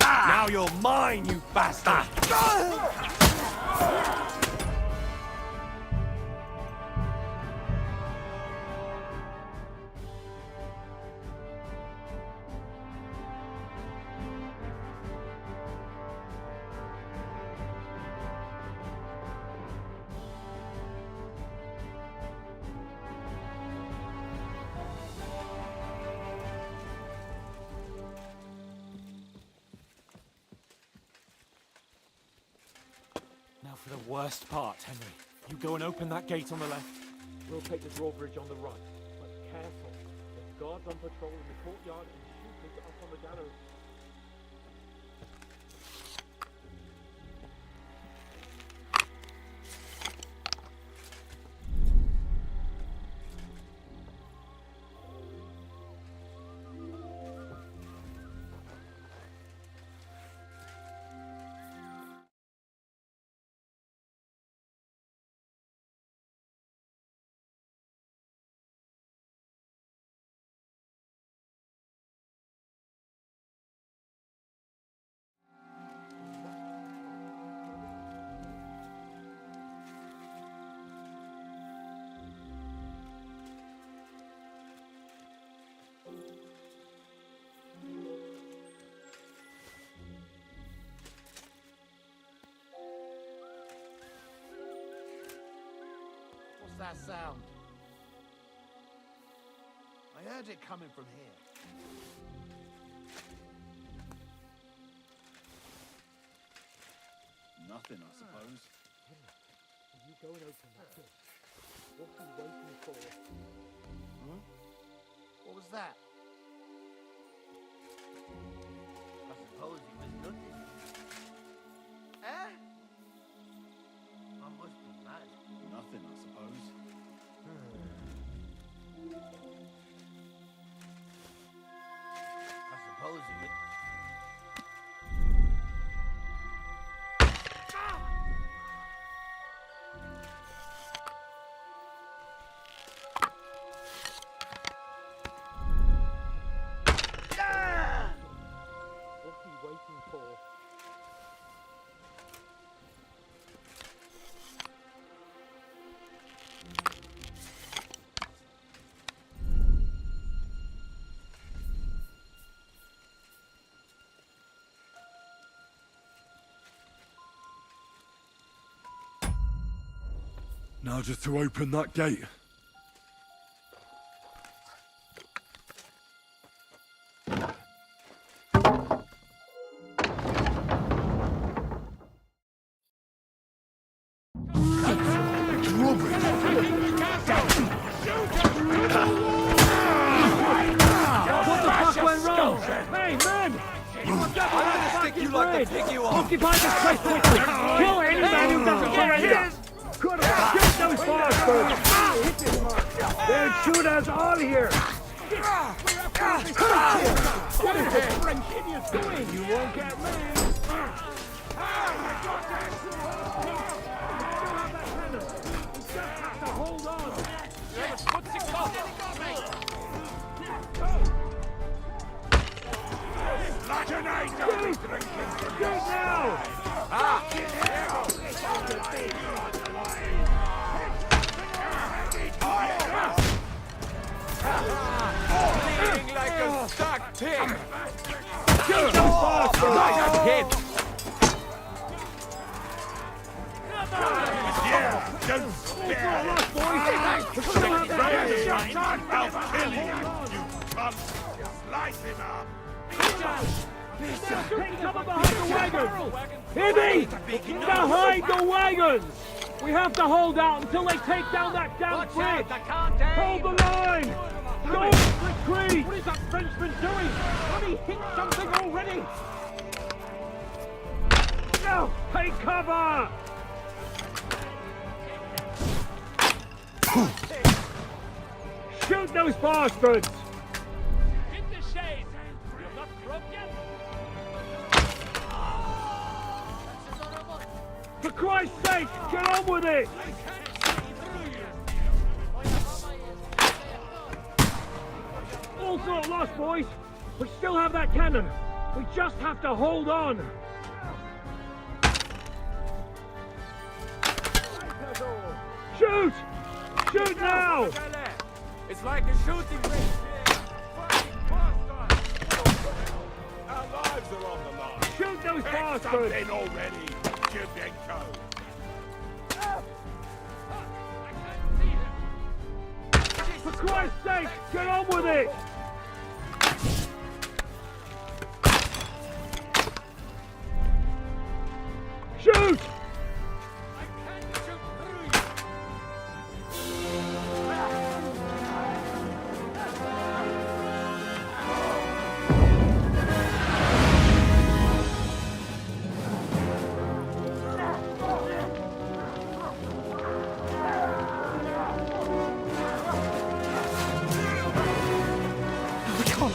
A: Now you're mine, you bastard!
B: Now for the worst part, Henry. You go and open that gate on the left. We'll take the drawbridge on the right. But careful. There's guards on patrol in the courtyard and shooters up on the gallery.
K: That sound? I heard it coming from here. Nothing, I suppose.
B: You go and open that door. What are you waiting for?
K: Huh? What was that? I suppose it was nothing. Eh? I must be mad. Nothing, I suppose. I suppose it was...
B: What are you waiting for?
C: Now just to open that gate.
L: What the fuck went wrong? Hey, man!
A: I'm gonna stick you like the pig you are!
L: Occupy this place quickly! Kill any man who doesn't surrender! Get those bastards! They'll shoot us all here! What is this French idiot doing? You won't get me! Hold on! Good now! Shoot those bastards!
T: Nice hit!
K: Yeah, don't spare him. I'll kill you, you cunt. Slice him up.
L: Take cover behind the wagons! Hear me! Behind the wagons! We have to hold out until they take down that damn bridge! Hold the line! Don't retreat! What is that Frenchman doing? Have he hit something already? No! Take cover! Shoot those bastards! In the shade! You're not broke yet? For Christ's sake, get on with it! All not lost, boys. We still have that cannon. We just have to hold on. Shoot! Shoot now!
T: It's like a shooting range.
K: Our lives are on the line.
L: Shoot those
K: Hit
L: bastards!
K: something already, Jibenko.
L: For Christ's sake, get on with it! Shoot!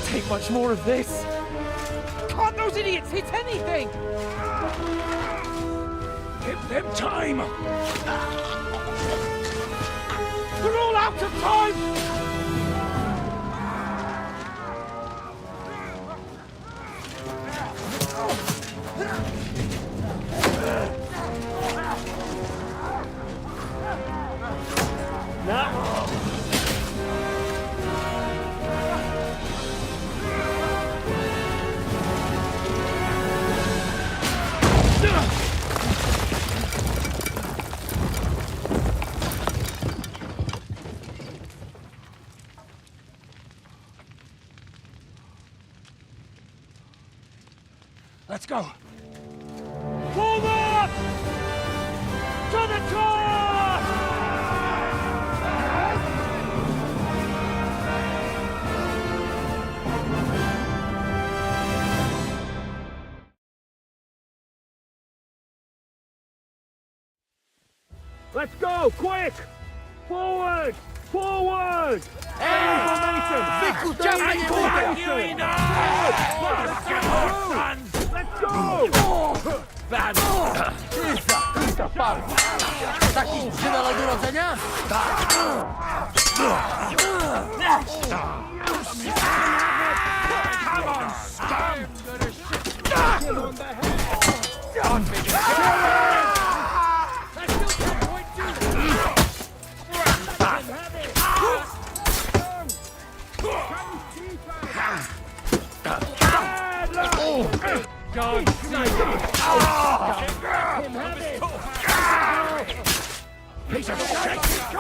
T: Take much more of this. Can't those idiots hit anything?
K: Give them time.
T: We're all out of time.
K: Let's go.
L: Form up! To the top! Let's go, quick! Forward! Forward! Formation! Let's go!
K: Come on, scum!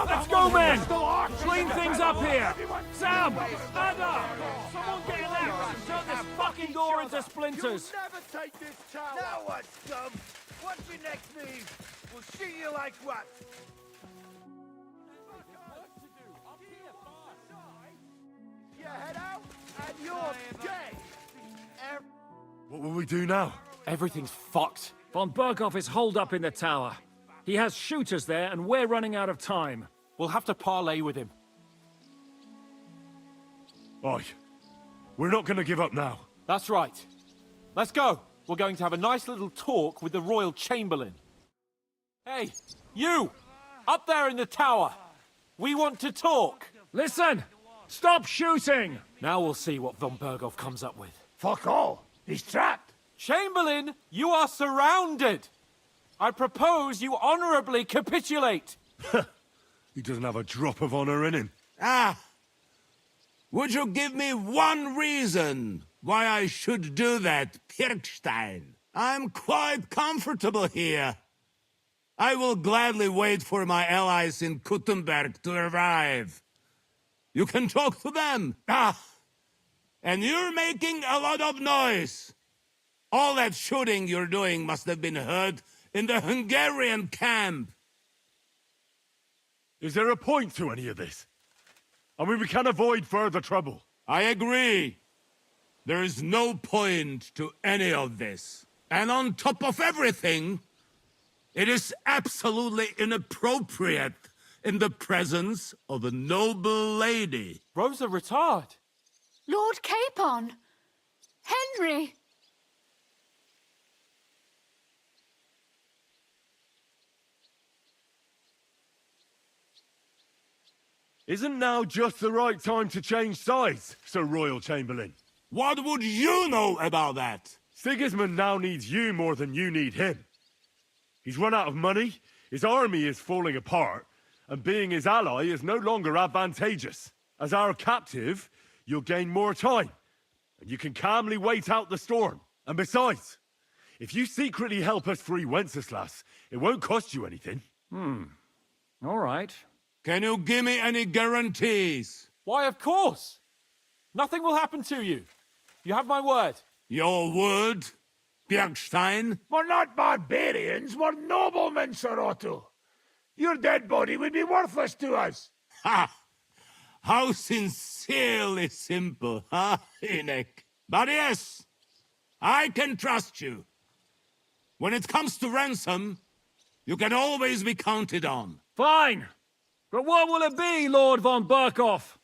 L: Let's go, men! Clean things up here! Sam! Stand up! Someone get an axe and turn this fucking door into splinters!
K: Never take this tower! Now what, scum? What's your next move? We'll shoot you like what? You head out, and you're dead!
C: What will we do now?
B: Everything's fucked.
V: Von Berghoff is holed up in the tower. He has shooters there, and we're running out of time.
B: We'll have to parley with him.
C: Oi. We're not gonna give up now.
B: That's right. Let's go. We're going to have a nice little talk with the Royal Chamberlain. Hey, you! Up there in the tower! We want to talk!
L: Listen! Stop shooting!
B: Now we'll see what Von Berghoff comes up with.
K: Fuck all! He's trapped!
B: Chamberlain, you are surrounded! I propose you honorably capitulate!
C: He doesn't have a drop of honor in him.
A: Ah! Would you give me one reason why I should do that, Pirkstein. I'm quite comfortable here. I will gladly wait for my allies in Kuttenberg to arrive. You can talk to them. And you're making a lot of noise. All that shooting you're doing must have been heard in the Hungarian camp.
P: Is there a point to any of this? I mean, we can avoid further trouble.
A: I agree. There is no point to any of this. And on top of everything, it is absolutely inappropriate in the presence of a noble lady.
B: Rosa Retard.
E: Lord Capon! Henry!
P: Isn't now just the right time to change sides, Sir Royal Chamberlain?
A: What would you know about that?
P: Sigismund now needs you more than you need him. He's run out of money, his army is falling apart, and being his ally is no longer advantageous. As our captive, you'll gain more time, and you can calmly wait out the storm. And besides, if you secretly help us free Wenceslas, it won't cost you anything.
V: All right.
A: Can you give me any guarantees?
B: Why, of course. Nothing will happen to you. You have my word.
A: Your word, Bjergstein?
K: We're not barbarians, we're noblemen, Sir Otto. Your dead body would be worthless to us.
A: Ha! How sincerely simple, huh, Enoch? But yes, I can trust you. When it comes to ransom, you can always be counted on.
V: Fine. But what will it be, Lord von Burkhoff?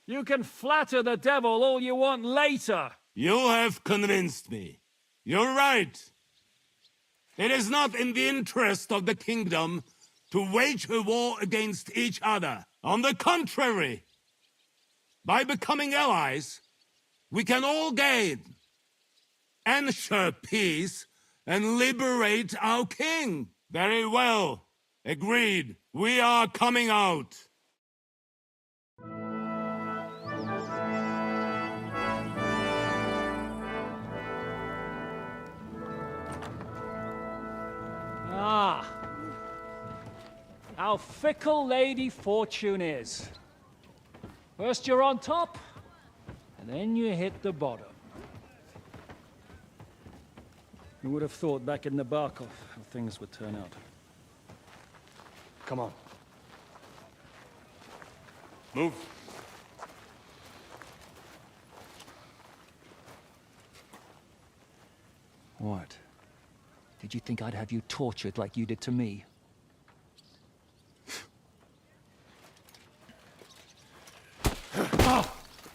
V: You can flatter the devil all you want later.
A: You have convinced me. You're right. It is not in the interest of the kingdom to wage a war against each other. On the contrary, by becoming allies, we can all gain, ensure peace, and liberate our king. Very well. Agreed. We are coming out.
V: Ah. How fickle Lady Fortune is. First you're on top, and then you hit the bottom. Who would have thought back in the Barkov how things would turn out?
P: Come on. Move.
G: What? Did you think I'd have you tortured like you did to me?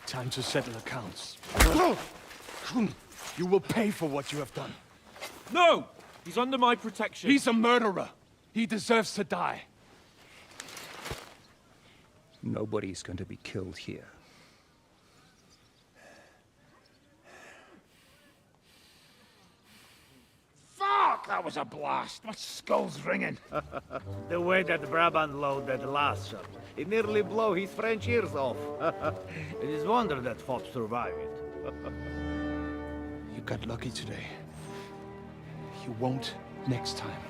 T: Time to settle accounts. You will pay for what you have done.
B: No! He's under my protection.
T: He's a murderer. He deserves to die.
G: Nobody's going to be killed here.
K: Fuck! That was a blast. My skull's ringing.
L: The way that Brabant loaded last shot, it nearly blew his French ears off. It is wonder that Fop survived it.
T: You got lucky today. You won't next time.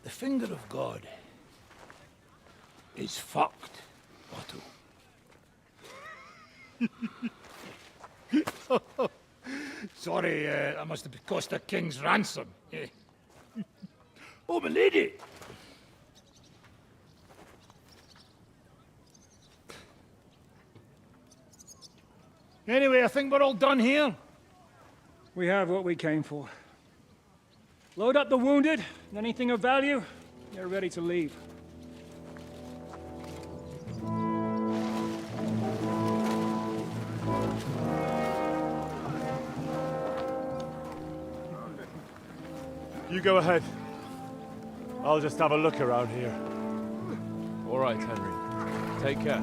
K: The finger of God is fucked, Otto. Sorry, that must have cost a king's ransom. Oh, my lady! Anyway, I think we're all done here.
V: We have what we came for. Load up the wounded, and anything of value, they're ready to leave.
P: You go ahead. I'll just have a look around here.
D: All right, Henry. Take care.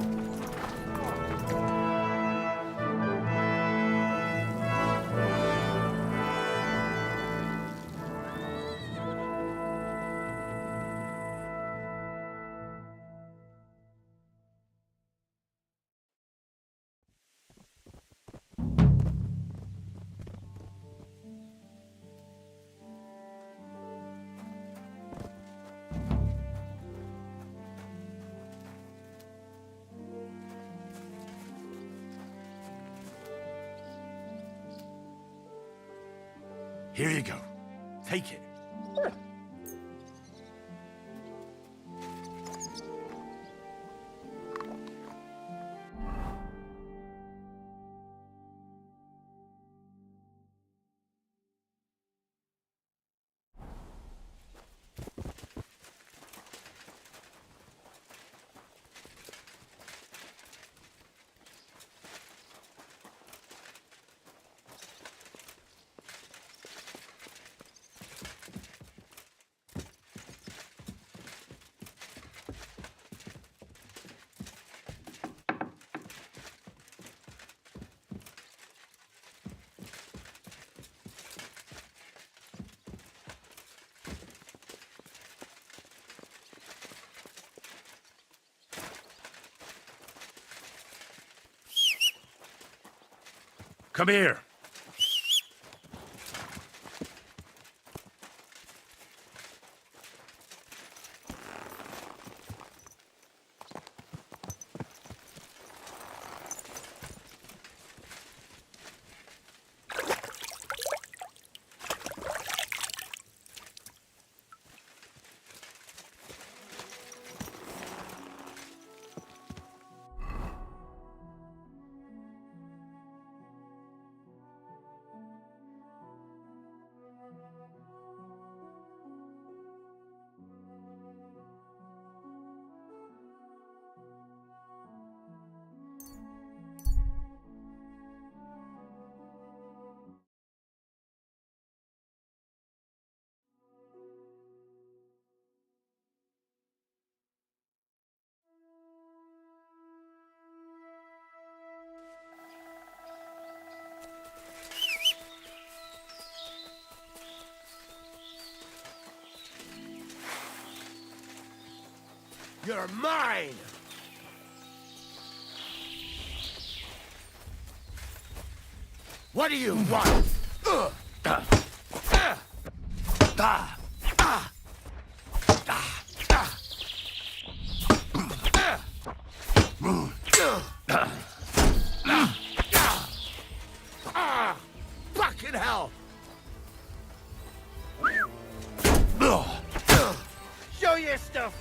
P: Here you go. Take it. Come here. You're mine! What do you want? Fucking hell! Show your stuff!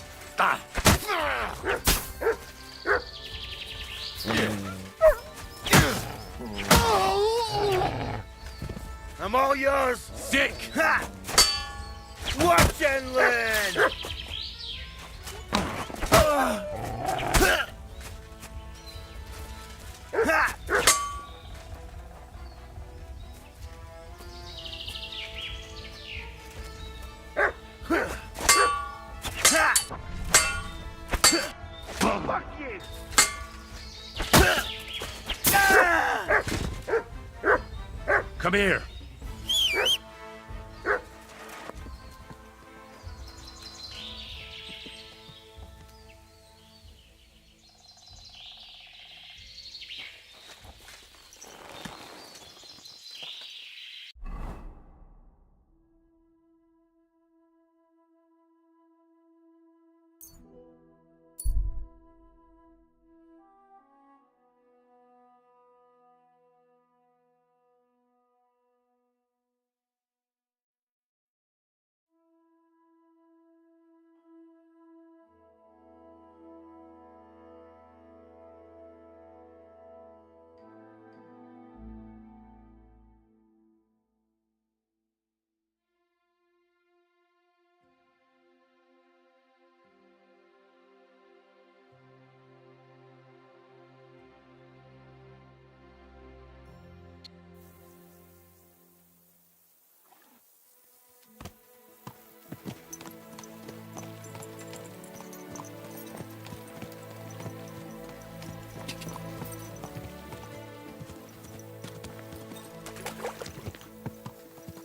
P: I'm all yours! Sick! Ha! Watch and learn! Ha! Fuck you! Come here.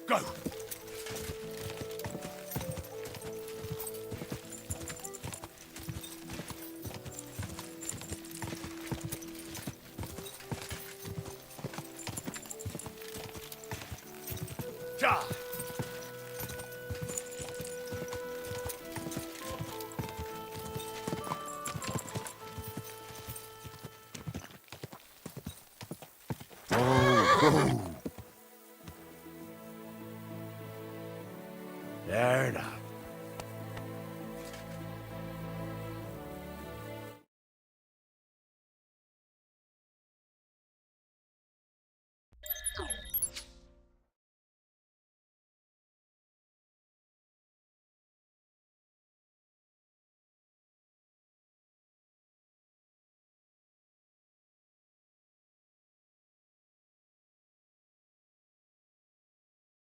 P: Go! Ja! Oh, oh.